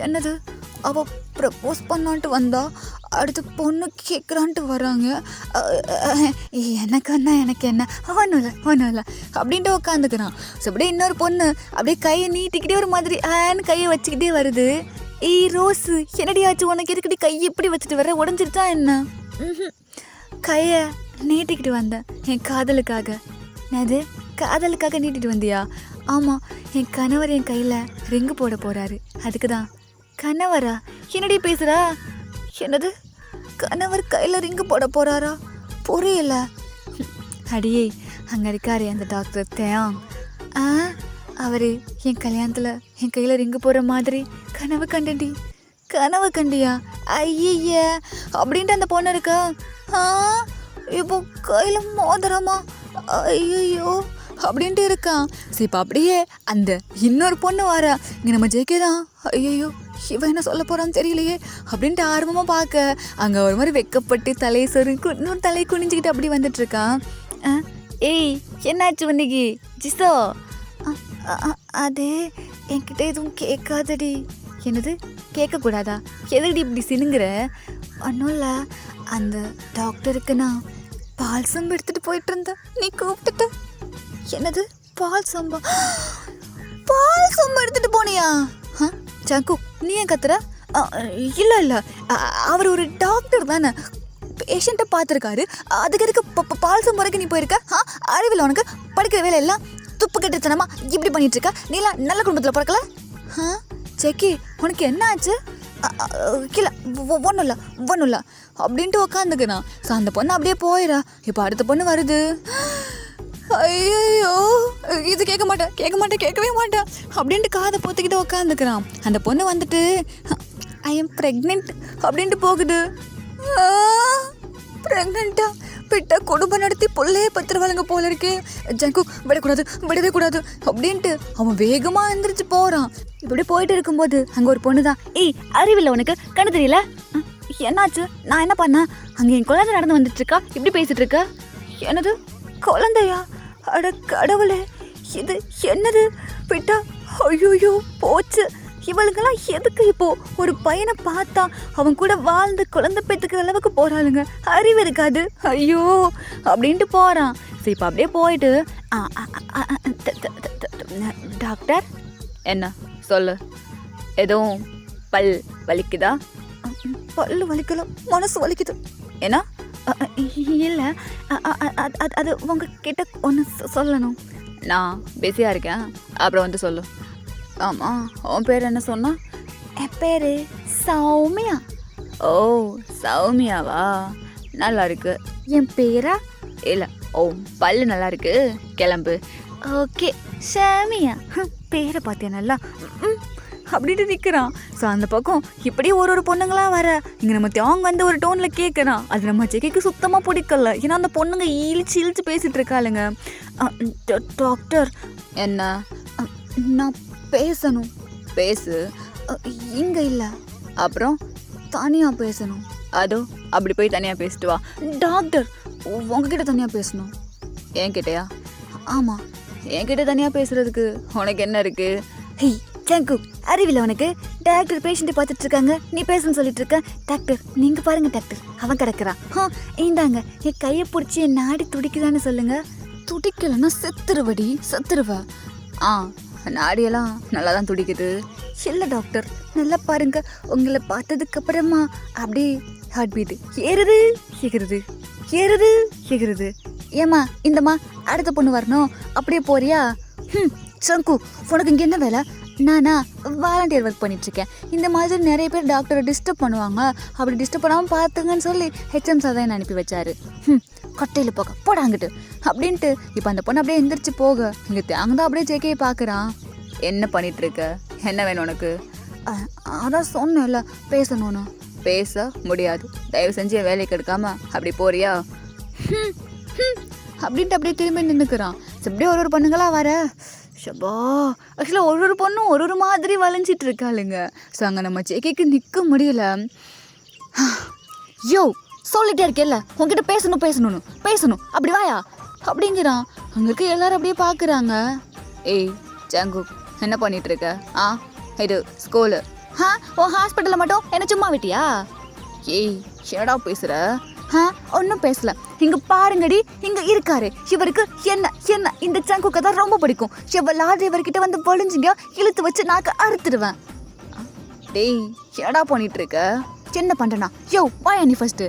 என்னது அவள் ப்ரப்போஸ் பண்ணான்ட்டு வந்தா, அடுத்து பொண்ணு கேட்குறான்ட்டு வராங்க. எனக்கு என்ன ஒன்றும் இல்லை அப்படின்ட்டு உட்காந்துக்கிறான். ஸோ அப்படியே இன்னொரு பொண்ணு அப்படியே கையை நீட்டிக்கிட்டே ஒரு மாதிரி கையை வச்சுக்கிட்டே வருது. ரோஸு என்னடியாச்சு உனக்கு எதுக்கிட்டே கையை இப்படி வச்சுட்டு வர, உடஞ்சிருச்சா என்ன? கையை நீட்டிக்கிட்டு வந்தேன் என் காதலுக்காக. அது காதலுக்காக நீட்டிட்டு வந்தியா? ஆமாம், என் கணவர் என் கையில் ரிங்கு போட போகிறாரு, அதுக்கு தான். கணவரா? என்னடி பேசுகிறா? என்னது கணவர் கையில் ரிங்கு போட போகிறாரா? புரியல. அடியே அங்கே இருக்காரு அந்த டாக்டர் தேயாங். அவர் என் கல்யாணத்தில் என் கையில் ரிங்கு போகிற மாதிரி கனவு கண்டடி. கனவு கண்டியா? ஐய அப்படின்ட்டு அந்த பொண்ணு இருக்கா. இப்போ கையில் மோதிரமா? ஐயோ அப்படின்ட்டு இருக்கான். சரி இப்போ அப்படியே அந்த இன்னொரு பொண்ணு வாரா. இங்கே நம்ம ஜேகே தான். ஐயோ இவன் என்ன சொல்ல போகிறான்னு தெரியலையே அப்படின்ட்டு ஆர்வமாக பார்க்க அங்கே ஒரு மாதிரி வெக்கப்பட்டு தலையை இன்னொரு தலையை குனிஞ்சிக்கிட்டு அப்படி வந்துட்டு இருக்கான். ஏய் என்னாச்சு வந்திக்கு ஜிசோ? அது என்கிட்ட எதுவும் கேட்காதடி. என்னது கேட்கக்கூடாதா? எதுக்கடி இப்படி சினுங்கிற? ஒன்றும் இல்லை, அந்த டாக்டருக்கு நான் பால் சம்பு எடுத்துகிட்டு போயிட்டு இருந்தேன், நீ கூப்பிட்டுட்ட. என்னது பால் சம்பா? பால் சம்பு எடுத்துகிட்டு போனியா? ஜங்கு நீ ஏன் கத்துற? இல்லை அவர் ஒரு டாக்டர் தானே, பேஷண்ட்டை பார்த்துருக்காரு, அதுக்கு எதுக்கு பால் சம்பு வரைக்கும் நீ போயிருக்க? அறிவில் உனக்கு படிக்கிற வேலை எல்லாம் துப்பு கட்டுத்தனமா இப்படி பண்ணிட்டு இருக்க? நீலாம் நல்ல குடும்பத்தில் பிறக்கல? செக்கி உனக்கு என்ன ஆச்சு? இல்லை ஒன்றும் இல்லை அப்படின்ட்டு உக்காந்துக்கிறான். ஸோ அந்த பொண்ணு அப்படியே போயிடா. இப்போ அடுத்த பொண்ணு வருது. ஐயோ இது கேட்கவே மாட்டேன் அப்படின்ட்டு காதை பொத்துக்கிட்டு உக்காந்துக்கிறான். அந்த பொண்ணு வந்துட்டு ஐ எம் ப்ரெக்னென்ட் அப்படின்ட்டு போகுது. ப்ரெக்னெண்ட்டா? பிட்ட குடும்பம் நடத்தி பிள்ளையே பத்திரவாளுங்க போல இருக்கே. ஜங்கு விடவே கூடாது அப்படின்ட்டு அவன் வேகமாக எழுந்திரிச்சு போகிறான். இப்படி போயிட்டு இருக்கும்போது அங்கே ஒரு பொண்ணு தான். ஏய் அறிவில்லை உனக்கு, கண்ணு தெரியல? என்னாச்சு? நான் என்ன பண்ணேன்? அங்கே என் குழந்தை நடந்து வந்துட்டு இருக்கா, இப்படி பேசிட்டு இருக்க. என்னது குழந்தையா? அட கடவுளே, இது என்னது பிட்டா? ஐயோ போச்சு. இவளுங்கெல்லாம் எதுக்கு இப்போ ஒரு பையனை பார்த்தா அவன் கூட வாழ்ந்து குழந்தை பெற்றுக்கிற அளவுக்கு போகிறாளுங்க? அறிவு இருக்காது. ஐயோ அப்படின்ட்டு போகிறான். சரி இப்போ அப்படியே போயிட்டு டாக்டர் என்ன சொல்லு, எதுவும் பல் வலிக்குதா? பல்லு வலிக்கல, மனசு வலிக்குது. ஏன்னா? இல்லை அது உங்ககிட்ட ஒன்று சொல்லணும். நான் பிஸியாக இருக்கேன், அப்புறம் வந்து சொல்லு. ஆமாம், உன் பேர் என்ன சொன்னா? என் பேர் சௌமியா. ஓ சௌமியாவா, நல்லா இருக்கு. என் பேரா? இல்லை, ஓ பல்லு நல்லா இருக்கு, கிளம்பு. ஓகே சௌமியா, பேரை பார்த்தியா நல்லா அப்படின்ட்டு நிற்கிறான். ஸோ அந்த பக்கம் இப்படி ஒரு பொண்ணுங்களாம் வர இங்கே நம்ம தேங்க வந்து ஒரு டோனில் கேட்குறான். அது நம்ம ஜெகிக்கு சுத்தமாக பிடிக்கல. ஏன்னா அந்த பொண்ணுங்க இழிச்சு பேசிகிட்டு இருக்காளுங்க. டாக்டர் என்ன? நான் பேசணும். பேசு. இங்கே இல்லை, அப்புறம் தனியாக பேசணும். அதோ அப்படி போய் தனியாக பேசிட்டு வா. டாக்டர் உங்ககிட்ட தனியாக பேசணும். என்கிட்டயா? ஆமாம், என்கிட்ட தனியாக பேசுகிறதுக்கு உனக்கு என்ன இருக்குது? ஹெய் ஜங்கு, அறிவில்லை உனக்கு? டாக்டர் பேஷண்ட்டை பார்த்துட்டு இருக்காங்க, நீ பேசணும்னு சொல்லிட்டு இருக்க. டாக்டர் நீங்கள் பாருங்கள் டாக்டர், அவன் கிடக்குறான். இந்தாங்க என் கையை பிடிச்சி என் நாடி துடிக்குதான்னு சொல்லுங்க. துடிக்கலைன்னா செத்துருவா. நாடியெல்லாம் நல்லா தான் துடிக்குது. இல்லை டாக்டர், நல்லா பாருங்க, உங்களை பார்த்ததுக்கு அப்புறமா அப்படியே ஹார்ட் பீட் ஏறுது. ஏம்மா இந்தம்மா அடுத்த பொண்ணு வரணும், அப்படியே போறியா? சங்கு உனக்கு இங்கே என்ன வேலை? நானா வாலண்டியர் ஒர்க் பண்ணிட்டுருக்கேன். இந்த மாதிரி நிறைய பேர் டாக்டரை டிஸ்டர்ப் பண்ணுவாங்க, அப்படி டிஸ்டர்ப் பண்ணாமல் பார்த்துங்கன்னு சொல்லி ஹெச்எம் சார் தான் அனுப்பி வச்சாரு. கொட்டையில் போடாங்கிட்டு அப்படின்ட்டு இப்போ அந்த பொண்ணு அப்படியே எந்திரிச்சு போக இங்கே தேங்க தான் அப்படியே ஜேகே பார்க்குறான். என்ன பண்ணிகிட்ருக்க? என்ன வேணும் உனக்கு? அதான் சொன்னேன்ல பேசணும்னு. பேச முடியாது, தயவு செஞ்சு என் வேலைக்கு எடுக்காம அப்படி போறியா? அப்படின்ட்டு அப்படியே திரும்பி நின்றுக்கிறான். அப்படியே ஒரு பொண்ணுங்களா வர. ஷபா ஆக்சுவலாக ஒரு பொண்ணும் ஒரு மாதிரி வளைஞ்சிட்டு இருக்காளுங்க. ஸோ அங்கே நம்ம ஜேகேக்கு நிற்க முடியல. யோ சொல்லிட்டே இருக்கேல்ல உன்கிட்ட பேசணும் அப்படி வாயா அப்படிங்கிறான். அங்கே இருக்க எல்லாரும் அப்படியே பார்க்குறாங்க. ஏய் ஜங்குக், என்ன பண்ணிட்டு இருக்க? இது ஸ்கூலு. உன் ஹாஸ்பிட்டலில் மட்டும் என்ன சும்மா விட்டியா? ஏய் என்னடா பேசுற? ஒன்றும் பேசல. இங்க பாருங்கடி, இங்க இருக்காரு இவருக்கு. என்ன இந்த ஜங்குக்கை தான் ரொம்ப பிடிக்கும். எவ்வளவு இவர்கிட்ட வந்து பொழிஞ்சிங்க இழுத்து வச்சு நாக்க அறுத்துடுவேன். டேய் என்னடா பண்ணிட்டு இருக்க? என்ன பண்றனா? யோ வாயா நீ ஃபர்ஸ்ட்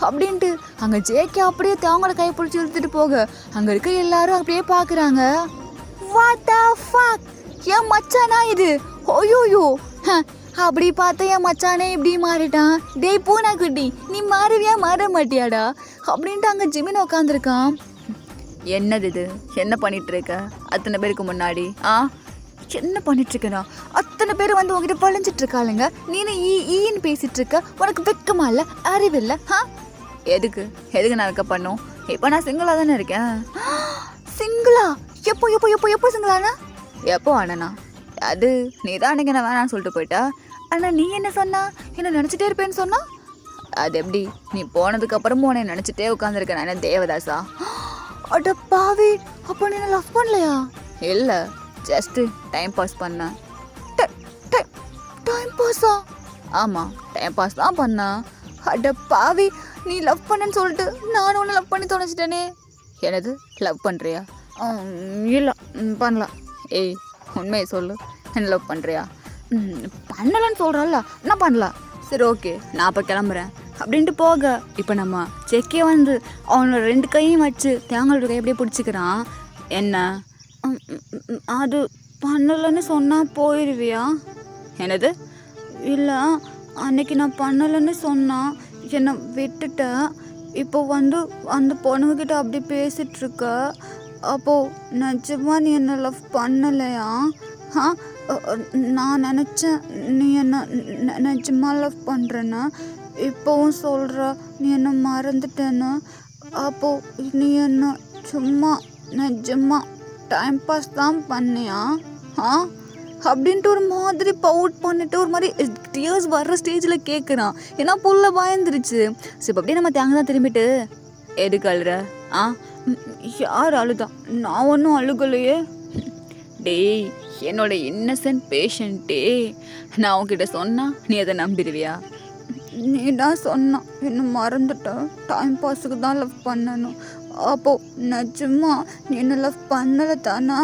அப்படின்ட்டு அங்க ஜேகே அப்படியே அவங்கள கை பிடிச்சி இழுத்துட்டு போக அங்க இருக்க எல்லாரும் அப்படியே பாக்குறாங்க. வாட் தி ஃபக், ஏன் மச்சானா இது? ஓயோயோ, அப்படி பார்த்தா என் மச்சானே இப்படி மாறிட்டான். டேய் பூனா குட்டி, நீ மாறுவியா மாற மாட்டியாடா அப்படின்ட்டு அங்க ஜிமின் உட்காந்துருக்கான். என்னது இது? என்ன பண்ணிட்டு இருக்க அத்தனை பேருக்கு முன்னாடி? என்ன பண்ணிட்டு இருக்கா? அத்தனை பேர் வந்து உங்ககிட்ட பழிஞ்சிட்டு இருக்காளுங்க. நீனு ஈன்னு பேசிட்டு இருக்க. உனக்கு வெக்கமா இல்ல, அறிவில்ல? எதுக்கு நான் இருக்க பண்ணும்? இப்போ நான் சிங்கிளா தானே இருக்கேன். சிங்கிளா? எப்போ சிங்கிளானா? எப்போ ஆனா? அது நீ தான் அன்னைக்கு நான் வேணான்னு சொல்லிட்டு போயிட்டா. ஆனா நீ என்ன சொன்னா? என்ன நினைச்சிட்டே இருப்பேன்னு சொன்னா? அது எப்படி? நீ போனதுக்கு அப்புறமும் உன்னை நினைச்சிட்டே உட்காந்துருக்க. நான் என்ன தேவதாசா? அட பாவி, அப்போ நீ லவ் பண்ணலையா? இல்ல, ஜஸ்ட் டைம் பாஸ் பண்ண. டைம் பாஸா? ஆமா, டைம் பாஸ் தான் பண்ணா. அட பாவி, நீ லவ் பண்ணன்னு சொல்லிட்டு நானும் ஒன்று லவ் பண்ணி தோணிச்சிட்டேனே. எனது லவ் பண்ணுறியா? இல்லை பண்ணல. ஏய் உண்மையை சொல்லு, என்ன லவ் பண்ணுறியா? பண்ணலன்னு சொல்கிறல்ல, நான் பண்ணல. சரி ஓகே, நான் அப்போ கிளம்புறேன் அப்படின்ட்டு போக இப்போ நம்ம செக்கே வந்து அவனோட 2 கையும் வச்சு தேங்காயோட கை அப்படியே பிடிச்சிக்கிறான். என்ன அது பண்ணலைன்னு சொன்னால் போயிடுவியா? என்னது? இல்லை, அன்னைக்கு நான் பண்ணலைன்னு சொன்னால் என்னை விட்டுட்ட. இப்போ வந்து அந்த பொண்ணுக்கிட்ட அப்படி பேசிகிட்ருக்க. அப்போது நிஜமா நீ என்னை லவ் பண்ணலையா? நான் நினச்சேன் நீ என்ன நிஜமா லவ் பண்ணுறேன்னு. இப்போவும் சொல்கிற நீ என்னை மறந்துட்டேன்னு. அப்போது நீ என்ன சும்மா நிஜமா டைம் பாஸ் தான் பண்ணியா? அப்படின்ட்டு ஒரு மாதிரி பவுட் பண்ணிட்டு ஒரு மாதிரி டியர்ஸ் வர்ற ஸ்டேஜில் கேட்குறான். ஏன்னா புள்ள பயந்துருச்சு. சரி அப்படியே நம்ம தேங்க தான் திரும்பிட்டு, எதுக்கு அழுற? யார் அழுதான்? நான் ஒன்றும் அழுகலையே. டேய் என்னோட இன்னசென்ட் பேஷண்ட்டே, நான் உன்கிட்ட சொன்னா நீ அதை நம்பிடுவியா? நீ தான் சொன்னான் என்ன மறந்துட்டேன், டைம் பாஸுக்கு தான் லவ் பண்ணணும். அப்போது நிஜமா நீ என்ன லவ் பண்ணலை தானா?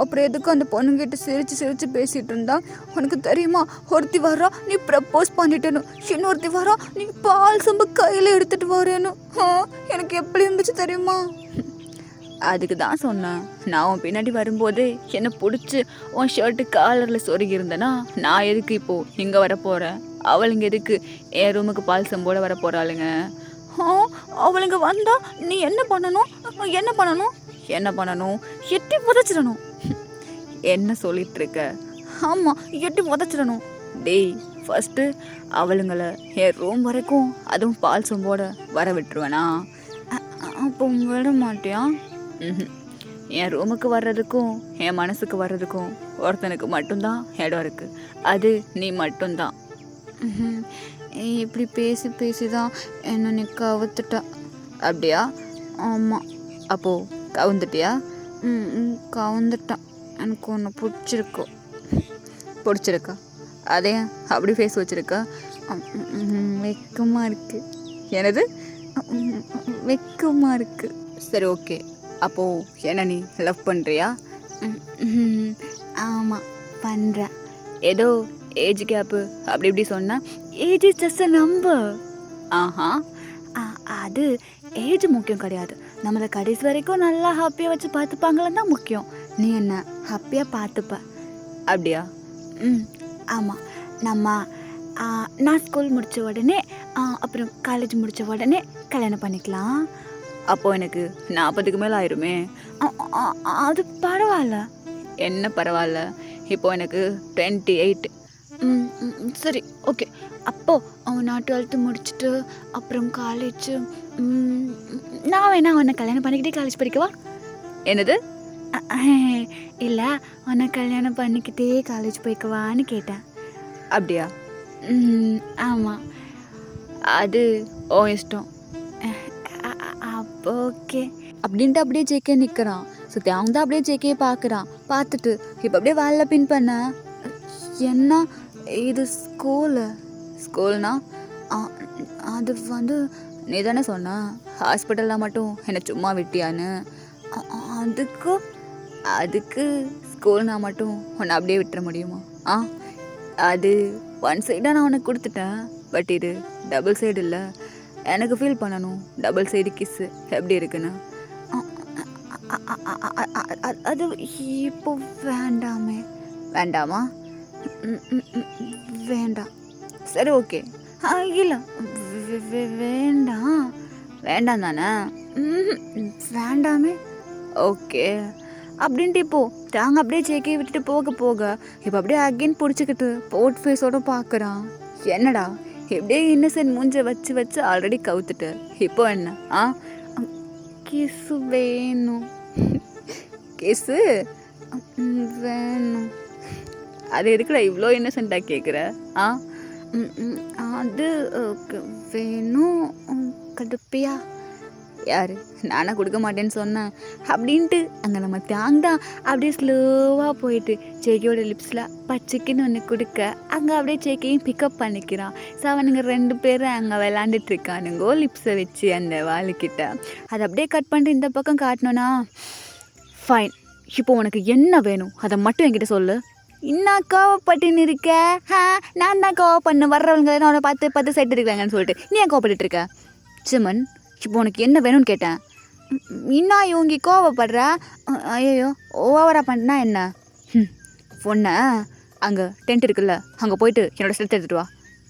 அப்புறம் எதுக்கு அந்த பொண்ணுங்கிட்ட சிரித்து பேசிகிட்டு இருந்தா? உனக்கு தெரியுமா, ஒருத்தி வரா நீ ப்ரப்போஸ் பண்ணிட்டேன்னு, இன்னொருத்தி வரா நீ பால் சம்பு கையில் எடுத்துகிட்டு வரேன்னு. எனக்கு எப்படி இருந்துச்சு தெரியுமா? அதுக்கு தான் சொன்னேன், நான் உன் பின்னாடி வரும்போது என்னை பிடிச்சி உன் ஷர்ட்டு காலரில் சொருகி இருந்தேன்னா நான் எதுக்கு இப்போது இங்கே வர போகிறேன்? அவளுங்க எதுக்கு என் ரூமுக்கு பால் சம்போட வர போகிறாளுங்க? அவளுங்க வந்தா நீ என்ன பண்ணணும்? எட்டி புதைச்சிடணும். என்ன சொல்லிட்டு இருக்க? ஆமாம், எட்டி புதைச்சிடணும். டேய் ஃபஸ்ட்டு அவளுங்களை என் ரூம் வரைக்கும் அதுவும் பால் சம்போட வர விட்டுருவேனா? அப்போ விட மாட்டியா? என் ரூமுக்கு வர்றதுக்கும் என் மனசுக்கு வர்றதுக்கும் ஒருத்தனுக்கு மட்டும்தான் இடம் இருக்குது, அது நீ மட்டும்தான். இப்படி பேசி தான் என்ன நீ கவுத்துட்ட. அப்படியா? ஆமாம். அப்போது கவுந்துட்டியா? கவுந்துட்டான். எனக்கு ஒன்று பிடிச்சிருக்கா? அதே அப்படி ஃபேஸ் வச்சுருக்கா? வெக்கமாக இருக்குது. எனது வெக்கமாக இருக்குது. சரி ஓகே, அப்போது என்ன நீ லவ் பண்ணுறியா? ஆமாம் பண்ணுறேன். ஏதோ ஏஜ் கேப்பு அப்படி இப்படி சொன்னால் age is just a number. அது ஏஜ் முக்கியம் கிடையாது, நம்மளை கடைசி வரைக்கும் நல்லா ஹாப்பியாக வச்சு பார்த்துப்பாங்களன்னு தான் முக்கியம். நீ என்ன ஹாப்பியாக பார்த்துப்ப. அப்படியா? ஆமாம். நான் ஸ்கூல் முடித்த உடனே அப்புறம் காலேஜ் முடித்த உடனே கல்யாணம் பண்ணிக்கலாம். அப்போது எனக்கு 40க்கு மேலே ஆயிருமே. அது பரவாயில்ல. என்ன பரவாயில்ல? இப்போது எனக்கு 28. சரி ஓகே. அப்போது நான் 12th முடிச்சுட்டு அப்புறம் காலேஜ், நான் வேணா உன்னை கல்யாணம் பண்ணிக்கிட்டே காலேஜ் படிக்கவா? என்னது? இல்லை, உன்னை கல்யாணம் பண்ணிக்கிட்டே காலேஜ் போய்க்கவான்னு கேட்டேன். அப்படியா? ஆமாம். அது ஓ இஷ்டம். இப்போ ஓகே அப்படின்ட்டு அப்படியே ஜேகே நிற்கிறான். ஸோ அவங்க தான் அப்படியே ஜேகே பார்க்குறான். பார்த்துட்டு இப்போ அப்படியே வேலை பின் பண்ண என்ன இது ஸ்கூல்னா அது வந்து நீ தானே சொன்ன ஹாஸ்பிட்டலில் மட்டும் என்னை சும்மா விட்டியான்னு. அதுக்கு ஸ்கூல்னா மட்டும் உன்னை அப்படியே விட்டுற முடியுமா? அது ஒன் சைடாக நான் உனக்கு கொடுத்துட்டேன். பட் இது டபுள் சைடு இல்லை. எனக்கு ஃபீல் பண்ணணும் டபுள் சைடு கிஸ்ஸு எப்படி இருக்குன்னு. அது இப்போ வேண்டாமா? வேண்டாம். சரி ஓகே. இல்லை வேண்டாம் தானே? வேண்டாமே. ஓகே அப்படின்ட்டு இப்போது தாங்க அப்படியே ஜேகே விட்டுட்டு போக இப்போ அப்படியே அகைன் பிடிச்சிக்கிட்டு போர்ட் ஃபேஸோடு பார்க்குறான். என்னடா எப்படியே இன்னசென்ட் மூஞ்ச வச்சு ஆல்ரெடி கவுத்துட்டு இப்போ என்ன? கிசு வேணும். கிசு வேணும். அது எதுக்குடா இவ்வளோ இன்னசென்ட்டாக கேட்குற? அது வேணும். கடுப்பியா? யார் நானா கொடுக்க மாட்டேன்னு சொன்னேன் அப்படின்ட்டு அங்கே நம்ம தாங்கா அப்படியே ஸ்லோவாக போயிட்டு ஜேகேயோட லிப்ஸில் பச்சைக்குன்னு ஒன்று கொடுக்க அங்கே அப்படியே ஜேகேயும் பிக்கப் பண்ணிக்கிறான். ஸோ அவனுங்க 2 பேரும் அங்கே விளாண்டுட்ருக்கானுங்கோ லிப்ஸை வச்சு அந்த வாளுக்கிட்ட. அதை அப்படியே கட் பண்ணிட்டு இந்த பக்கம் காட்டணுன்னா ஃபைன். இப்போ உனக்கு என்ன வேணும் அதை மட்டும் என்கிட்ட சொல்லு. இன்னும் கோவப்பட்டுன்னு இருக்க? நான் தான் கோவப்பண்ணு வர்றவங்க அவனை பார்த்து சைட் இருக்கிறாங்கன்னு சொல்லிட்டு நீ ஏன் கோவப்பட்டு இருக்க? ஜிமன் இப்போ உனக்கு என்ன வேணும்னு கேட்டேன். இன்னும் இவங்க கோவப்படுற? ஐயோ ஓவராக பண்ணா என்ன? பொண்ணை அங்கே டென்ட் இருக்குல்ல அங்கே போயிட்டு என்னோடய ஸ்டெத் எடுத்துகிட்டு வா.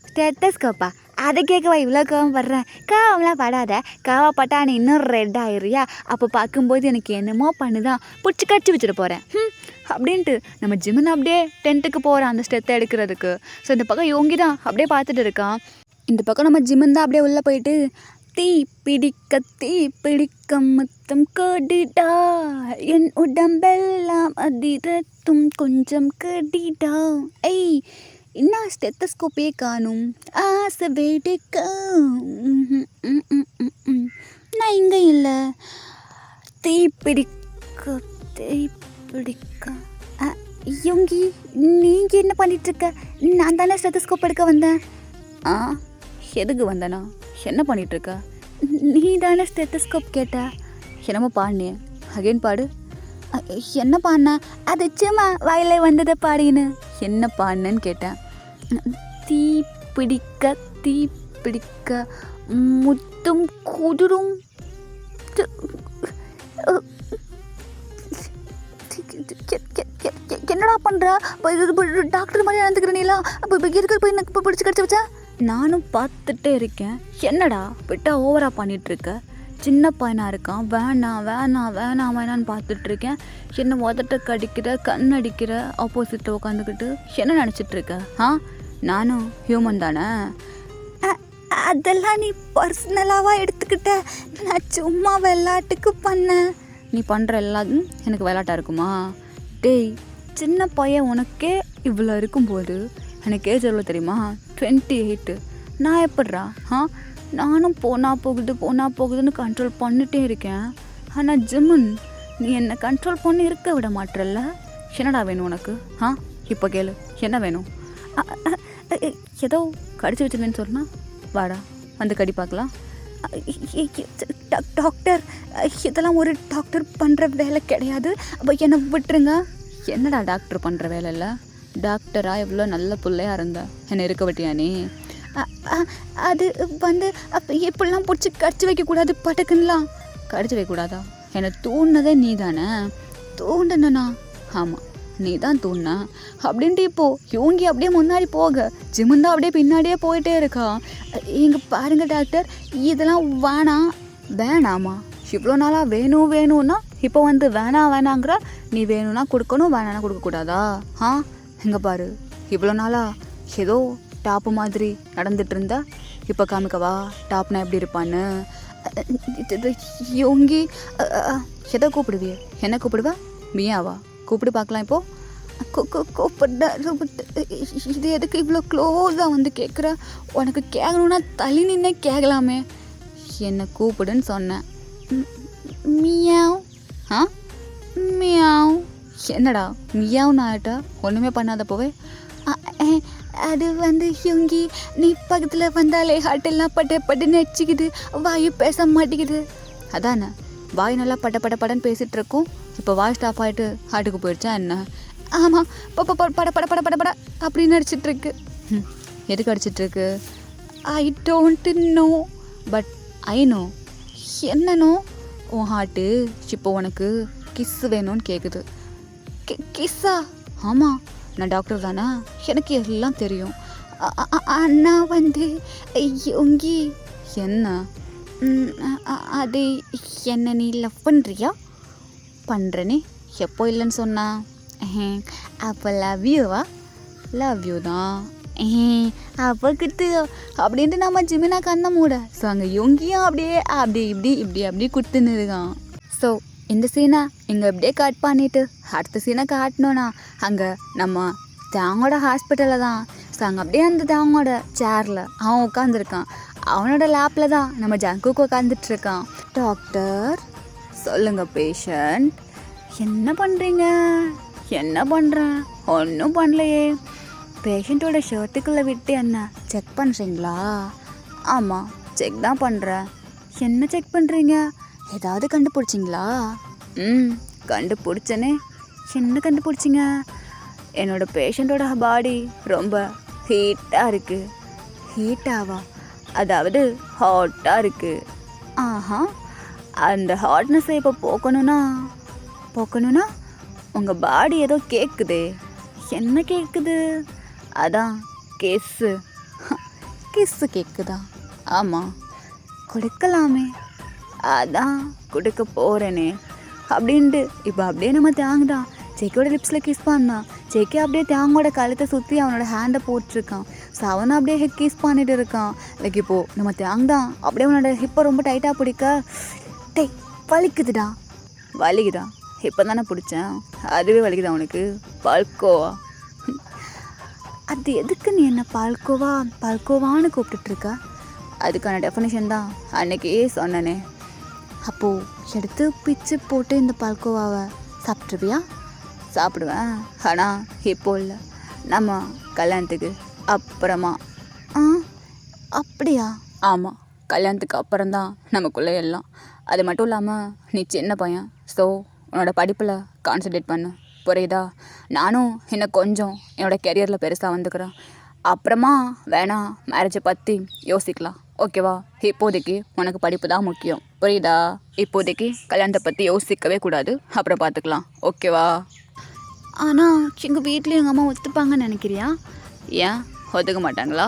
ஸ்டெத்தஸ்கோப்பா? அதை கேட்கவா இவ்வளோ கோவப்படுறேன்? கோவம்லாம் படாத. கோவப்பட்டா நீ இன்னும் ரெட் ஆயிடுறியா? அப்போ பார்க்கும்போது எனக்கு என்னமோ பண்ணுதான் பிடிச்சி கடிச்சு வச்சுட்டு போகிறேன் அப்படின்ட்டு நம்ம ஜிமன் அப்படியே டென்ட்டுக்கு போகிறான் அந்த ஸ்டெத்தை எடுக்கிறதுக்கு. ஸோ இந்த பக்கம் யோங்கி தான் அப்படியே பார்த்துட்டு இருக்கான். இந்த பக்கம் நம்ம ஜிமன் தான் அப்படியே உள்ளே போயிட்டு தீ பிடிக்க முத்தம் கொடிடா என் உடம்பெல்லாம் அதிரத்தும் கொஞ்சம் கடிடா. என்ன ஸ்டெத்தஸ்கோப்பே காணும் ஆசை வேடிக்க. நான் இங்கே இல்லை. தீ பிடிக்க யோங்கி நீங்கள் என்ன பண்ணிகிட்ருக்க? நான் தானே ஸ்டெத்தஸ்கோப் எடுக்க வந்தேன். எதுக்கு வந்தேனா? என்ன பண்ணிகிட்ருக்க? நீ தானே ஸ்டெத்தஸ்கோப் கேட்ட. என்னமோ பாடினே அகைன் பாடு. என்ன பாடின? அது சும்மா வாயில வந்ததை பாடின்னு. என்ன பாடினேன்னு கேட்டேன். தீ பிடிக்க முத்தும் குதிரும். என்னடா பண்ணுற? டாக்டர் மாதிரி நடந்துக்கிற நீலாம் இருக்கிற போய் எனக்கு பிடிச்சி கிடச்சி வச்சா? நானும் பார்த்துட்டே இருக்கேன். என்னடா விட்டா ஓவராக பண்ணிகிட்ருக்க? சின்ன பையனாக இருக்கான். வேணான்னு பார்த்துட்ருக்கேன். என்ன உதட்ட கடிக்கிற கண் அடிக்கிற ஆப்போசிட்டில் உட்காந்துக்கிட்டு என்ன நினச்சிட்ருக்க? நானும் ஹியூமன் தானே. அதெல்லாம் நீ பர்சனலாவாக எடுத்துக்கிட்ட. நான் சும்மா விளையாட்டுக்கு பண்ணேன். நீ பண்ணுற எல்லாத்தும் எனக்கு விளையாட்டாக இருக்குமா? டேய் சின்ன பையன் உனக்கே இவ்வளோ இருக்கும்போது எனக்கு ஏஜ் எவ்வளோ தெரியுமா? 28. நான் எப்பட்றா? நானும் போனால் போகுதுன்னு கண்ட்ரோல் பண்ணிட்டே இருக்கேன். ஆனால் ஜிமன் நீ என்னை கண்ட்ரோல் பண்ணி இருக்க விட மாட்டேல்ல. என்னடா வேணும் உனக்கு? இப்போ கேளு என்ன வேணும்? ஏதோ கடிச்சு வச்சுருந்தேன்னு சொன்னா வாடா வந்து கடி பார்க்கலாம். டாக்டர் இதெல்லாம் ஒரு டாக்டர் பண்ணுற வேலை கிடையாது. அப்போ என்னை விட்டுருங்க. என்னடா டாக்டர் பண்ணுற வேலை இல்லை? டாக்டரா எவ்வளோ நல்ல பிள்ளையாக இருந்த என்னை இருக்க விட்டியா நீ? அது வந்து அப்போ எப்படிலாம் பிடிச்சி கடிச்சு வைக்கக்கூடாது. பட்டக்குன்னெலாம் கடிச்சு வைக்கக்கூடாதா? என்னை தூண்டினதே நீ தானே? தூண்டினா? ஆமாம் நீ தான் தூண்டின அப்படின்ட்டு இப்போது யோங்கி அப்படியே முன்னாடி போக ஜிமன் தான் அப்படியே பின்னாடியே போயிட்டே இருக்கா. இங்கே பாருங்கள் டாக்டர் இதெல்லாம் வேணாமா? இவ்வளோ நாளாக வேணும்னா இப்போ வந்து வேணாங்கிற. நீ வேணும்னா கொடுக்கணும், வேணான்னா கொடுக்கக்கூடாதா? இங்கே பாரு இவ்வளோ நாளாக ஏதோ டாப்பு மாதிரி நடந்துட்டு இருந்தா இப்போ காமிக்கவா டாப்னா எப்படி இருப்பான்னு? யோங்கி எதை கூப்பிடுவியே? என்ன கூப்பிடுவா? மியாவா? கூப்பிடு பார்க்கலாம். இப்போது கூப்பிட இது எதுக்கு இவ்வளோ க்ளோஸாக வந்து கேட்குற? உனக்கு கேட்கணுன்னா தள்ளி நின்னே கேட்கலாமே. என்னை கூப்பிடுன்னு சொன்னேன். மியாவ். ஆ மியாவ். என்னடா மியாவ்னு ஆகிட்டா ஒன்றுமே பண்ணாத போவே. அது யோங்கி, நீ பக்கத்தில் வந்தாலே ஹார்ட்டெல்லாம் பட்டுன்னு அடிச்சிக்குது, வாயு பேச மாட்டேங்குது. அதானே வாய் நல்லா படன்னு பேசிகிட்டு இருக்கோம், இப்போ வாய் ஸ்டாப் ஆகிட்டு ஹார்ட்டுக்கு போயிடுச்சா என்ன? ஆமாம், பட அப்படின்னு அடிச்சிட்ருக்கு. எதுக்கு அடிச்சிட்ருக்கு? I don't know, but I know. என்னனோ? உன் ஹார்ட்டு இப்போ உனக்கு கிஸ் வேணும்னு கேட்குது. கிஸ்ஸா? ஆமாம், நான் டாக்டர் தானே, எனக்கு எல்லாம் தெரியும். அண்ணா யோங்கி. என்ன? அது என்ன நீ லவ் பண்ணுறியா? பண்ணுறேனே, எப்போ இல்லைன்னு சொன்னா? அப்போ லவ் யூவா? லவ் யூ தான். அப்போ குத்து அப்படின்ட்டு நம்ம ஜிமினா கண்ண மூட. ஸோ அங்கே யோங்கியும் அப்படியே அப்படி குத்துன்னு இருக்கான். ஸோ இந்த சீனை இங்கே இப்படியே கட் பண்ணிவிட்டு அடுத்த சீனை காட்டணுன்னா அங்கே நம்ம தேங்கோட ஹாஸ்பிட்டலில் தான். ஸோ அங்கே அப்படியே அந்த தேங்கோட சேரில் அவன் உட்காந்துருக்கான். அவனோட லேப்பில் தான் நம்ம ஜங்குக்கு உட்காந்துட்ருக்கான். டாக்டர் சொல்லுங்கள் பேஷண்ட், என்ன பண்ணுறீங்க? என்ன பண்ணுறேன்? ஒன்றும் பண்ணலையே. பேஷண்ட்டோட ஷர்ட்டுக்குள்ளே விட்டு என்ன செக் பண்ணுறீங்களா? ஆமாம், செக் தான் பண்ணுறேன். என்ன செக் பண்ணுறீங்க? ஏதாவது கண்டுபிடிச்சிங்களா? கண்டுபிடிச்சனே. என்ன கண்டுபிடிச்சிங்க? என்னோட பேஷண்ட்டோட பாடி ரொம்ப ஹீட்டாக இருக்குது. ஹீட்டாவா? அதாவது ஹாட்டாக இருக்குது. ஆஹா, அந்த ஹாட்னஸை இப்போ போக்கணும்னா உங்கள் பாடி ஏதோ கேட்குதே. என்ன கேட்குது? அதான் கிஸ்ஸு கேட்குதா? ஆமாம், கொடுக்கலாமே. அதான் கொடுக்க போகிறேனே அப்படின்ட்டு இப்போ அப்படியே நம்ம தேங்குதான் செக்கியோட லிப்ஸில் கிஸ் பண்ணான். செக்கி அப்படியே தேங்கோட கழுத்தை சுற்றி அவனோட ஹேண்டை போட்டிருக்கான். ஸோ அவனை அப்படியே கிஸ் பண்ணிட்டு இருக்கான். லைக் இப்போது நம்ம தேங்தான் அப்படியே அவனோட ஹிப்பை ரொம்ப டைட்டாக பிடிக்க, வலிக்குதுடா. வலிக்குதா? இப்போ தானே பிடிச்சேன், அதுவே வலிக்குதா உனக்கு? பால்கோவா? அது எதுக்கு நீ என்ன பால்கோவான்னு கூப்பிட்டுட்ருக்க? அதுக்கான டெஃபினேஷன் தான் அன்னைக்கே சொன்னனே. அப்போது எடுத்து பிச்சு போட்டு இந்த பால்கோவாவை சாப்பிட்ருவியா? சாப்பிடுவேன், ஆனால் இப்போ இல்லை, நம்ம கல்யாணத்துக்கு அப்புறமா. அப்படியா? ஆமாம், கல்யாணத்துக்கு அப்புறம்தான் நமக்குள்ளே எல்லாம். அது மட்டும் இல்லாமல் நீ சின்ன பையன், ஸோ உன்னோட படிப்பில் கான்சன்ட்ரேட் பண்ணு, புரியுதா? நானும் இன்னும் கொஞ்சம் என்னோடய கெரியரில் பெருசாக வந்துக்கிறேன். அப்புறமா வேணாம் மேரேஜை பற்றி யோசிக்கலாம், ஓகேவா? இப்போதைக்கு உனக்கு படிப்பு தான் முக்கியம், புரியுதா? இப்போதைக்கு கல்யாணத்தை பற்றி யோசிக்கவே கூடாது, அப்புறம் பார்த்துக்கலாம், ஓகேவா? ஆனால் எங்கள் வீட்டில் எங்கள் அம்மா ஒத்துப்பாங்கன்னு நினைக்கிறியா? ஏன் ஒத்துக்க மாட்டாங்களா?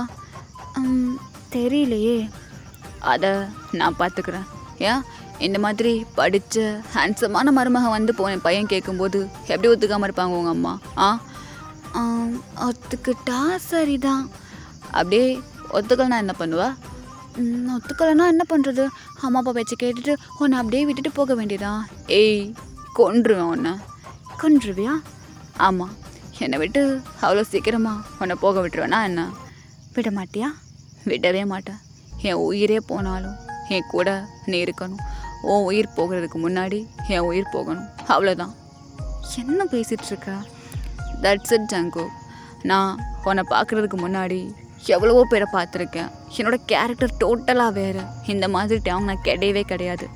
தெரியலையே, அதை நான் பார்த்துக்கிறேன். ஏன் இந்த மாதிரி படித்த ஹேண்ட்ஸமான மருமகன் வந்து போன பையன் கேட்கும்போது எப்படி ஒத்துக்காமல் இருப்பாங்க உங்கள் அம்மா? ஒத்துக்கிட்டா சரிதான். அப்படியே ஒத்துக்கலைன்னா என்ன பண்ணுவா? ஒத்துக்கலைன்னா என்ன பண்ணுறது? அம்மா அப்பா பேச்சு கேட்டுட்டு உன்னை அப்படியே விட்டுட்டு போக வேண்டியதா? கொன்றுவேன் உன்னை. கொன்றுவியா? ஆமாம், என்னை விட்டு அவ்வளோ சீக்கிரமாக உன்னை போக விட்டுருவேனா என்ன? விட மாட்டியா? விடவே மாட்டேன். என் உயிரே போனாலும் என் கூட நீ இருக்கணும். உன் உயிர் போகிறதுக்கு முன்னாடி என் உயிர் போகணும், அவ்வளோதான். என்ன பேசிகிட்ருக்க? தட்ஸ் இட் ஜங்கு. நான் உன்னை பார்க்குறதுக்கு முன்னாடி எவ்வளவோ பேரை பார்த்துருக்கேன். என்னோடய கேரக்டர் டோட்டலாக வேறு. இந்த மாதிரி டைம் நான் கிடையாது.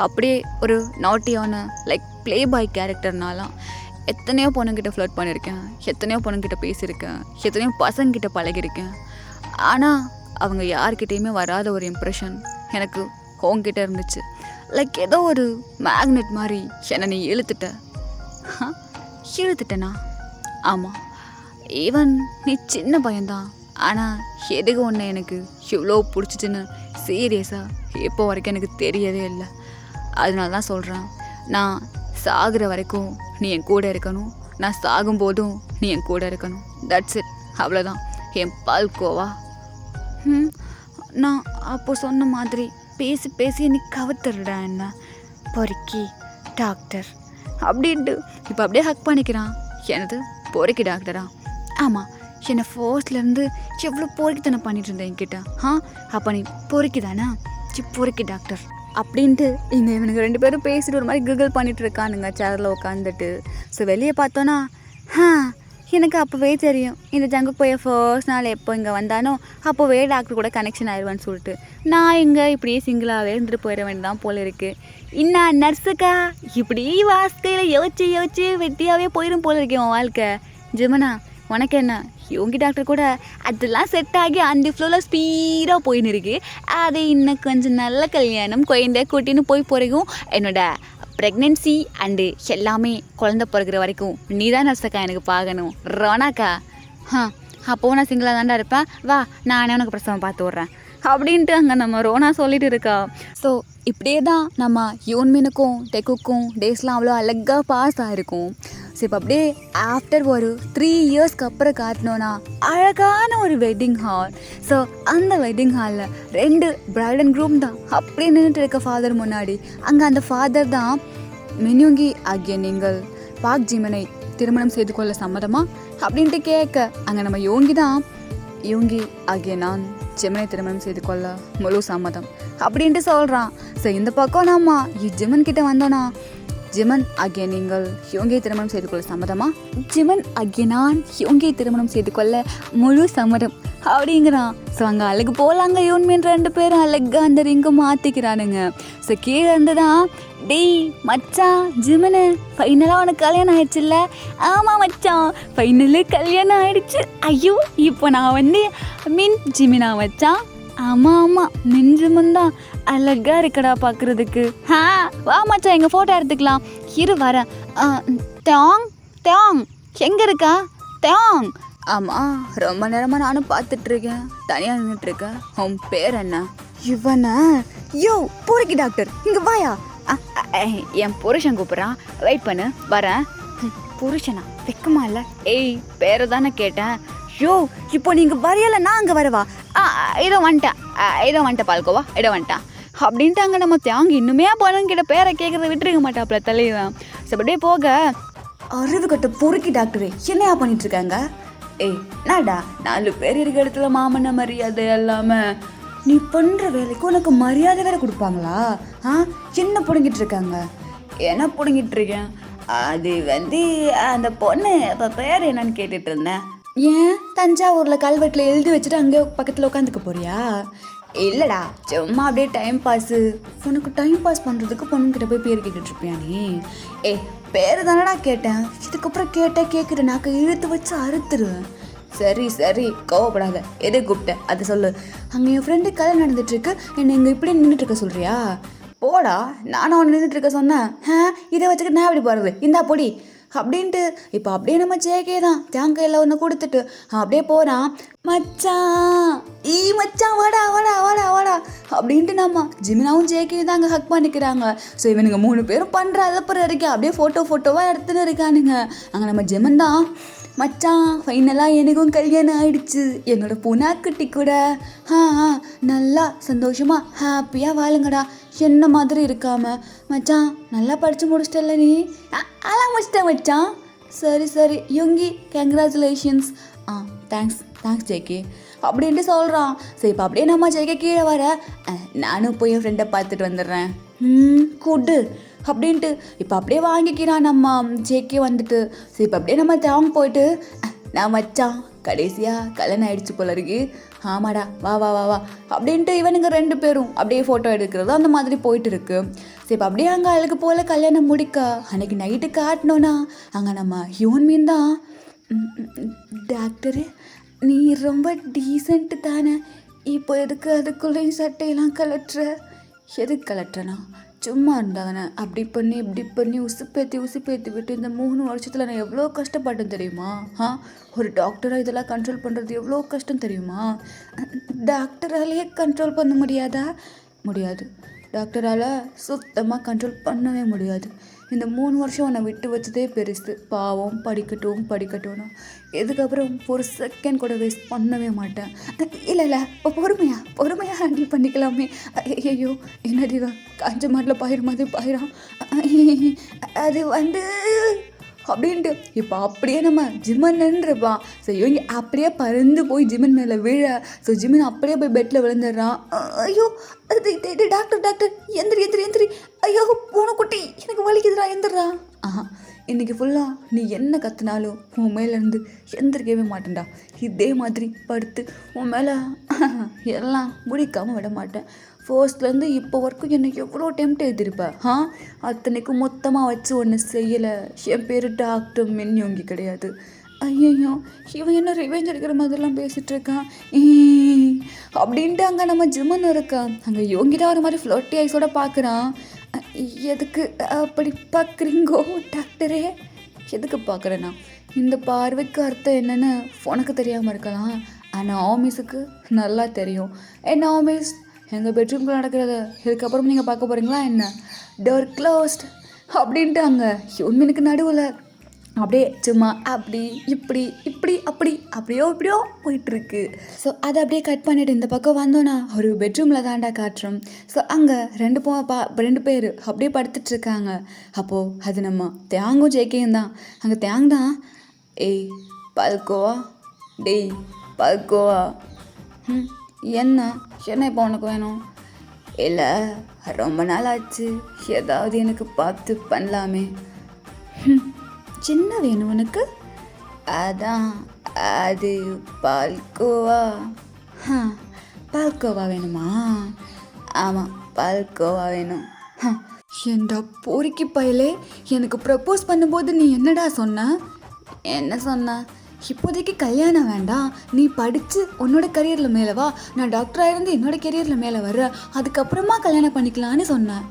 அப்படியே ஒரு நாட்டியான லைக் ப்ளே பாய் கேரக்டர்னாலாம் எத்தனையோ பொண்ணுங்கிட்ட ஃப்ளர்ட் பண்ணியிருக்கேன், எத்தனையோ பொண்ணுங்கிட்ட பேசியிருக்கேன், எத்தனையோ பசங்கிட்ட பழகியிருக்கேன். ஆனால் அவங்க யார்கிட்டையுமே வராத ஒரு இம்ப்ரெஷன் எனக்கு உங்ககிட்ட இருந்துச்சு. லைக் ஏதோ ஒரு மேக்னெட் மாதிரி என்னை நீ இழுத்துட்டேனா? ஆமாம், ஈவன் நீ சின்ன பையன்தான், ஆனால் எதுக்கு ஒன்று எனக்கு இவ்வளோ பிடிச்சிச்சின்னு சீரியஸாக இப்போ வரைக்கும் எனக்கு தெரியவே இல்லை. அதனால தான் சொல்கிறேன், நான் சாகிற வரைக்கும் நீ என் கூட இருக்கணும், நான் சாகும்போதும் நீ என் கூட இருக்கணும். தட்ஸ் இட், அவ்வளோதான். என் பால்கோவா. நான் அப்போ சொன்ன மாதிரி பேசி நீ கவுத்துடுடா என்ன பொறுக்கி டாக்டர் அப்படின்ட்டு இப்போ அப்படியே ஹக் பண்ணிக்கிறான். எனது பொறுக்கி டாக்டரா? ஆமாம், என்னை ஃபோர்ஸ்லேருந்து எவ்வளோ பொறுக்கித்தனை பண்ணிட்டு இருந்தேன் என்கிட்ட. அப்போ நீ பொறுக்கி தானே? பொறுக்கி டாக்டர். அப்படின்ட்டு இங்கே இவனுங்க 2 பேரும் பேசிட்டு ஒரு மாதிரி கிகிள் பண்ணிட்டு இருக்கானுங்க சேரில் உட்காந்துட்டு. ஸோ வெளியே பார்த்தோன்னா எனக்கு அப்போவே தெரியும் இந்த ஜங்கு போய் ஃபர்ஸ்ட் நாள் எப்போ இங்கே வந்தானோ அப்போவே டாக்டர் கூட கனெக்ஷன் ஆயிடுவான்னு சொல்லிட்டு நான் இங்கே இப்படியே சிங்கிளாகவே இருந்துட்டு போயிட வேண்டியதான் போல இருக்குது. இன்னும் நர்ஸுக்கா இப்படி வாழ்க்கையில் யோசிச்சு வெட்டியாகவே போயிடும் போல இருக்கேன் உன் வாழ்க்கை. ஜிமனா உனக்கு என்ன யோகி டாக்டர் கூட அதெல்லாம் செட் ஆகி அந்த ஃப்ளோவில் ஸ்பீடாக போயின்னு இருக்கு. அது இன்னும் கொஞ்சம் நல்ல கல்யாணம் குழந்தை கூட்டின்னு போய் போகிறக்கும் என்னோட ப்ரெக்னென்சி அண்டு எல்லாமே குழந்த பிறகுற வரைக்கும் நீ தான் நர்ஸக்கா எனக்கு பார்க்கணும் ரோனாக்கா. அப்போது நான் சிங்கிளாக தாண்டா இருப்பேன், வா நானே உனக்கு பிரசவம் பார்த்து விட்றேன் அப்படின்ட்டு அங்கே நம்ம ரோனா சொல்லிட்டு இருக்கா. ஸோ இப்படியே தான் நம்ம யூன்மினுக்கும் டெக்குக்கும் டேஸ்லாம் அவ்வளோ அழகாக பாஸ் ஆகிருக்கும். ஸோ இப்போ அப்படியே ஆஃப்டர் ஒரு 3 இயர்ஸ்க்கு அப்புறம் காட்டினோன்னா அழகான ஒரு வெட்டிங் ஹால். ஸோ அந்த வெட்டிங் ஹாலில் 2 பிரைட் அண்ட் க்ரூம் தான் அப்படி நின்றுட்டு இருக்க ஃபாதர் முன்னாடி. அங்கே அந்த ஃபாதர் தான் மின்யூங்கி ஆகிய நீங்கள் பாக் ஜிமனை திருமணம் செய்து கொள்ள சம்மதமா அப்படின்ட்டு கேட்க அங்கே நம்ம யோங்கி ஆகிய நான் ஜிமனை திருமணம் செய்து கொள்ள முழு சம்மதம் அப்படின்ட்டு சொல்கிறான். ஸோ இந்த பக்கம் நம்ம ஜிமன் கிட்ட வந்தோன்னா ஜிமன் ஆகிய நீங்கள் யோங்கியை திருமணம் செய்து கொள்ள சம்மதமா? ஜிமன் ஆகிய நான் யோங்கியை திருமணம் செய்து கொள்ள முழு சம்மதம் அப்படிங்கிறான். ஸோ அங்கே அழகு போல் அங்கே யோன்மின் 2 பேரும் அழகாக அந்த ரிங்கை மாற்றிக்கிறானுங்க. ஸோ கீழே இருந்துதான் டேய் மச்சான் ஜிமனு ஃபைனலாக உனக்கு கல்யாணம் ஆயிடுச்சுல்ல? ஆமாம் மச்சான் ஃபைனலு கல்யாணம் ஆயிடுச்சு. ஐயோ இப்போ நான் ஜிமினா மச்சான். ஆமாம் மின் தான் அழகா இருக்கடா பார்க்குறதுக்கு. வா மச்சான் எங்கள் ஃபோட்டோ எடுத்துக்கலாம். இரு வரேன். தேங் எங்கே இருக்கா தேங்? ஆமாம் ரொம்ப நேரமாக நானும் பார்த்துட்ருக்கேன், தனியாக நின்றுட்டுருக்கேன். உன் பேர் என்ன? இவனா? யோ பூரிக்கி டாக்டர் இங்கே வாயா. என் புருஷன் கூப்பிட்றான், வெயிட் பண்ணு வரேன். புருஷனா வெக்கமா இல்லை? ஏய் பேரை தானே கேட்டேன். யோ இப்போ நீங்கள் வரையலை நான் அங்கே வரவா? இதோ வந்துட்டேன் பால்கோவா இதோ வந்துட்டேன் அப்படின்ட்டு அங்கே நம்ம தேங்க இன்னுமே பழங்கிட்ட பேரை கேட்குறத விட்டுருக்க மாட்டாப்புல தலைவன். ஸோ அப்படியே போக அறிவு கட்ட பொறுக்கி டாக்டரு என்னையா பண்ணிட்டுருக்காங்க? ஏய் நாடா 4 பேர் இருக்க இடத்துல மாமன்ன மரியாதை இல்லாமல் நீ பண்ணுற வேலைக்கு உனக்கு மரியாதை வேறு கொடுப்பாங்களா? என்ன பிடுங்கிட்டு இருக்காங்க? என்ன பிடுங்கிட்டு இருக்கேன்? அது அந்த பொண்ணு இப்போ பேர் என்னன்னு கேட்டுட்டு இருந்தேன். ஏன் தஞ்சாவூரில் கல்வெட்டில் எழுதி வச்சுட்டு அங்கே பக்கத்தில் உட்காந்துக்க போறியா? இல்லைடா சும்மா அப்படியே டைம் பாஸு. உனக்கு டைம் பாஸ் பண்ணுறதுக்கு பொண்ணுக்கிட்ட போய் பேர் கேட்டுட்ருப்பியா நீ? பேர் தானடா கேட்டேன், இதுக்கப்புறம் கேட்குற நாக்க இழுத்து வச்சு அறுத்துருவேன். சரி கோவப்படாத, எது கூப்பிட்டேன் அதை சொல்லு. அங்கே என் ஃப்ரெண்டு கல்யாணம் நடந்துட்டுருக்கு, என்னை இங்கே இப்படி நின்றுட்டுருக்க சொல்கிறியா? போடா நானும் அவனை நின்றுட்டுருக்க சொன்னேன். இதை வச்சுக்கிட்டு நான் எப்படி போகிறது, இந்தா பொடி அப்படின்ட்டு. இப்போ அப்படியே நம்ம ஜேகே தான் தேங்காயில் ஒன்று கொடுத்துட்டு அப்படியே போகிறான். மச்சான் வாடா அப்படின்ட்டு நம்ம ஜிமினாவும் ஜேகே தான் அங்கே ஹக் பண்ணிக்கிறாங்க. ஸோ இவனுங்க 3 பேரும் பண்ணுற அலப்புறம் இருக்கேன், அப்படியே ஃபோட்டோவாக எடுத்துன்னு இருக்கானுங்க. அங்கே நம்ம ஜிமன் தான் மச்சான் ஃபைனலாக எனக்கும் கல்யாணம் ஆயிடுச்சு என்னோட புனாக்குட்டி கூட. நல்லா சந்தோஷமாக ஹாப்பியாக வாழுங்கடா, என்ன மாதிரி இருக்காம. மச்சான் நல்லா படித்து முடிச்சிட்டல நீ? அலாம் முடிச்சிட்டேன் மச்சான். சரி யோங்கி கங்க்ராச்சுலேஷன்ஸ். தேங்க்ஸ் ஜேகே அப்படின்ட்டு சொல்கிறான். சரி இப்போ அப்படியே நம்ம ஜேகே கீழே வர நானும் போய் என் ஃப்ரெண்டை பார்த்துட்டு வந்துடுறேன். கூடு அப்படின்ட்டு இப்போ அப்படியே வாங்கிக்கிறான் நம்ம ஜேகே வந்துட்டு. சரி இப்போ அப்படியே நம்ம தேங்க போயிட்டு நான் மச்சான் கடைசியாக கல்யாணம் ஆயிடுச்சு போல இருக்கு. ஆமாடா வா அப்படின்ட்டு இவனுங்க 2 பேரும் அப்படியே ஃபோட்டோ எடுக்கிறது அந்த மாதிரி போயிட்டு இருக்கு. சரி இப்போ அப்படியே அங்கே அழகு போல் கல்யாணம் முடிக்க அன்னைக்கு நைட்டு காட்டினோன்னா அங்கே நம்ம யோன்மின் தான். டாக்டரு நீ ரொம்ப டீசென்ட்டு தானே, இப்போ எதுக்கு அதுக்குள்ளேயும் சட்டையெல்லாம் எதுக்கு கலட்டுறனா? சும்மா இருந்தாதானே அப்படி பண்ணி இப்படி பண்ணி உசுப்பேற்றி விட்டு இந்த 3 வருஷத்தில் நான் எவ்வளோ கஷ்டப்பட்டேன் தெரியுமா? ஒரு டாக்டராக இதெல்லாம் கண்ட்ரோல் பண்ணுறது எவ்வளோ கஷ்டம் தெரியுமா? டாக்டராலேயே கண்ட்ரோல் பண்ண முடியாது. டாக்டரால் சுத்தமாக கண்ட்ரோல் பண்ணவே முடியாது. இந்த 3 வருஷம் உன்னை விட்டு வச்சதே பெருசு. பாவம் படிக்கட்டும்னா இதுக்கப்புறம் ஒரு செகண்ட் கூட வேஸ்ட் பண்ணவே மாட்டேன். இல்லை பொறுமையாக ஹேண்டில் பண்ணிக்கலாமே. ஐயோ என்னது காஞ்ச மாட்டில் பயிர் மாதிரி பயிரான். அது அப்படின்ட்டு இப்போ அப்படியே நம்ம ஜிம்மன் இருப்பான். ஸோ இவங்க அப்படியே பறந்து போய் ஜிம்மன் மேலே விழ, ஸோ ஜிம்மன் அப்படியே போய் பெட்டில் விழுந்துடுறான். ஐயோ டாக்டர் டாக்டர் எந்திரி எந்திரி எந்திரி, ஐயோ பூனைக்குட்டி எனக்கு வலிக்குதுடா எந்திரா. இன்றைக்கி ஃபுல்லாக நீ என்ன கற்றுனாலும் உன் மேலேருந்து எந்திரிக்கவே மாட்டேன்டா. இதே மாதிரி படுத்து உன் மேலே எல்லாம் முடிக்காமல் விட மாட்டேன். ஃபர்ஸ்ட்லேருந்து இப்போ வரைக்கும் என்னை எவ்வளோ டெம்ட் எழுதிருப்பேன். அத்தனைக்கும் மொத்தமாக வச்சு ஒன்று செய்யலை. என் பேர் டாக்டர் மின்யோங்கி கிடையாது. ஐயோ இவன் என்ன ரிவெஞ்ச் எடுக்கிற மாதிரிலாம் பேசிகிட்டு இருக்கான் அப்படின்ட்டு அங்கே நம்ம ஜிம்மன் இருக்கான். அங்கே யோங்கிட்ட ஒரு மாதிரி ஃப்ளோட்டி ஐஸோட பார்க்குறான். எதுக்கு அப்படி பார்க்குறீங்கோ டாக்டரே? எதுக்கு பார்க்குறேன்னா, இந்த பார்வைக்கு அர்த்தம் என்னென்னு உனக்கு தெரியாமல் இருக்கலாம், ஆனால் ஆமீஸுக்கு நல்லா தெரியும். என்ன ஆமீஸ், எங்கள் பெட்ரூம்குள்ளே நடக்கிறது இதுக்கப்புறம் நீங்கள் பார்க்க போகிறீங்களா என்ன? டோர் க்ளோஸ்ட் அப்படின்ட்டு அங்கே யூன்மினுக்கு நடுவில் அப்படியே சும்மா அப்படி இப்படி இப்படி அப்படி அப்படியோ இப்படியோ போயிட்டுருக்கு. ஸோ அதை அப்படியே கட் பண்ணிவிட்டு இந்த பக்கம் வந்தோன்னா ஒரு பெட்ரூமில் தாண்டா காட்டுறோம். ஸோ அங்கே ரெண்டு பேர் அப்படியே படுத்துட்ருக்காங்க. அப்போது அது நம்ம தேங்கும் ஜேக்கையும் தான். அங்கே தேங் தான், ஏய் பல்கோவா, டேய் பல்கோவா, என்ன இப்போ உனக்கு வேணும்? இல்லை ரொம்ப நாள் ஆச்சு, ஏதாவது எனக்கு பார்த்து பண்ணலாமே. சின்ன வேணும் உனக்கு? அதான் அது பால்கோவா. பால்கோவா வேணுமா? ஆமாம் பால்கோவா வேணும். ஏண்டா பொறுக்கி பயலே, எனக்கு ப்ரப்போஸ் பண்ணும்போது நீ என்னடா சொன்ன? என்ன சொன்ன? இப்போதைக்கு கல்யாணம் வேண்டாம், நீ படித்து உன்னோட கரியரில் மேலே வா, நான் டாக்டராக இருந்து என்னோட கரியரில் மேலே வர்றேன், அதுக்கப்புறமா கல்யாணம் பண்ணிக்கலான்னு சொன்னேன்.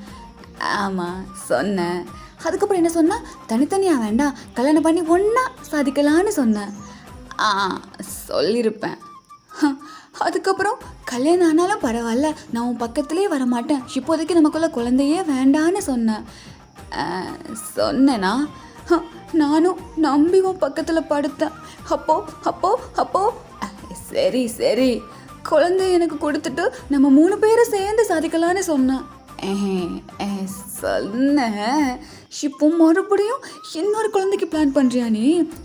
ஆமாம் சொன்னேன். அதுக்கப்புறம் என்ன சொன்னால், தனித்தனியாக வேண்டாம், கல்யாணம் பண்ணி ஒன்றா சாதிக்கலான்னு சொன்னேன். சொல்லியிருப்பேன். அதுக்கப்புறம் கல்யாணம் ஆனாலும் பரவாயில்ல, நான் உன் பக்கத்துலேயே வரமாட்டேன், இப்போதைக்கு நமக்குள்ள குழந்தையே வேண்டான்னு சொன்னேன். சொன்னேன்னா நானும் நம்பி உன் பக்கத்தில் படுத்தேன். அப்போ சரி சரி குழந்தை எனக்கு கொடுத்துட்டு நம்ம 3 பேரும் சேர்ந்து சாதிக்கலான்னு சொன்னேன். சொன்னேன். இப்போ மறுபடியும் இன்னொரு குழந்தைக்கு பிளான் பண்ணுறியா நீ?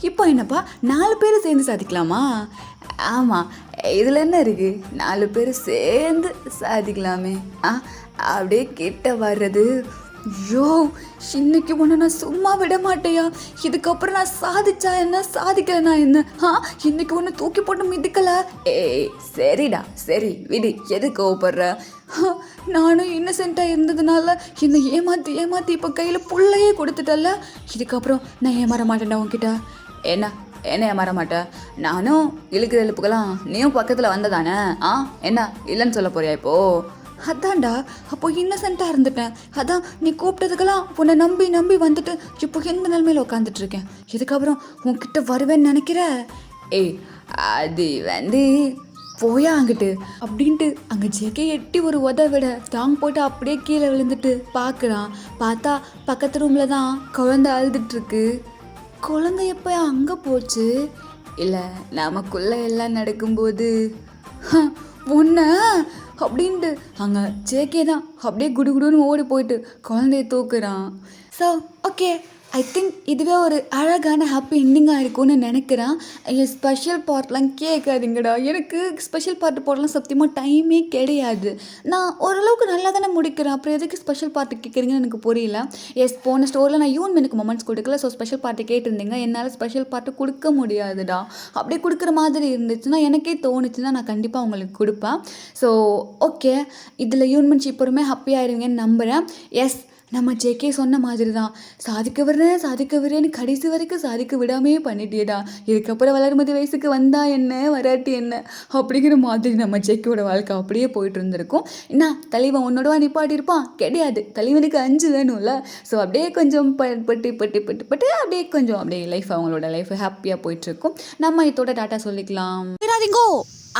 இப்போ என்னப்பா 4 பேர் சேர்ந்து சாதிக்கலாமா? ஆமாம், இதில் என்ன இருக்குது, 4 பேர் சேர்ந்து சாதிக்கலாமே. அப்படியே கிட்ட வர்றது. ஐயோ இன்னைக்கு ஒன்று நான் சும்மா விட மாட்டேயா, இதுக்கப்புறம் நான் சாதிச்சா என்ன சாதிக்கலனா என்ன? இன்னைக்கு ஒன்று தூக்கி போட்டு மிதிக்கல. சரிடா சரி விடு, எது கோவப்படுற? நானும் இன்னசென்ட்டாக இருந்ததுனால என்னை ஏமாற்றி இப்போ கையில் புள்ளையே கொடுத்துட்டல, இதுக்கப்புறம் நான் ஏமாற மாட்டேன்டா உன்கிட்ட. என்ன ஏமாற மாட்டேன்? நானும் இழுக்கிற எழுப்புக்கலாம் நீயும் பக்கத்தில் வந்ததானே? என்ன இல்லைன்னு சொல்ல போறியா இப்போது? அதான்டா, அப்போ இன்னசென்ட்டாக இருந்துட்டேன். அதான் நீ கூப்பிட்டதுக்கெல்லாம் உன்னை நம்பி வந்துட்டு இப்போ எந்த நிலைமையில் உட்காந்துட்ருக்கேன். இதுக்கப்புறம் உன்கிட்ட வருவேன்னு நினைக்கிற? அது போயா அங்கிட்டு அப்படின்ட்டு அங்கே ஜெகே எட்டி ஒரு விட ஸ்டாங் போட்டு அப்படியே கீழே விழுந்துட்டு பார்க்குறான். பார்த்தா பக்கத்து ரூமில் தான் குழந்தை அழுதுட்டுருக்கு. குழந்தை எப்போ அங்கே போச்சு? இல்லை நமக்குள்ளே எல்லாம் நடக்கும்போது ஒன்று அப்படின்ட்டு அங்கே ஜேகே தான் அப்படியே குடுன்னு ஓடி போயிட்டு குழந்தைய தூக்குறான். ஸோ ஓகே, ஐ திங்க் இதுவே ஒரு அழகான ஹாப்பி எண்டிங்காக இருக்கும்னு நினைக்கிறேன். ஸ்பெஷல் பார்ட்லாம் கேட்காதீங்கடா, எனக்கு ஸ்பெஷல் பார்ட் போடலாம் சத்தியமாக டைமே கிடையாது. நான் ஓரளவுக்கு நல்லா தானே முடிக்கிறேன், அப்புறம் எதுக்கு ஸ்பெஷல் பார்ட்டு கேட்குறீங்கன்னு எனக்கு புரியல. போன ஸ்டோரியில் நான் யூன்மினுக்கு மொமெண்ட்ஸ் கொடுக்கல, ஸோ ஸ்பெஷல் பார்ட்டு கேட்டிருந்தீங்க. என்னால் ஸ்பெஷல் பார்ட்டு கொடுக்க முடியாதுடா. அப்படி கொடுக்குற மாதிரி இருந்துச்சுன்னா எனக்கே தோணுச்சுன்னா நான் கண்டிப்பாக உங்களுக்கு கொடுப்பேன். ஸோ ஓகே, இதில் யூன்மின் சீப்பருமே ஹாப்பியாகிடுவீங்கன்னு நம்புகிறேன். நம்ம ஜேகே சொன்ன மாதிரி தான், சாதிக்க வரேன்னு கடைசி வரைக்கும் சாதிக்க விடாமே பண்ணிட்டேடா. இதுக்கப்புறம் வளர்மதி வயசுக்கு வந்தா என்ன வராட்டி என்ன அப்படிங்கிற மாதிரி நம்ம ஜேகேயோட வாழ்க்கை அப்படியே போயிட்டு இருந்திருக்கும். என்ன தலைவன் உன்னோடவா நிப்பாட்டி இருப்பான்? கிடையாது, தலைவனுக்கு 5 வேணும்ல. ஸோ அப்படியே கொஞ்சம் பட்டு அப்படியே கொஞ்சம் அப்படியே அவங்களோட லைஃப் ஹாப்பியாக போயிட்டுருக்கும். நம்ம இதோட டாட்டா சொல்லிக்கலாம்.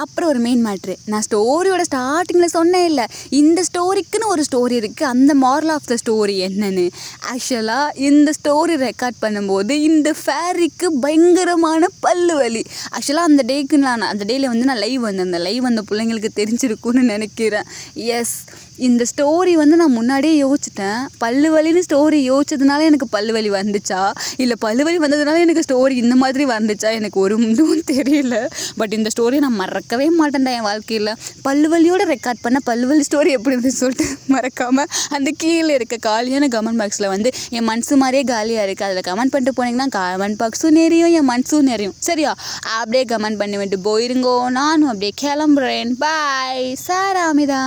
அப்புறம் ஒரு மெயின் மேட்ரு, நான் ஸ்டோரியோட ஸ்டார்டிங்கில் சொன்னேன் இல்லை, இந்த ஸ்டோரிக்குன்னு ஒரு ஸ்டோரி இருக்குது. அந்த மாரல் ஆஃப் த ஸ்டோரி என்னன்னு, ஆக்சுவலாக இந்த ஸ்டோரி ரெக்கார்ட் பண்ணும்போது இந்த ஃபேரிக்கு பயங்கரமான பல்லு வலி. ஆக்சுவலாக அந்த டேக்கு அந்த டேயில் நான் லைவ் வந்திருந்தேன். லைவ் வந்த பிள்ளைங்களுக்கு தெரிஞ்சிருக்குன்னு நினைக்கிறேன். இந்த ஸ்டோரி வந்து நான் முன்னாடியே யோசிச்சிட்டேன். பல்லு வலின்னு ஸ்டோரி யோசிச்சதுனால எனக்கு பல்லு வலி வந்துச்சா, இல்லை பல்லு வலி வந்ததுனால எனக்கு ஸ்டோரி இந்த மாதிரி வந்துச்சா, எனக்கு ஒரு இதுவும் தெரியல. பட் இந்த ஸ்டோரியை நான் மறக்கவே மாட்டேன்டா என் வாழ்க்கையில். பல்லு வலியோட ரெக்கார்ட் பண்ண பல்லு வலி ஸ்டோரி எப்படி இருந்துச்சு சொல்லிட்டு மறக்காமல் அந்த கீழே இருக்க காலியான கமெண்ட் பாக்ஸில் வந்து என் மனசு மாதிரியே காலியாக இருக்குது, அதில் கமெண்ட் பண்ணிட்டு போனீங்கன்னா கமெண்ட் பாக்ஸும் நிறையும் என் மனசும் நிறையும். சரியா? அப்படியே கமெண்ட் பண்ணி விட்டு போயிருங்கோ. நானும் அப்படியே கிளம்புறேன். பாய் சாராமிதா.